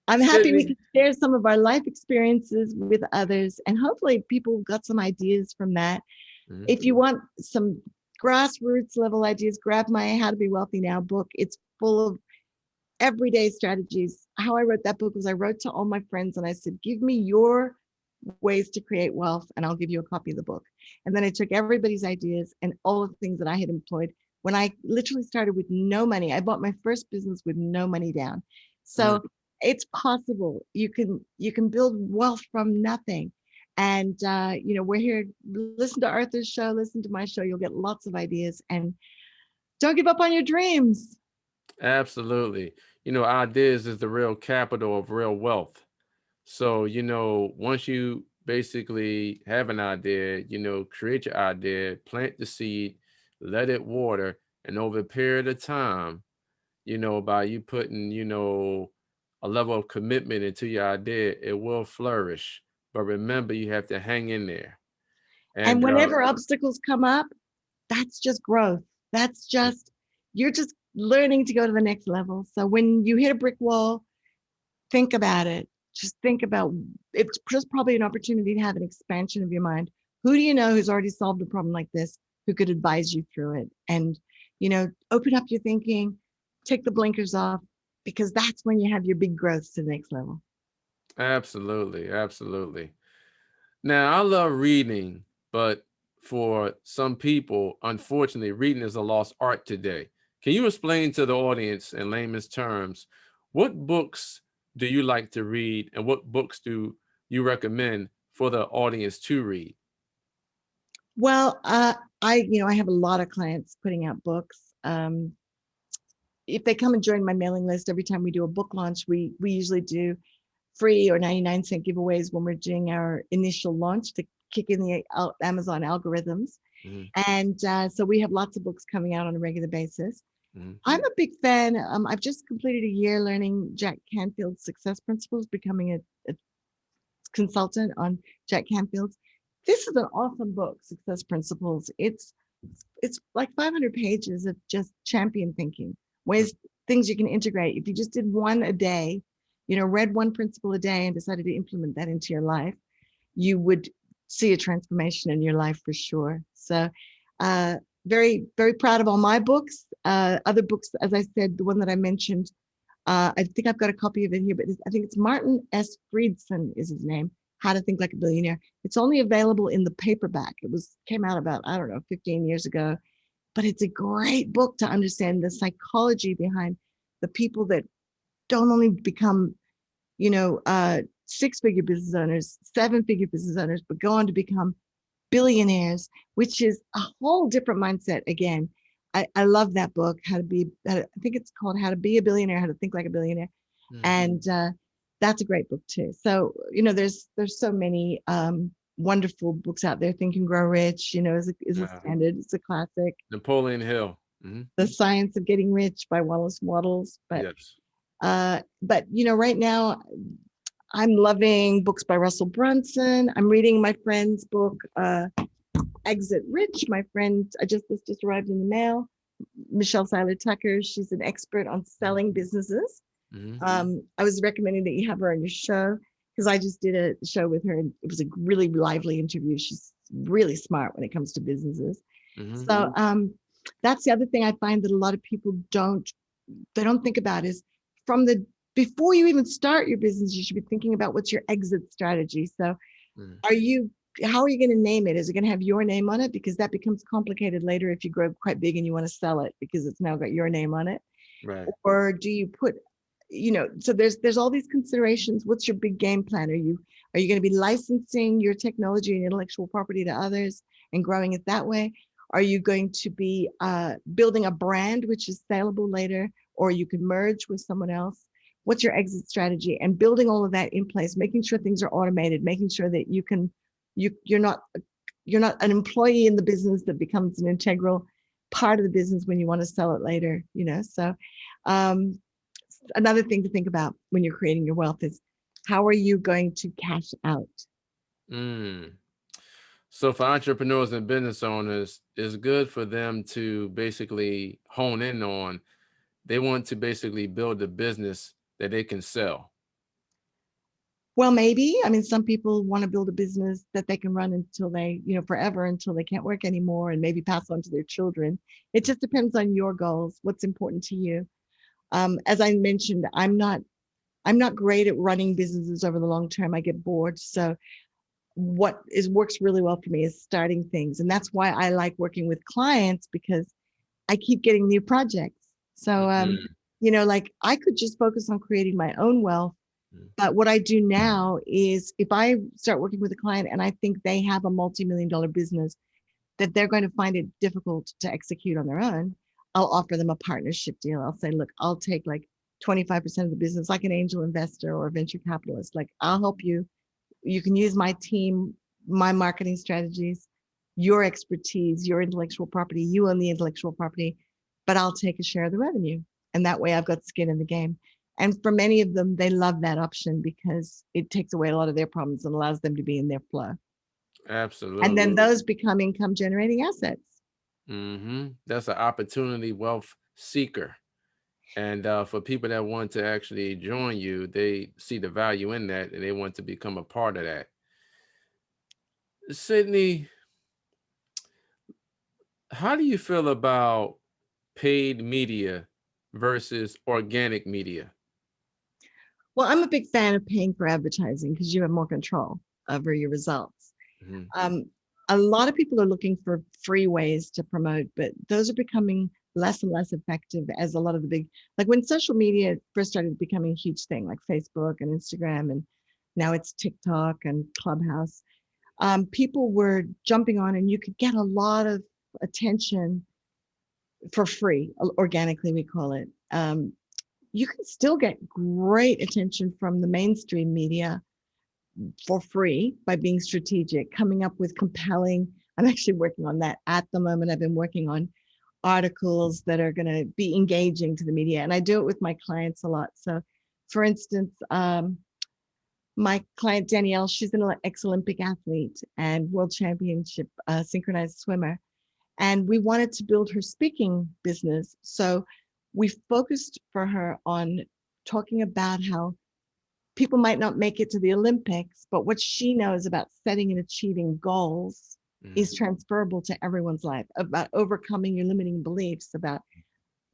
I'm happy we Cydney. can share some of our life experiences with others, and hopefully people got some ideas from that. Mhm. If you want some grassroots level ideas, grab my How to Be Wealthy Now book. It's full of everyday strategies. How I wrote that book was I wrote to all my friends and I said, give me your ways to create wealth and I'll give you a copy of the book. And then I took everybody's ideas and all of the things that I had employed when I literally started with no money. I bought my first business with no money down. Mm. So it's possible. You can build wealth from nothing. And we're here. Listen to Arthur's show, listen to my show. You'll get lots of ideas, and don't give up on your dreams. Absolutely. Ideas is the real capital of real wealth. So, once you basically have an idea, create your idea, plant the seed, let it water, and over a period of time, by you putting, a level of commitment into your idea, it will flourish. But remember, you have to hang in there. And And whenever obstacles come up, that's just growth. That's just, you're just learning to go to the next level. So when you hit a brick wall, think about it. Just think about, it's just probably an opportunity to have an expansion of your mind. Who do you know who's already solved a problem like this, who could advise you through it? And, open up your thinking, take the blinkers off, because that's when you have your big growth to the next level. absolutely, absolutely. Now, I love reading, but for some people, unfortunately, reading is a lost art today. Can you explain to the audience in layman's terms, what books do you like to read and what books do you recommend for the audience to read? Well, I have a lot of clients putting out books. If they come and join my mailing list, every time we do a book launch, we usually do free or 99-cent giveaways when we're doing our initial launch to kick in the Amazon algorithms. Mhm, And so we have lots of books coming out on a regular basis. mhm, I'm a big fan. I've just completed a year learning Jack Canfield's success principles, becoming a consultant on Jack Canfield's. This is an awesome book, Success Principles. It's like 500 pages of just champion thinking, ways, things you can integrate. If you just did one a day, read one principle a day and decided to implement that into your life, you would see a transformation in your life for sure. So, uh, very, very proud of all my books. Other books, as I said, the one that I mentioned, I think I've got a copy of it here, but I think it's Martin S. Friedson is his name. How to Think Like a Billionaire. It's only available in the paperback. It came out about, I don't know, 15 years ago, but it's a great book to understand the psychology behind the people that don't only become, six-figure business owners, seven-figure business owners, but go on to become billionaires, which is a whole different mindset. Again, I love that book. I think it's called How to Be a Billionaire, How to Think Like a Billionaire, mhm. and that's a great book too. So there's so many. wonderful books out there. Think and Grow Rich, is a standard. It's a classic. Napoleon Hill. The Science of Getting Rich by Wallace Wattles. Yes. But right now I'm loving books by Russell Brunson. I'm reading my friend's book, Exit Rich. My friend, this just arrived in the mail. Michelle Seiler Tucker. She's an expert on selling businesses. I was recommending that you have her on your show because I just did a show with her and it was a really lively interview. She's really smart when it comes to businesses. So that's the other thing I find that a lot of people don't think about is before you even start your business, you should be thinking about what's your exit strategy. So how are you going to name it? Is it going to have your name on it? Because that becomes complicated later if you grow quite big and you want to sell it because it's now got your name on it. Right. Or do you put, so there's all these considerations. What's your big game plan? Are you going to be licensing your technology and intellectual property to others and growing it that way? Are you going to be building a brand which is saleable later, or you can merge with someone else? What's your exit strategy? And building all of that in place, making sure things are automated, making sure that you're not an employee in the business that becomes an integral part of the business when you want to sell it later. So another thing to think about when you're creating your wealth is how are you going to cash out? So for entrepreneurs and business owners, it's good for them to basically hone in on, they want to basically build a business that they can sell. Well, maybe. I mean, some people want to build a business that they can run until they, forever, until they can't work anymore, and maybe pass on to their children. It just depends on your goals, what's important to you. As I mentioned, I'm not great at running businesses over the long term. I get bored. So works really well for me is starting things. And that's why I like working with clients, because I keep getting new projects. So, like I could just focus on creating my own wealth. But what I do now is if I start working with a client and I think they have a multi-million-dollar business that they're going to find it difficult to execute on their own, I'll offer them a partnership deal. I'll say, look, I'll take like 25% of the business, like an angel investor or a venture capitalist. Like, I'll help you. You can use my team, my marketing strategies, your expertise, your intellectual property. You own the intellectual property, but I'll take a share of the revenue. And that way I've got skin in the game. And for many of them, they love that option because it takes away a lot of their problems and allows them to be in their flow. Absolutely. And then those become income generating assets. That's an opportunity wealth seeker. And for people that want to actually join you, they see the value in that and they want to become a part of that. Cydney, how do you feel about paid media versus organic media? Well, I'm a big fan of paying for advertising because you have more control over your results. A lot of people are looking for free ways to promote, but those are becoming less and less effective as a lot of the like when social media first started becoming a huge thing, like Facebook and Instagram, and now it's TikTok and Clubhouse. People were jumping on and you could get a lot of attention for free, organically, we call it. You can still get great attention from the mainstream media for free by being strategic, coming up with compelling. I'm actually working on that at the moment. I've been working on articles that are going to be engaging to the media, and I do it with my clients a lot. So, for instance, my client Danielle, she's an ex-Olympic athlete and world championship synchronized swimmer, and we wanted to build her speaking business. So we focused for her on talking about how people might not make it to the Olympics, but what she knows about setting and achieving goals is transferable to everyone's life, about overcoming your limiting beliefs, about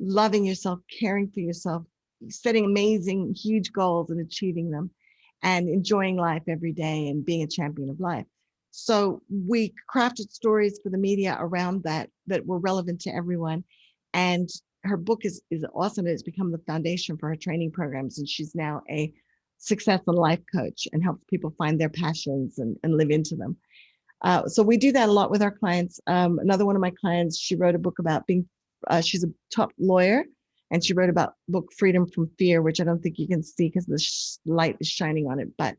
loving yourself, caring for yourself, setting amazing, huge goals and achieving them, and enjoying life every day and being a champion of life. So we crafted stories for the media around that were relevant to everyone. And her book is awesome. It's become the foundation for her training programs. And she's now a success and life coach and helps people find their passions and live into them. So we do that a lot with our clients. Another one of my clients, she wrote a book about she's a top lawyer, and she wrote about book Freedom from Fear, which I don't think you can see because the light is shining on it. But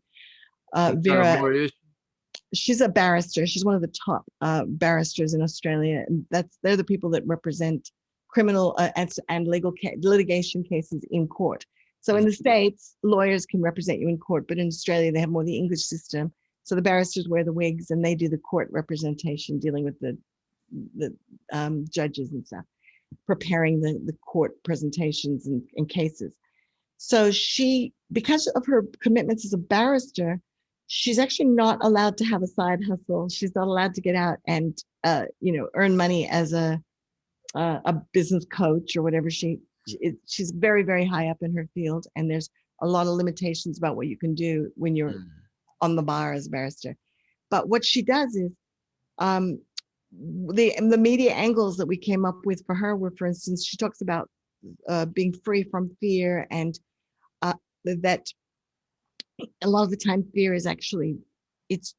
Vera, she's a barrister. She's one of the top barristers in Australia. And they're the people that represent criminal and litigation cases in court. So in the States, lawyers can represent you in court, but in Australia, they have more the English system. So the barristers wear the wigs and they do the court representation, dealing with the judges and stuff, preparing the court presentations and cases. So she, because of her commitments as a barrister, she's actually not allowed to have a side hustle. She's not allowed to get out and earn money as a business coach or whatever. She's very, very high up in her field, and there's a lot of limitations about what you can do when you're on the bar as a barrister. But what she does is the media angles that we came up with for her were, for instance, she talks about being free from fear, and that a lot of the time fear is actually it's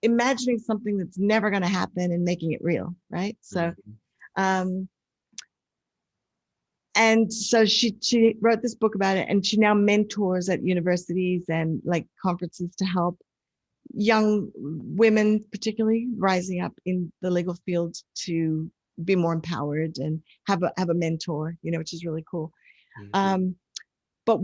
imagining something that's never going to happen and making it real, right? So and so she wrote this book about it, and she now mentors at universities and like conferences to help young women, particularly rising up in the legal field, to be more empowered and have a mentor, which is really cool. But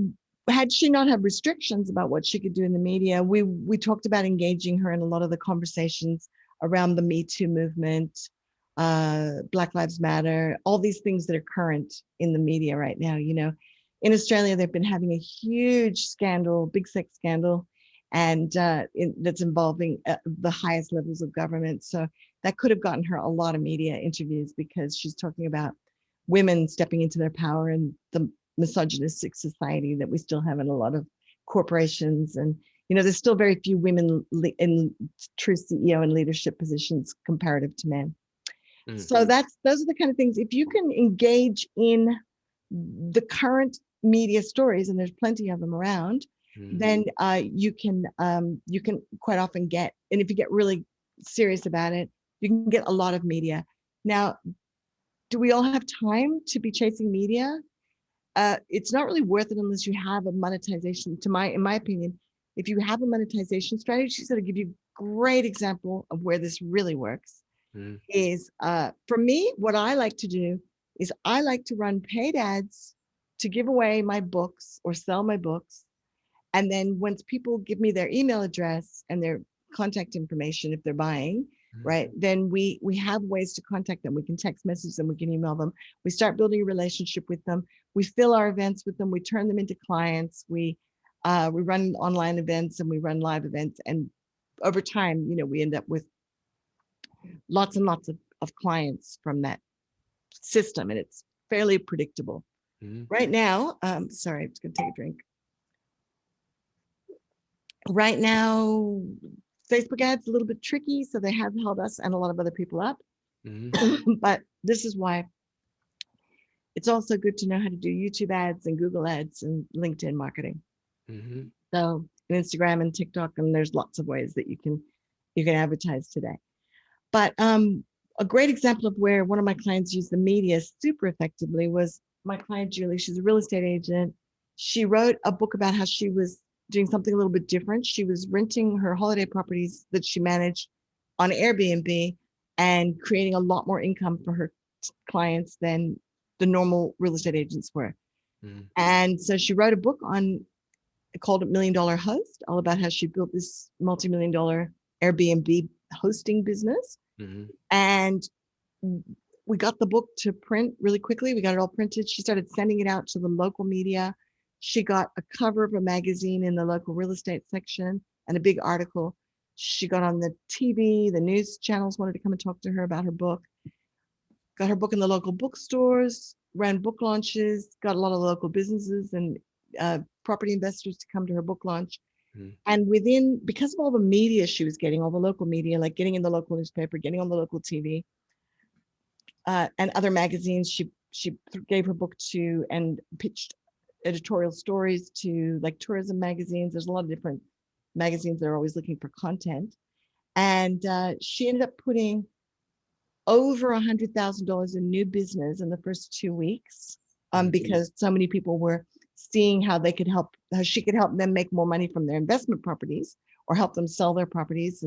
had she not had restrictions about what she could do in the media, we talked about engaging her in a lot of the conversations around the Me Too movement, Black Lives Matter, all these things that are current in the media right now. In Australia, they've been having a huge scandal, big sex scandal, and that's involving the highest levels of government. So that could have gotten her a lot of media interviews, because she's talking about women stepping into their power and the misogynistic society that we still have in a lot of corporations. And there's still very few women in true CEO and leadership positions comparative to men. So those are the kind of things, if you can engage in the current media stories, and there's plenty of them around, then you can quite often get, and if you get really serious about it, you can get a lot of media. Now, do we all have time to be chasing media? It's not really worth it unless you have a monetization. In my opinion, if you have a monetization strategy, she's going to give you a great example of where this really works. Is for me, what I like to do is I like to run paid ads to give away my books or sell my books. And then once people give me their email address and their contact information, if they're buying, right, then we have ways to contact them. We can text message them, we can email them. We start building a relationship with them. We fill our events with them. We turn them into clients. We run online events and we run live events. And over time, we end up with lots and lots of clients from that system, and it's fairly predictable. Right now, sorry, I'm just gonna take a drink. Right now, Facebook ads a little bit tricky, so they have held us and a lot of other people up. But this is why it's also good to know how to do YouTube ads and Google ads and LinkedIn marketing. So Instagram and TikTok, and there's lots of ways that you can advertise today. But a great example of where one of my clients used the media super effectively was my client, Julie. She's a real estate agent. She wrote a book about how she was doing something a little bit different. She was renting her holiday properties that she managed on Airbnb and creating a lot more income for her clients than the normal real estate agents were. And so she wrote a book called $1 Million Host, all about how she built this multi-million-dollar Airbnb hosting business. And we got the book to print really quickly. We got it all printed. She started sending it out to the local media. She got a cover of a magazine in the local real estate section and a big article. She got on the TV, the news channels wanted to come and talk to her about her book. Got her book in the local bookstores, ran book launches, got a lot of local businesses and property investors to come to her book launch. And because of all the media she was getting, all the local media, like getting in the local newspaper, getting on the local TV, and other magazines, she gave her book to and pitched editorial stories to like tourism magazines. There's a lot of different magazines that are always looking for content. And she ended up putting over $100,000 in new business in the first 2 weeks, because so many people were seeing how she could help them make more money from their investment properties or help them sell their properties.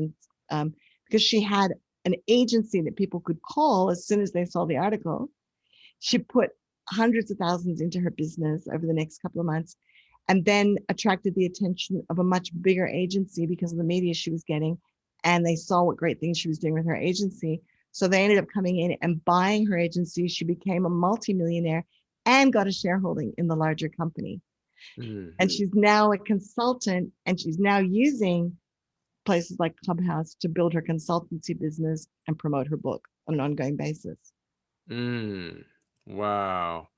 And because she had an agency that people could call as soon as they saw the article, she put hundreds of thousands into her business over the next couple of months, and then attracted the attention of a much bigger agency because of the media she was getting. And they saw what great things she was doing with her agency. So they ended up coming in and buying her agency. She became a multimillionaire and got a shareholding in the larger company. And she's now a consultant, and she's now using places like Clubhouse to build her consultancy business and promote her book on an ongoing basis. Wow.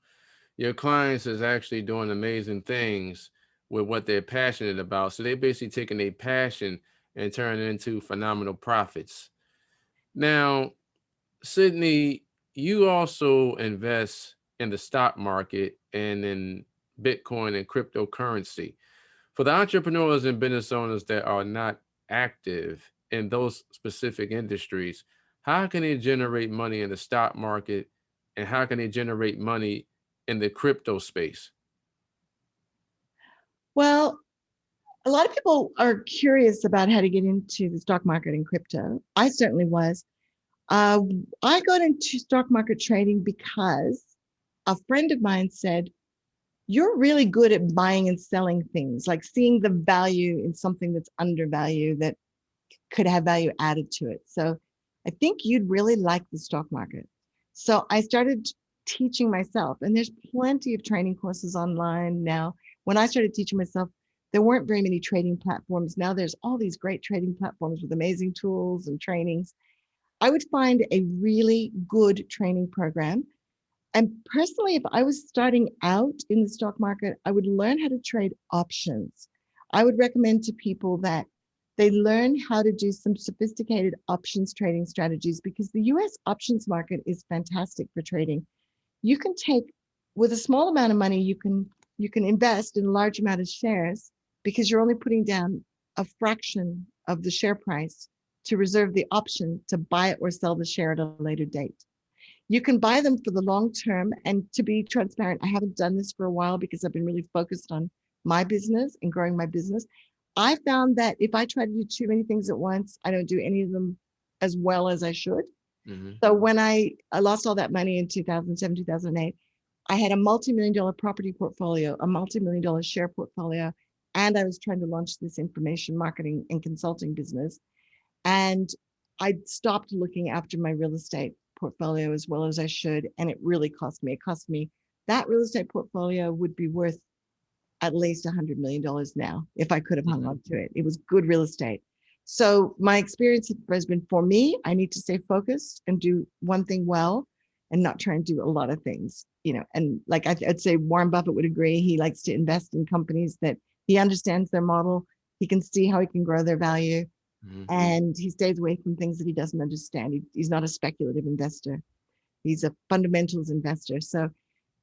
Your clients is actually doing amazing things with what they're passionate about. So they're basically taking a passion and turning it into phenomenal profits. Now, Cydney, you also invest in the stock market and in Bitcoin and cryptocurrency. For the entrepreneurs and business owners that are not active in those specific industries, how can they generate money in the stock market, and how can they generate money in the crypto space? Well, a lot of people are curious about how to get into the stock market and crypto. I certainly was. I got into stock market trading because a friend of mine said, "You're really good at buying and selling things, like seeing the value in something that's undervalued that could have value added to it. So I think you'd really like the stock market." So I started teaching myself, and there's plenty of training courses online now. When I started teaching myself, there weren't very many trading platforms. Now there's all these great trading platforms with amazing tools and trainings. I would find a really good training program. And personally, if I was starting out in the stock market, I would learn how to trade options. I would recommend to people that they learn how to do some sophisticated options trading strategies, because the US options market is fantastic for trading. You can take, with a small amount of money, you can invest in a large amount of shares, because you're only putting down a fraction of the share price to reserve the option to buy or sell the share at a later date. You can buy them for the long term. And to be transparent, I haven't done this for a while because I've been really focused on my business and growing my business. I found that if I try to do too many things at once, I don't do any of them as well as I should. So when I lost all that money in 2007, 2008, I had a multi-million-dollar property portfolio, a multi-million-dollar share portfolio, and I was trying to launch this information marketing and consulting business. And I stopped looking after my real estate portfolio as well as I should. And it really cost me. It cost me, that real estate portfolio would be worth at least $100 million now if I could have hung on to it. It was good real estate. So my experience has been, for me, I need to stay focused and do one thing well and not try and do a lot of things, and like I'd say Warren Buffett would agree. He likes to invest in companies that he understands their model. He can see how he can grow their value. And he stays away from things that he doesn't understand. He's not a speculative investor. He's a fundamentals investor. So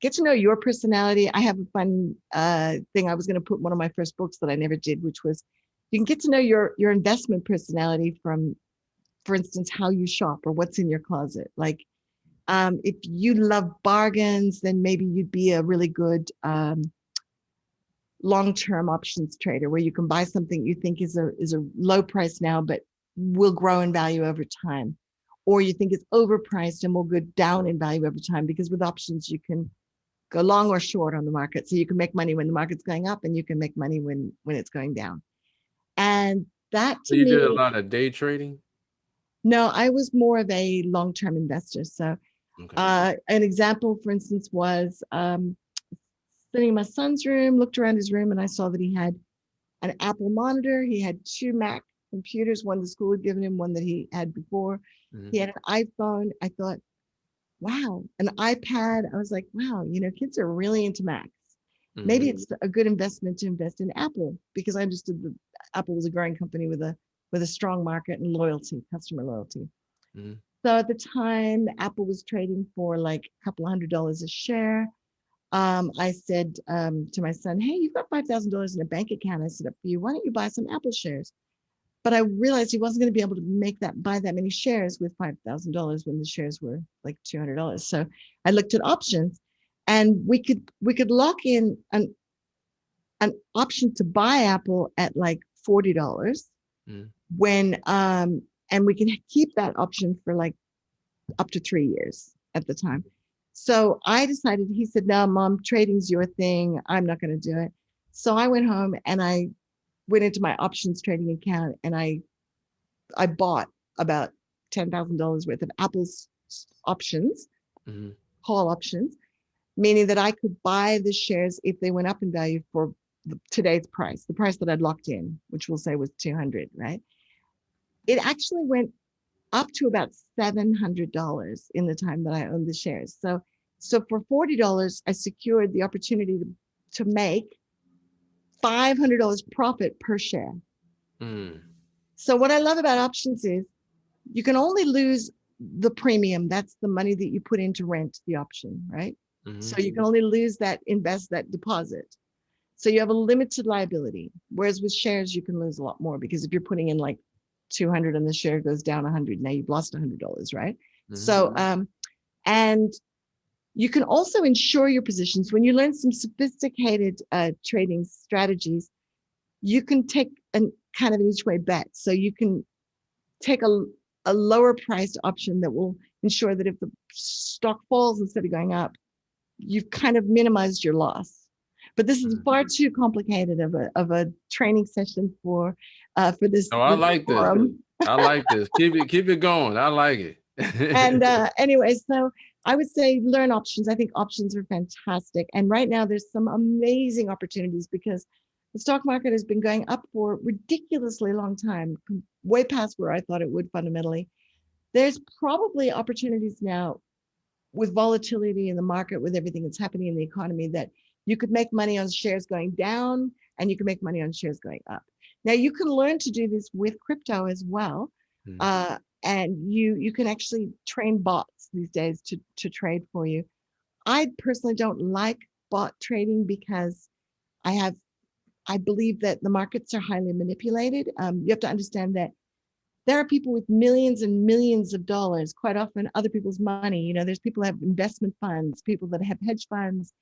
get to know your personality. I have a fun thing. I was going to put one of my first books that I never did, which was, you can get to know your investment personality from, for instance, how you shop or what's in your closet. Like if you love bargains, then maybe you'd be a really good long-term options trader, where you can buy something you think is a low price now, but will grow in value over time. Or you think it's overpriced and will go down in value over time, because with options, you can go long or short on the market. So you can make money when the market's going up, and you can make money when it's going down. And that So to you me, did a lot of day trading? no, I was more of a long-term investor. So an example, for instance, was sitting in my son's room, looked around his room, and I saw that he had an Apple monitor. He had 2 Mac computers, one the school had given him, one that he had before. He had an iPhone. I thought, wow, an iPad. I was like, wow, kids are really into Macs. Maybe it's a good investment to invest in Apple, because I understood that Apple was a growing company with a strong market and loyalty, customer loyalty. So at the time, Apple was trading for like a couple $100 a share. I said to my son, "Hey, you've got $5,000 in a bank account I set up for you. Why don't you buy some Apple shares?" But I realized he wasn't going to be able to buy that many shares with $5,000 when the shares were like $200. So I looked at options, and we could lock in an option to buy Apple at like $40. Mm. when and we can keep that option for like up to 3 years at the time. So I decided, he said, no, mom, trading's your thing. I'm not going to do it. So I went home and I went into my options trading account and I bought about $10,000 worth of Apple's options, Mm-hmm. call options, meaning that I could buy the shares if they went up in value for today's price, the price that I'd locked in, which we'll say was 200, right? It actually went up to about $700 in the time that I owned the shares. So for $40, I secured the opportunity to make $500 profit per share. Mm. So what I love about options is you can only lose the premium. That's the money that you put in to rent the option, right? Mm-hmm. So you can only lose that, invest that deposit. So you have a limited liability. Whereas with shares, you can lose a lot more, because if you're putting in like 200 and the share goes down 100, now you've lost $100, right? Mm-hmm. So, and you can also insure your positions. When you learn some sophisticated trading strategies, you can take a kind of an each way bet. So you can take a lower priced option that will ensure that if the stock falls instead of going up, you've kind of minimized your loss. But this is far too complicated of a training session for this. Oh, I like this. Forum. I like this. Keep it going. I like it. And anyway, so I would say learn options. I think options are fantastic. And right now there's some amazing opportunities, because the stock market has been going up for ridiculously long time, way past where I thought it would fundamentally. There's probably opportunities now with volatility in the market, with everything that's happening in the economy, that you could make money on shares going down and you can make money on shares going up. Now you can learn to do this with crypto as well. Mm. And you can actually train bots these days to trade for you. I personally don't like bot trading because I believe that the markets are highly manipulated. You have to understand that there are people with millions and millions of dollars, quite often other people's money. You know, there's people that have investment funds, people that have hedge funds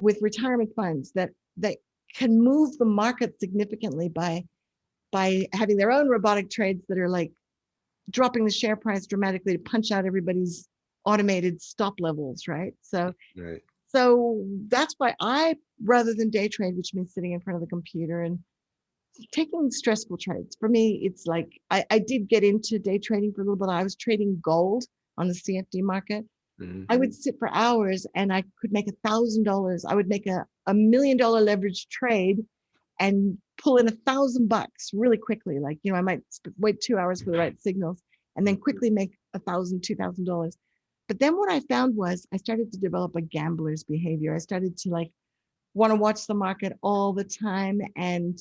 with retirement funds that can move the market significantly by having their own robotic trades that are like dropping the share price dramatically to punch out everybody's automated stop levels, right? Right. So that's why I, rather than day trade, which means sitting in front of the computer and taking stressful trades, for me, it's like I did get into day trading for a little bit. I was trading gold on the CFD market. Mm-hmm. I would sit for hours and I could make $1,000. I would make a $1 million leverage trade and pull in $1,000 really quickly. Like, you know, I might wait 2 hours for the right signals and then quickly make $1,000, $2,000. But then what I found was I started to develop a gambler's behavior. I started to like want to watch the market all the time and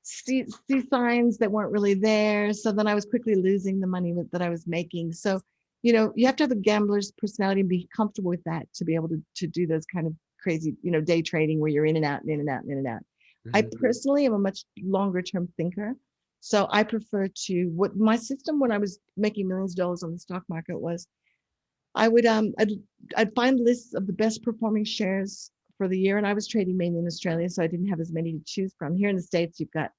see signs that weren't really there. So then I was quickly losing the money that I was making. So, you know, you have to have a gambler's personality and be comfortable with that to be able to do those kind of crazy, you know, day trading where you're in and out and in and out and in and out. I Mm-hmm. personally am a much longer term thinker. So I prefer to, what my system when I was making millions of dollars on the stock market was, I would I'd find lists of the best performing shares for the year, and I was trading mainly in Australia, so I didn't have as many to choose from. Here in the States, you've got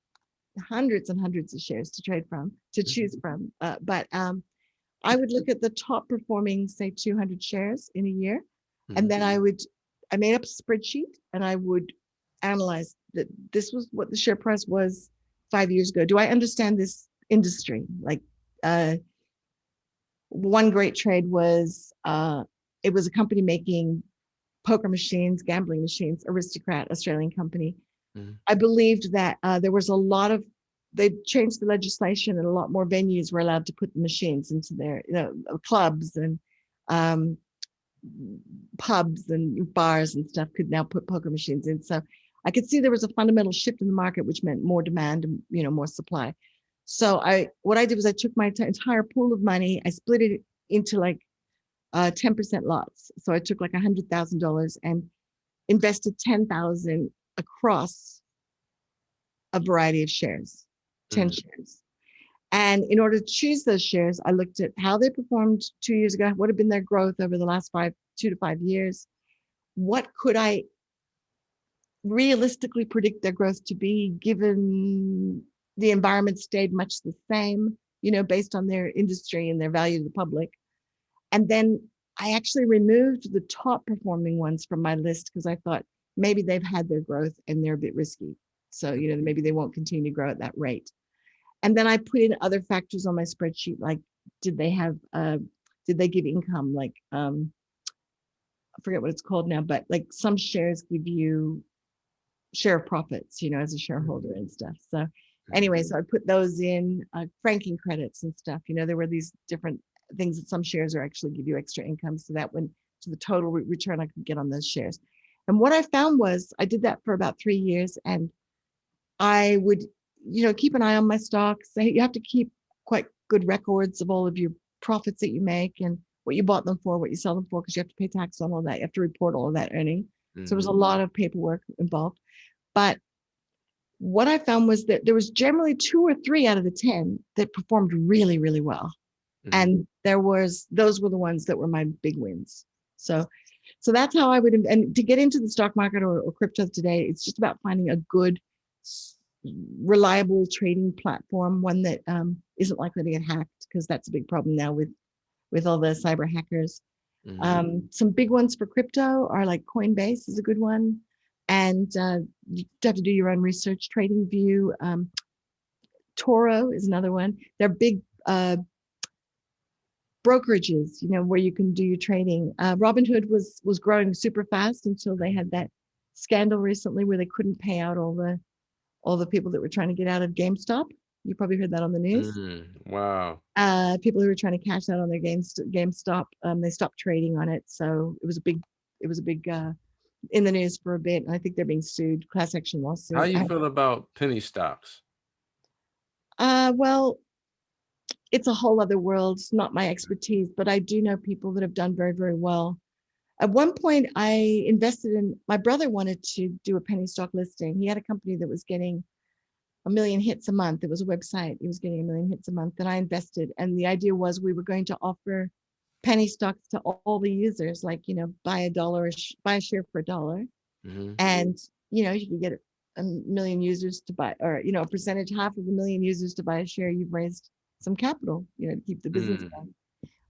hundreds and hundreds of shares to trade from, to choose from. But I would look at the top performing, say 200 shares in a year, and then I made up a spreadsheet and I would analyze that this was what the share price was 5 years ago. Do I understand this industry? Like one great trade was it was a company making poker machines, gambling machines, Aristocrat, Australian company. Mm-hmm. I believed that there was a lot of, they changed the legislation and a lot more venues were allowed to put the machines into their, you know, clubs and um, pubs and bars and stuff could now put poker machines in. So I could see there was a fundamental shift in the market, which meant more demand and, you know, more supply. So what I did was I took my entire pool of money, I split it into like 10% lots. So I took like $100,000 and invested 10,000 across a variety of shares, 10 shares. And in order to choose those shares, I looked at how they performed 2 years ago, what had been their growth over the last 2 to 5 years. What could I realistically predict their growth to be given the environment stayed much the same, based on their industry and their value to the public. And then I actually removed the top performing ones from my list because I thought maybe they've had their growth and they're a bit risky. So, maybe they won't continue to grow at that rate. And then I put in other factors on my spreadsheet, like did they give income? Like, I forget what it's called now, but like some shares give you share of profits, as a shareholder and stuff. So anyway, so I put those in, franking credits and stuff. There were these different things that some shares are actually give you extra income. So that went to the total return I could get on those shares. And what I found was I did that for about 3 years, and I would, keep an eye on my stocks. You have to keep quite good records of all of your profits that you make and what you bought them for, what you sell them for, because you have to pay tax on all that. You have to report all of that earning. So there was a lot of paperwork involved. But what I found was that there was generally 2 or 3 out of the 10 that performed really, really well. And those were the ones that were my big wins. So that's how I would, and to get into the stock market or crypto today, it's just about finding a good, reliable trading platform, one that isn't likely to get hacked, because that's a big problem now with all the cyber hackers. Some big ones for crypto are like Coinbase is a good one. And you have to do your own research. TradingView, Toro is another one. They're big brokerages, where you can do your trading. Robinhood was growing super fast until they had that scandal recently where they couldn't pay out all the people that were trying to get out of GameStop. You probably heard that on the news. Wow. People who were trying to cash out on their GameStop, they stopped trading on it. So it was a big in the news for a bit. And I think they're being sued, class action lawsuit. How you feel about penny stocks? Well, it's a whole other world. It's not my expertise, but I do know people that have done very, very well. At one point, I invested in, my brother wanted to do a penny stock listing. He had a company that was getting 1 million hits a month. It was a website. He was getting 1 million hits a month, and I invested. And the idea was we were going to offer penny stocks to all the users, like, buy a share for $1. And, you can get 1 million users to buy, or, a percentage, half of 1 million users to buy a share. You've raised some capital, to keep the business going.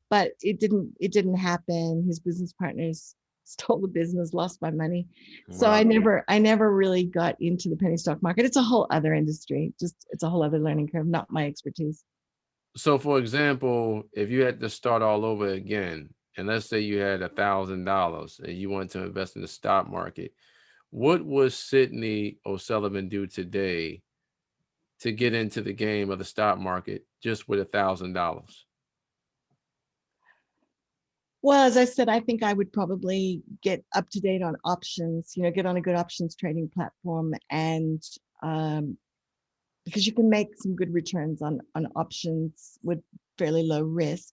But it didn't happen. His business partners stole the business, lost my money. So I never really got into the penny stock market. It's a whole other industry. It's a whole other learning curve, not my expertise. So for example, if you had to start all over again, and let's say you had $1,000 and you wanted to invest in the stock market, what would Cydney O'Sullivan do today to get into the game of the stock market just with $1,000? Well, as I said, I think I would probably get up to date on options, get on a good options trading platform, and because you can make some good returns on options with fairly low risk.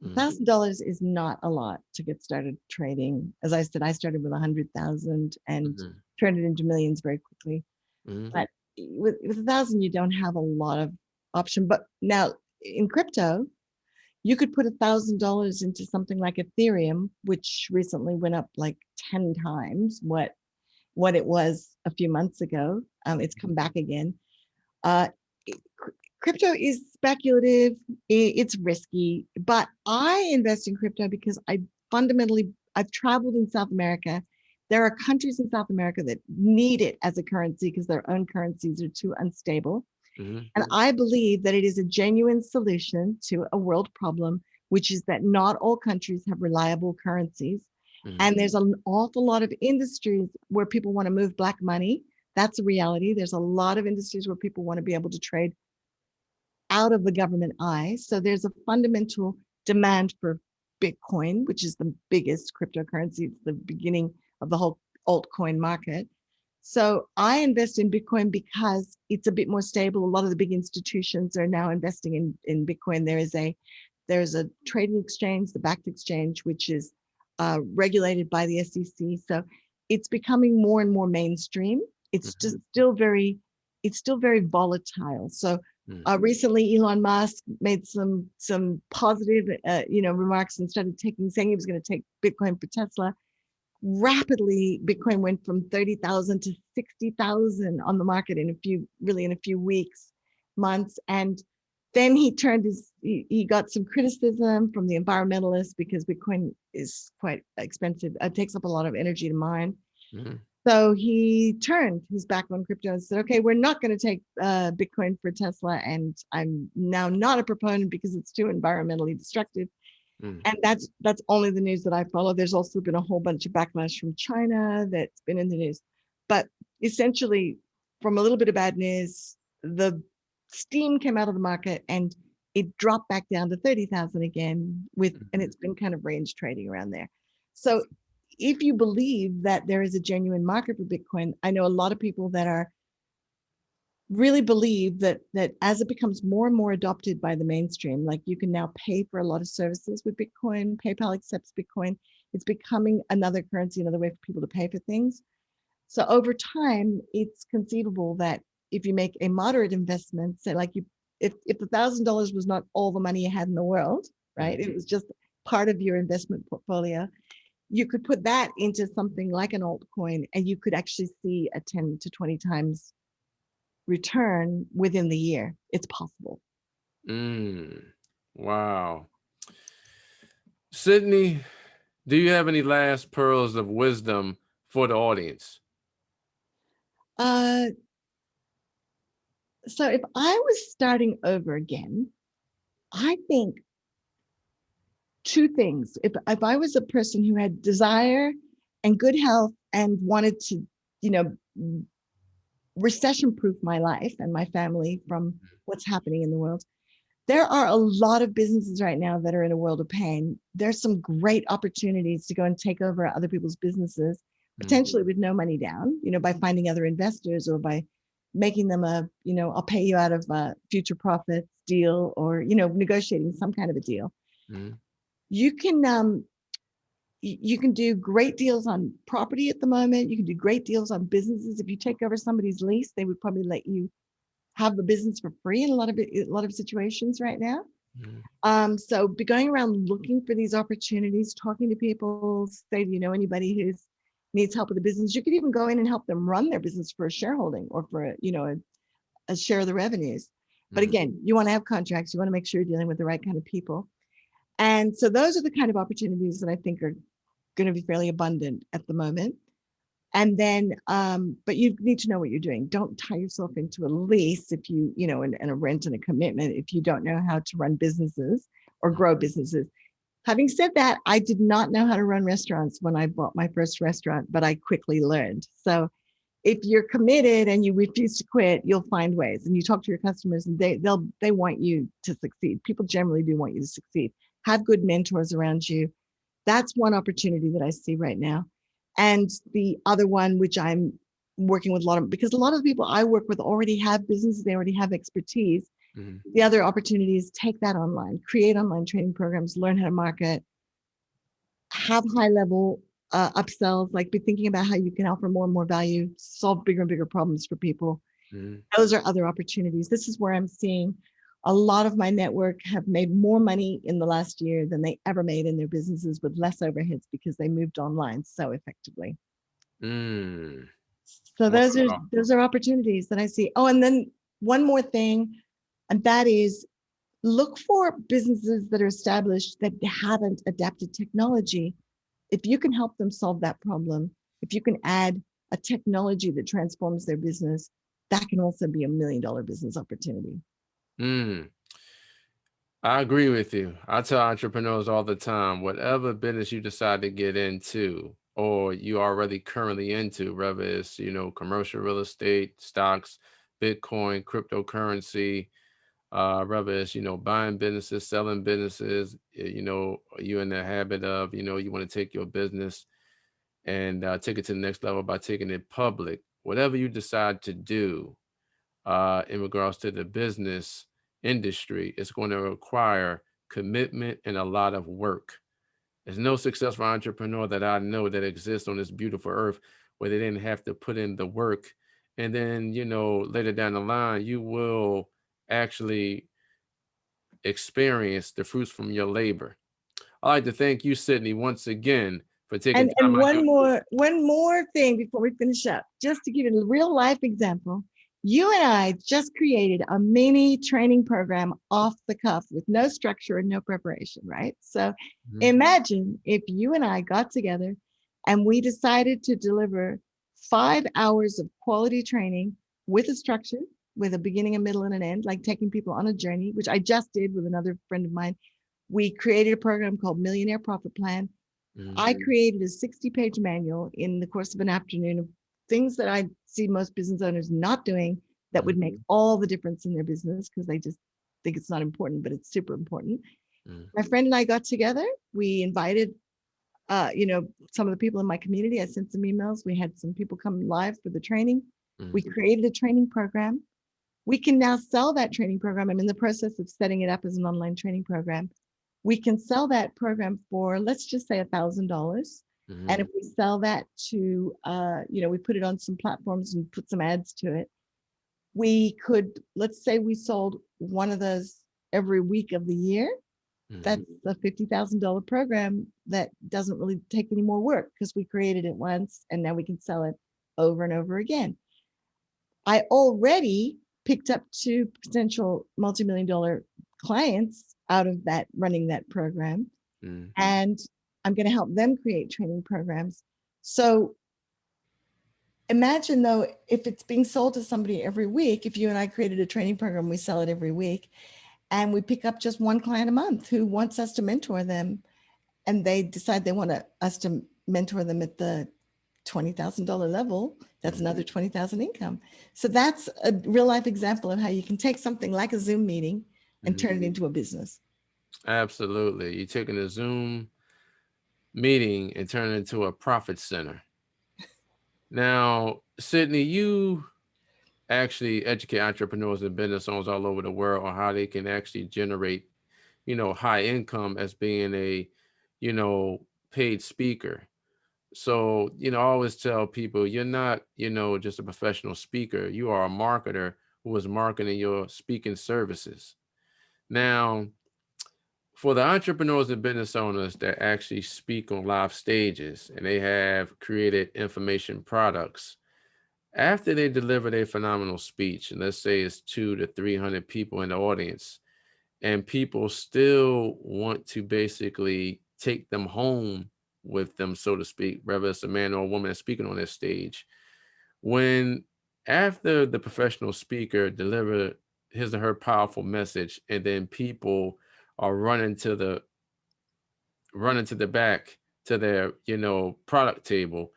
$1,000 is not a lot to get started trading. As I said, I started with 100,000 and turned it into millions very quickly. But with 1,000, you don't have a lot of option. But now in crypto, you could put $1,000 into something like Ethereum, which recently went up like 10 times what it was a few months ago. It's come back again. Crypto is speculative. It's risky, but I invest in crypto because I've traveled in South America. There are countries in South America that need it as a currency because their own currencies are too unstable. And I believe that it is a genuine solution to a world problem, which is that not all countries have reliable currencies. And there's an awful lot of industries where people want to move black money. That's a reality. There's a lot of industries where people want to be able to trade out of the government eye. So there's a fundamental demand for Bitcoin, which is the biggest cryptocurrency. It's the beginning of the whole altcoin market. So I invest in Bitcoin because it's a bit more stable. A lot of the big institutions are now investing in Bitcoin. There's a trading exchange, the Backed Exchange, which is regulated by the SEC. So it's becoming more and more mainstream. It's just still very volatile. So recently, Elon Musk made some positive, remarks and started saying he was going to take Bitcoin for Tesla. Rapidly, Bitcoin went from 30,000 to 60,000 on the market in a few weeks. months. And then he got some criticism from the environmentalists because Bitcoin is quite expensive. It takes up a lot of energy to mine. Mhm. So he turned his back on crypto and said, okay, we're not going to take Bitcoin for Tesla. And I'm now not a proponent because it's too environmentally destructive. Mhm. And that's only the news that I follow. There's also been a whole bunch of backlash from China that's been in the news. But essentially, from a little bit of bad news, the steam came out of the market and it dropped back down to 30,000 again and it's been kind of range trading around there. So if you believe that there is a genuine market for Bitcoin, I know a lot of people that are really believe that as it becomes more and more adopted by the mainstream, like you can now pay for a lot of services with Bitcoin, PayPal accepts Bitcoin, it's becoming another currency, another way for people to pay for things. So over time, it's conceivable that if you make a moderate investment, say like if the $1,000 was not all the money you had in the world, right? It was just part of your investment portfolio. You could put that into something like an altcoin and you could actually see a 10 to 20 times return within the year. It's possible. Wow. Cydney, do you have any last pearls of wisdom for the audience? Uh, so if I was starting over again, I think two things. If I was a person who had desire and good health and wanted to, you know, recession proof my life and my family from what's happening in the world, there are a lot of businesses right now that are in a world of pain. There's some great opportunities to go and take over other people's businesses, potentially with no money down, you know, by finding other investors or by making them a, you know, I'll pay you out of future profits deal, or, you know, negotiating some kind of a deal. Mm-hmm. You can do great deals on property at the moment. You can do great deals on businesses. If you take over somebody's lease, they would probably let you have the business for free in a lot of situations right now. So be going around looking for these opportunities, talking to people, say, do you know anybody who needs help with the business? You could even go in and help them run their business for a shareholding or for a share of the revenues. But again, you want to have contracts. You want to make sure you're dealing with the right kind of people. And so those are the kind of opportunities that I think are going to be fairly abundant at the moment. And then, but you need to know what you're doing. Don't tie yourself into a lease if and a rent and a commitment if you don't know how to run businesses or grow businesses. Having said that, I did not know how to run restaurants when I bought my first restaurant, but I quickly learned. So if you're committed and you refuse to quit, you'll find ways. And you talk to your customers and they want you to succeed. People generally do want you to succeed. Have good mentors around you. That's one opportunity that I see right now. And the other one, which I'm working with because a lot of the people I work with already have businesses, they already have expertise. The other opportunity is take that online, create online training programs, learn how to market, have high level upsells, like be thinking about how you can offer more and more value, solve bigger and bigger problems for people. Those are other opportunities. This is where I'm seeing a lot of my network have made more money in the last year than they ever made in their businesses with less overheads because they moved online so effectively. So those are opportunities that I see. Oh, and then one more thing, and that is look for businesses that are established that haven't adapted technology. If you can help them solve that problem, if you can add a technology that transforms their business, that can also be $1 million business opportunity. I agree with you. I tell entrepreneurs all the time, whatever business you decide to get into or you are already currently into, whether it's, commercial real estate, stocks, Bitcoin, cryptocurrency, whether it's, buying businesses, selling businesses, you in the habit of, you want to take your business and take it to the next level by taking it public. Whatever you decide to do in regards to the business industry, it's going to require commitment and a lot of work. There's no successful entrepreneur that I know that exists on this beautiful earth where they didn't have to put in the work. And then, later down the line, you will actually experience the fruits from your labor. I'd like to thank you, Cydney, once again for taking time And out. one more thing before we finish up, just to give you a real life example. You and I just created a mini training program off the cuff with no structure and no preparation, right? So Mhm. imagine if you and I got together and we decided to deliver 5 hours of quality training with a structure, with a beginning, a middle, and an end, like taking people on a journey, which I just did with another friend of mine. We created a program called Millionaire Profit Plan. Mhm. I created a 60-page manual in the course of an afternoon of things that I see most business owners not doing that would make all the difference in their business because they just think it's not important, but it's super important. Mhm. My friend and I got together. We invited, some of the people in my community. I sent some emails. We had some people come live for the training. We Mhm. created a training program. We can now sell that training program. I'm in the process of setting it up as an online training program. We can sell that program for, let's just say, $1,000. And Mhm. if we sell that to, we put it on some platforms and put some ads to it, we could, let's say we sold one of those every week of the year. Mhm. That's a $50,000 program that doesn't really take any more work because we created it once and now we can sell it over and over again. I already picked up two potential multi-million dollar clients out of that running that program. Mhm. And I'm going to help them create training programs. So imagine though, if it's being sold to somebody every week, if you and I created a training program, we sell it every week and we pick up just one client a month who wants us to mentor them and they decide they want us to mentor them at the $20,000 level, that's Mhm. another 20,000 income. So that's a real life example of how you can take something like a Zoom meeting and Mhm. turn it into a business. Absolutely. You're taking a Zoom meeting and turn it into a profit center. Now, Cydney, you actually educate entrepreneurs and business owners all over the world on how they can actually generate, high income as being a, you know, paid speaker. So, I always tell people you're not, just a professional speaker. You are a marketer who is marketing your speaking services. Now, for the entrepreneurs and business owners that actually speak on live stages and they have created information products, after they deliver their phenomenal speech, and let's say it's 200 to 300 people in the audience, and people still want to basically take them home with them, so to speak, whether it's a man or a woman that's speaking on this stage, when after the professional speaker delivered his or her powerful message, and then people are running to the back to their, product table,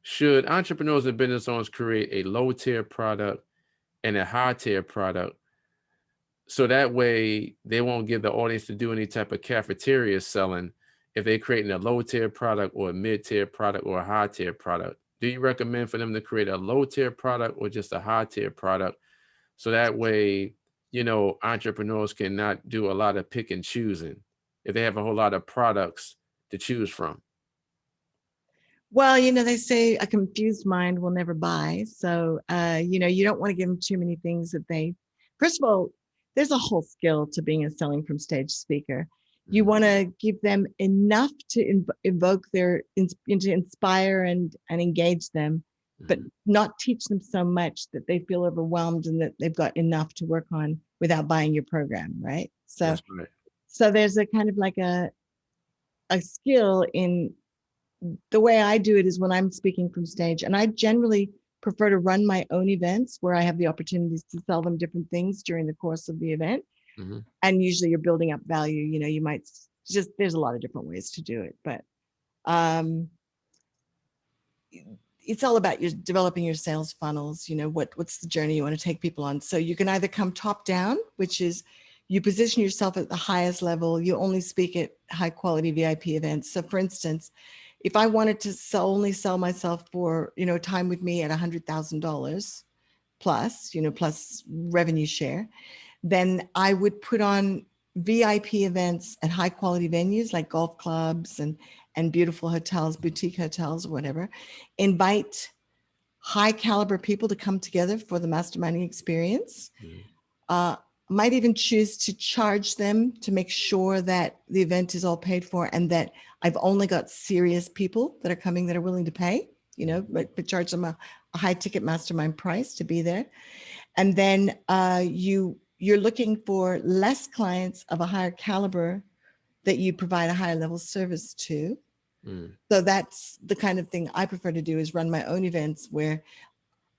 should entrepreneurs and business owners create a low tier product and a high tier product so that way they won't give the audience to do any type of cafeteria selling if they're creating a low tier product or a mid tier product or a high tier product? Do you recommend for them to create a low tier product or just a high tier product so that way, entrepreneurs cannot do a lot of pick and choosing if they have a whole lot of products to choose from? Well, they say a confused mind will never buy. So, you don't want to give them too many things that first of all, there's a whole skill to being a selling from stage speaker. You Mhm. want to give them enough to evoke to inspire and engage them, but Mhm. not teach them so much that they feel overwhelmed and that they've got enough to work on without buying your program, right? So, That's right. so there's a kind of like a skill in the way I do it is when I'm speaking from stage, and I generally prefer to run my own events where I have the opportunities to sell them different things during the course of the event. Mhm. And usually you're building up value. You might just, there's a lot of different ways to do it, but um, it's all about your developing your sales funnels. What's the journey you want to take people on. So you can either come top down, which is you position yourself at the highest level. You only speak at high quality VIP events. So for instance, if I wanted to only sell myself for, time with me at $100,000 plus, plus revenue share, then I would put on VIP events at high quality venues like golf clubs and beautiful hotels, boutique hotels, or whatever. Invite high caliber people to come together for the masterminding experience. Mhm. Uh, might even choose to charge them to make sure that the event is all paid for and that I've only got serious people that are coming that are willing to pay, Mhm. but charge them a high ticket mastermind price to be there. And then you're looking for less clients of a higher caliber that you provide a higher level service to. So that's the kind of thing I prefer to do, is run my own events where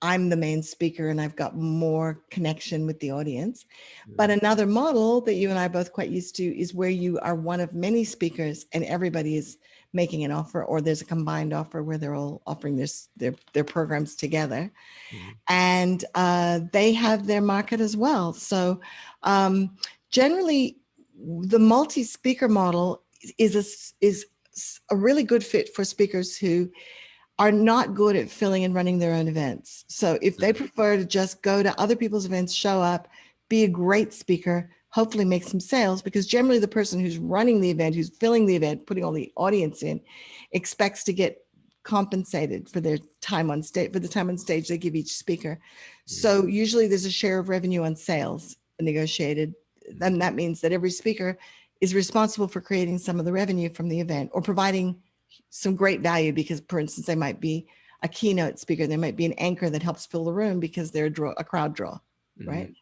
I'm the main speaker and I've got more connection with the audience. But another model that you and I are both quite used to is where you are one of many speakers and everybody is making an offer, or there's a combined offer where they're all offering their programs together. And they have their market as well. So generally, the multi-speaker model is a really good fit for speakers who are not good at filling and running their own events. So if they prefer to just go to other people's events, show up, be a great speaker, hopefully make some sales, because generally the person who's running the event, who's filling the event, putting all the audience in, expects to get compensated for their time on stage, for the time on stage they give each speaker. So usually there's a share of revenue on sales negotiated. And that means that every speaker is responsible for creating some of the revenue from the event, or providing some great value, because, for instance, they might be a keynote speaker. There might be an anchor that helps fill the room because they're a crowd draw, right?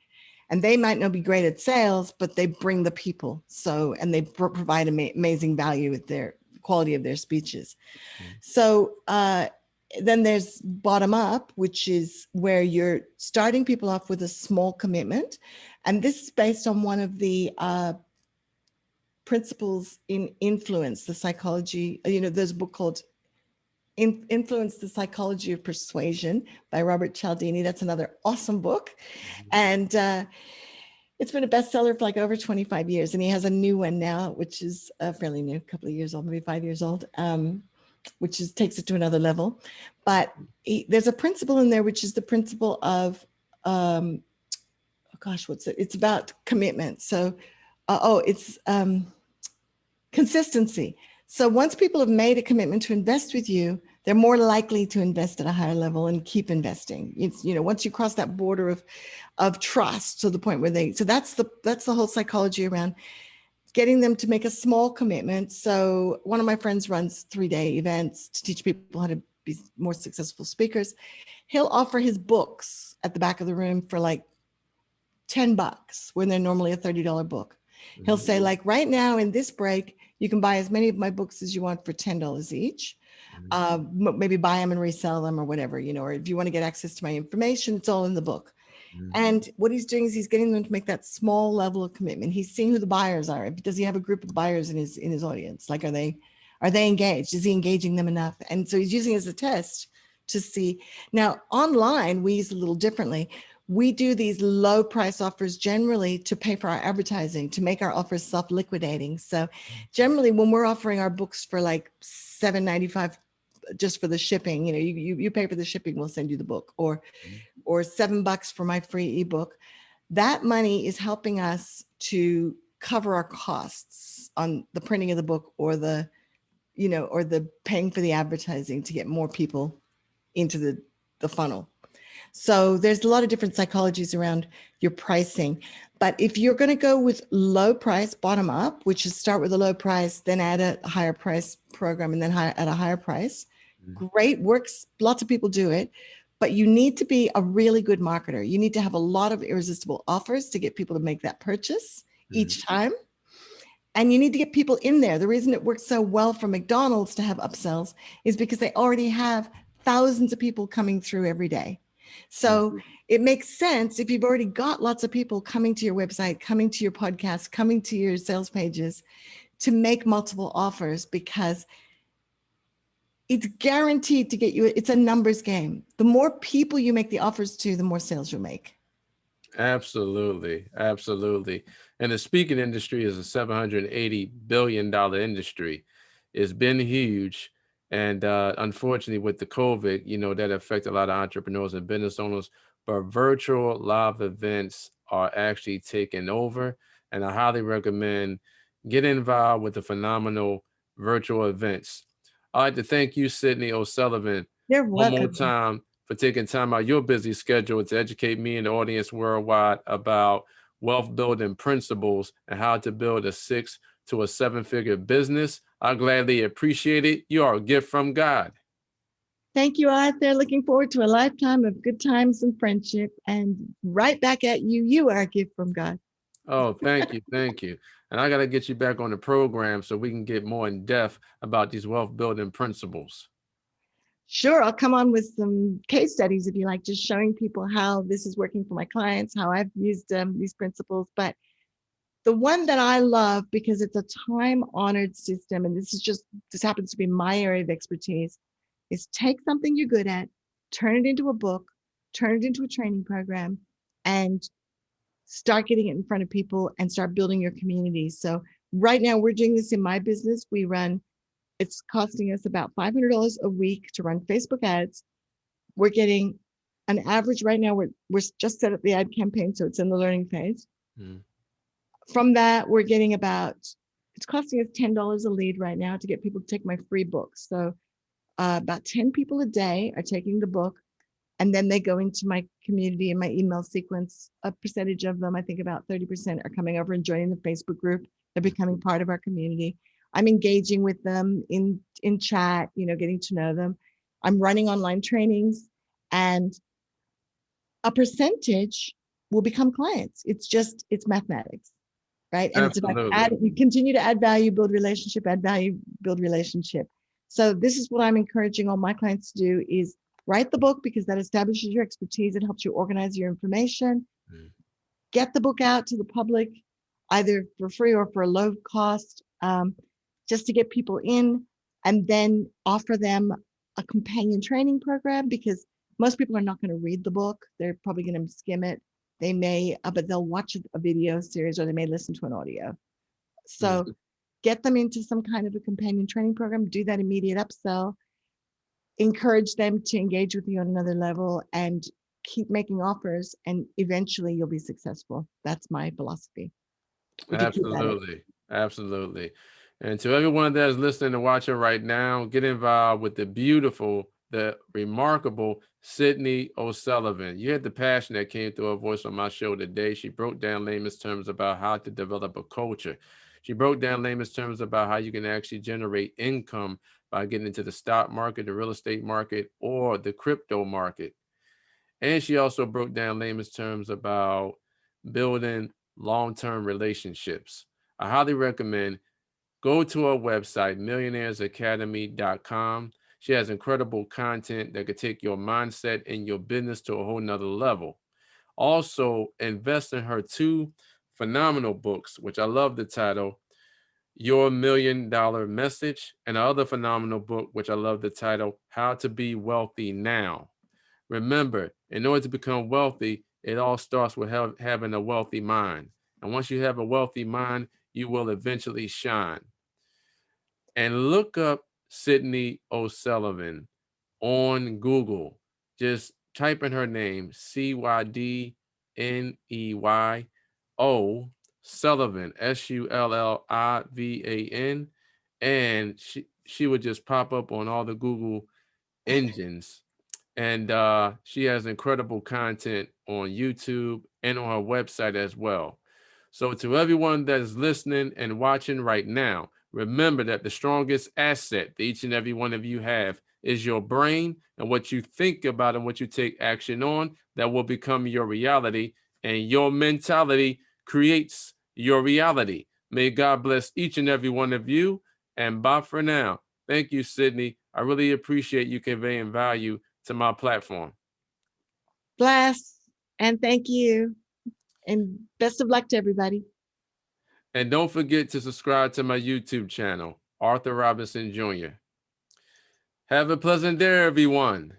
And they might not be great at sales, but they bring the people. So, and they provide amazing value with their quality of their speeches. So then there's bottom up, which is where you're starting people off with a small commitment. And this is based on one of the principles in influence, the psychology, there's a book called Influence, the Psychology of Persuasion by Robert Cialdini. That's another awesome book. And it's been a bestseller for like over 25 years. And he has a new one now, which is fairly new, a couple of years old, maybe 5 years old, which takes it to another level. But there's a principle in there, which is the principle of, what's it? It's about commitment. So, it's consistency. So once people have made a commitment to invest with you, they're more likely to invest at a higher level and keep investing. It's, once you cross that border of trust to the point where that's the whole psychology around getting them to make a small commitment. So one of my friends runs 3-day events to teach people how to be more successful speakers. He'll offer his books at the back of the room for like $10 when they're normally a $30 book. He'll say, like, right now in this break, you can buy as many of my books as you want for $10 each. Maybe buy them and resell them or whatever, or if you want to get access to my information, it's all in the book. And what he's doing is he's getting them to make that small level of commitment. He's seeing who the buyers are. Does he have a group of buyers in his audience? Like, are they engaged? Is he engaging them enough? And so he's using it as a test to see. Now, online, we use it a little differently. We do these low price offers generally to pay for our advertising, to make our offers self-liquidating. So generally when we're offering our books for like $7.95 just for the shipping, you pay for the shipping, we'll send you the book, or $7 for my free ebook. That money is helping us to cover our costs on the printing of the book, or the paying for the advertising to get more people into the funnel. So there's a lot of different psychologies around your pricing. But if you're going to go with low price, bottom up, which is start with a low price, then add a higher price program, and then at a higher price, great, works. Lots of people do it. But you need to be a really good marketer. You need to have a lot of irresistible offers to get people to make that purchase each time. And you need to get people in there. The reason it works so well for McDonald's to have upsells is because they already have thousands of people coming through every day. So it makes sense, if you've already got lots of people coming to your website, coming to your podcast, coming to your sales pages, to make multiple offers, because it's guaranteed to get you. It's a numbers game. The more people you make the offers to, the more sales you'll make. Absolutely. Absolutely. And the speaking industry is a $780 billion industry. It's been huge. And unfortunately, with the COVID, that affected a lot of entrepreneurs and business owners. But virtual live events are actually taking over. And I highly recommend getting involved with the phenomenal virtual events. I'd like to thank you, Cydney O'Sullivan, You're one more welcome. time for taking time out your busy schedule to educate me and the audience worldwide about wealth building principles and how to build a 6 to a 7-figure business. I gladly appreciate it. You are a gift from God. Thank you, Arthur. Looking forward to a lifetime of good times and friendship. And right back at you. You are a gift from God. Oh, thank you. Thank you. And I got to get you back on the program so we can get more in depth about these wealth building principles. Sure, I'll come on with some case studies if you like, just showing people how this is working for my clients, how I've used these principles. But the one that I love, because it's a time-honored system, and this happens to be my area of expertise, is take something you're good at, turn it into a book, turn it into a training program, and start getting it in front of people and start building your community. So right now we're doing this in my business. It's costing us about $500 a week to run Facebook ads. We're getting an average right now. We're just set up the ad campaign, so it's in the learning phase. Mm. From that, we're getting it's costing us $10 a lead right now to get people to take my free book. So about 10 people a day are taking the book, and then they go into my community and my email sequence. A percentage of them, I think about 30%, are coming over and joining the Facebook group. They're becoming part of our community. I'm engaging with them in chat, getting to know them. I'm running online trainings, and a percentage will become clients. It's mathematics, right? And it's about Absolutely. you continue to add value, build relationship, add value, build relationship. So this is what I'm encouraging all my clients to do: is write the book, because that establishes your expertise. It helps you organize your information. Mm. Get the book out to the public, either for free or for a low cost, just to get people in, and then offer them a companion training program, because most people are not going to read the book. They're probably going to skim it. They may, but they'll watch a video series, or they may listen to an audio. So Mm. get them into some kind of a companion training program, do that immediate upsell, encourage them to engage with you on another level, and keep making offers, and eventually you'll be successful. That's my philosophy. If you keep at it. Absolutely. Absolutely. And to everyone that is listening and watching right now, get involved with the beautiful, the remarkable Cydney O'Sullivan. You had the passion that came through her voice on my show today. She broke down layman's terms about how to develop a culture. She broke down layman's terms about how you can actually generate income by getting into the stock market, the real estate market, or the crypto market. And she also broke down layman's terms about building long-term relationships. I highly recommend go to our website, millionairesacademy.com. She has incredible content that could take your mindset and your business to a whole nother level. Also, invest in her two phenomenal books, which I love the title, Your $1,000,000 Message, and another phenomenal book, which I love the title, How to Be Wealthy Now. Remember, in order to become wealthy, it all starts with having a wealthy mind. And once you have a wealthy mind, you will eventually shine. And look up Cydney O'Sullivan on Google. Just type in her name, Cydney O Sullivan, Sullivan, and she would just pop up on all the Google engines. And she has incredible content on YouTube and on her website as well. So to everyone that is listening and watching right now, remember that the strongest asset that each and every one of you have is your brain, and what you think about and what you take action on, that will become your reality, and your mentality creates your reality. May God bless each and every one of you, and bye for now. Thank you, Cydney. I really appreciate you conveying value to my platform. Bless, and thank you. And best of luck to everybody. And don't forget to subscribe to my YouTube channel, Arthur Robinson Jr. Have a pleasant day, everyone.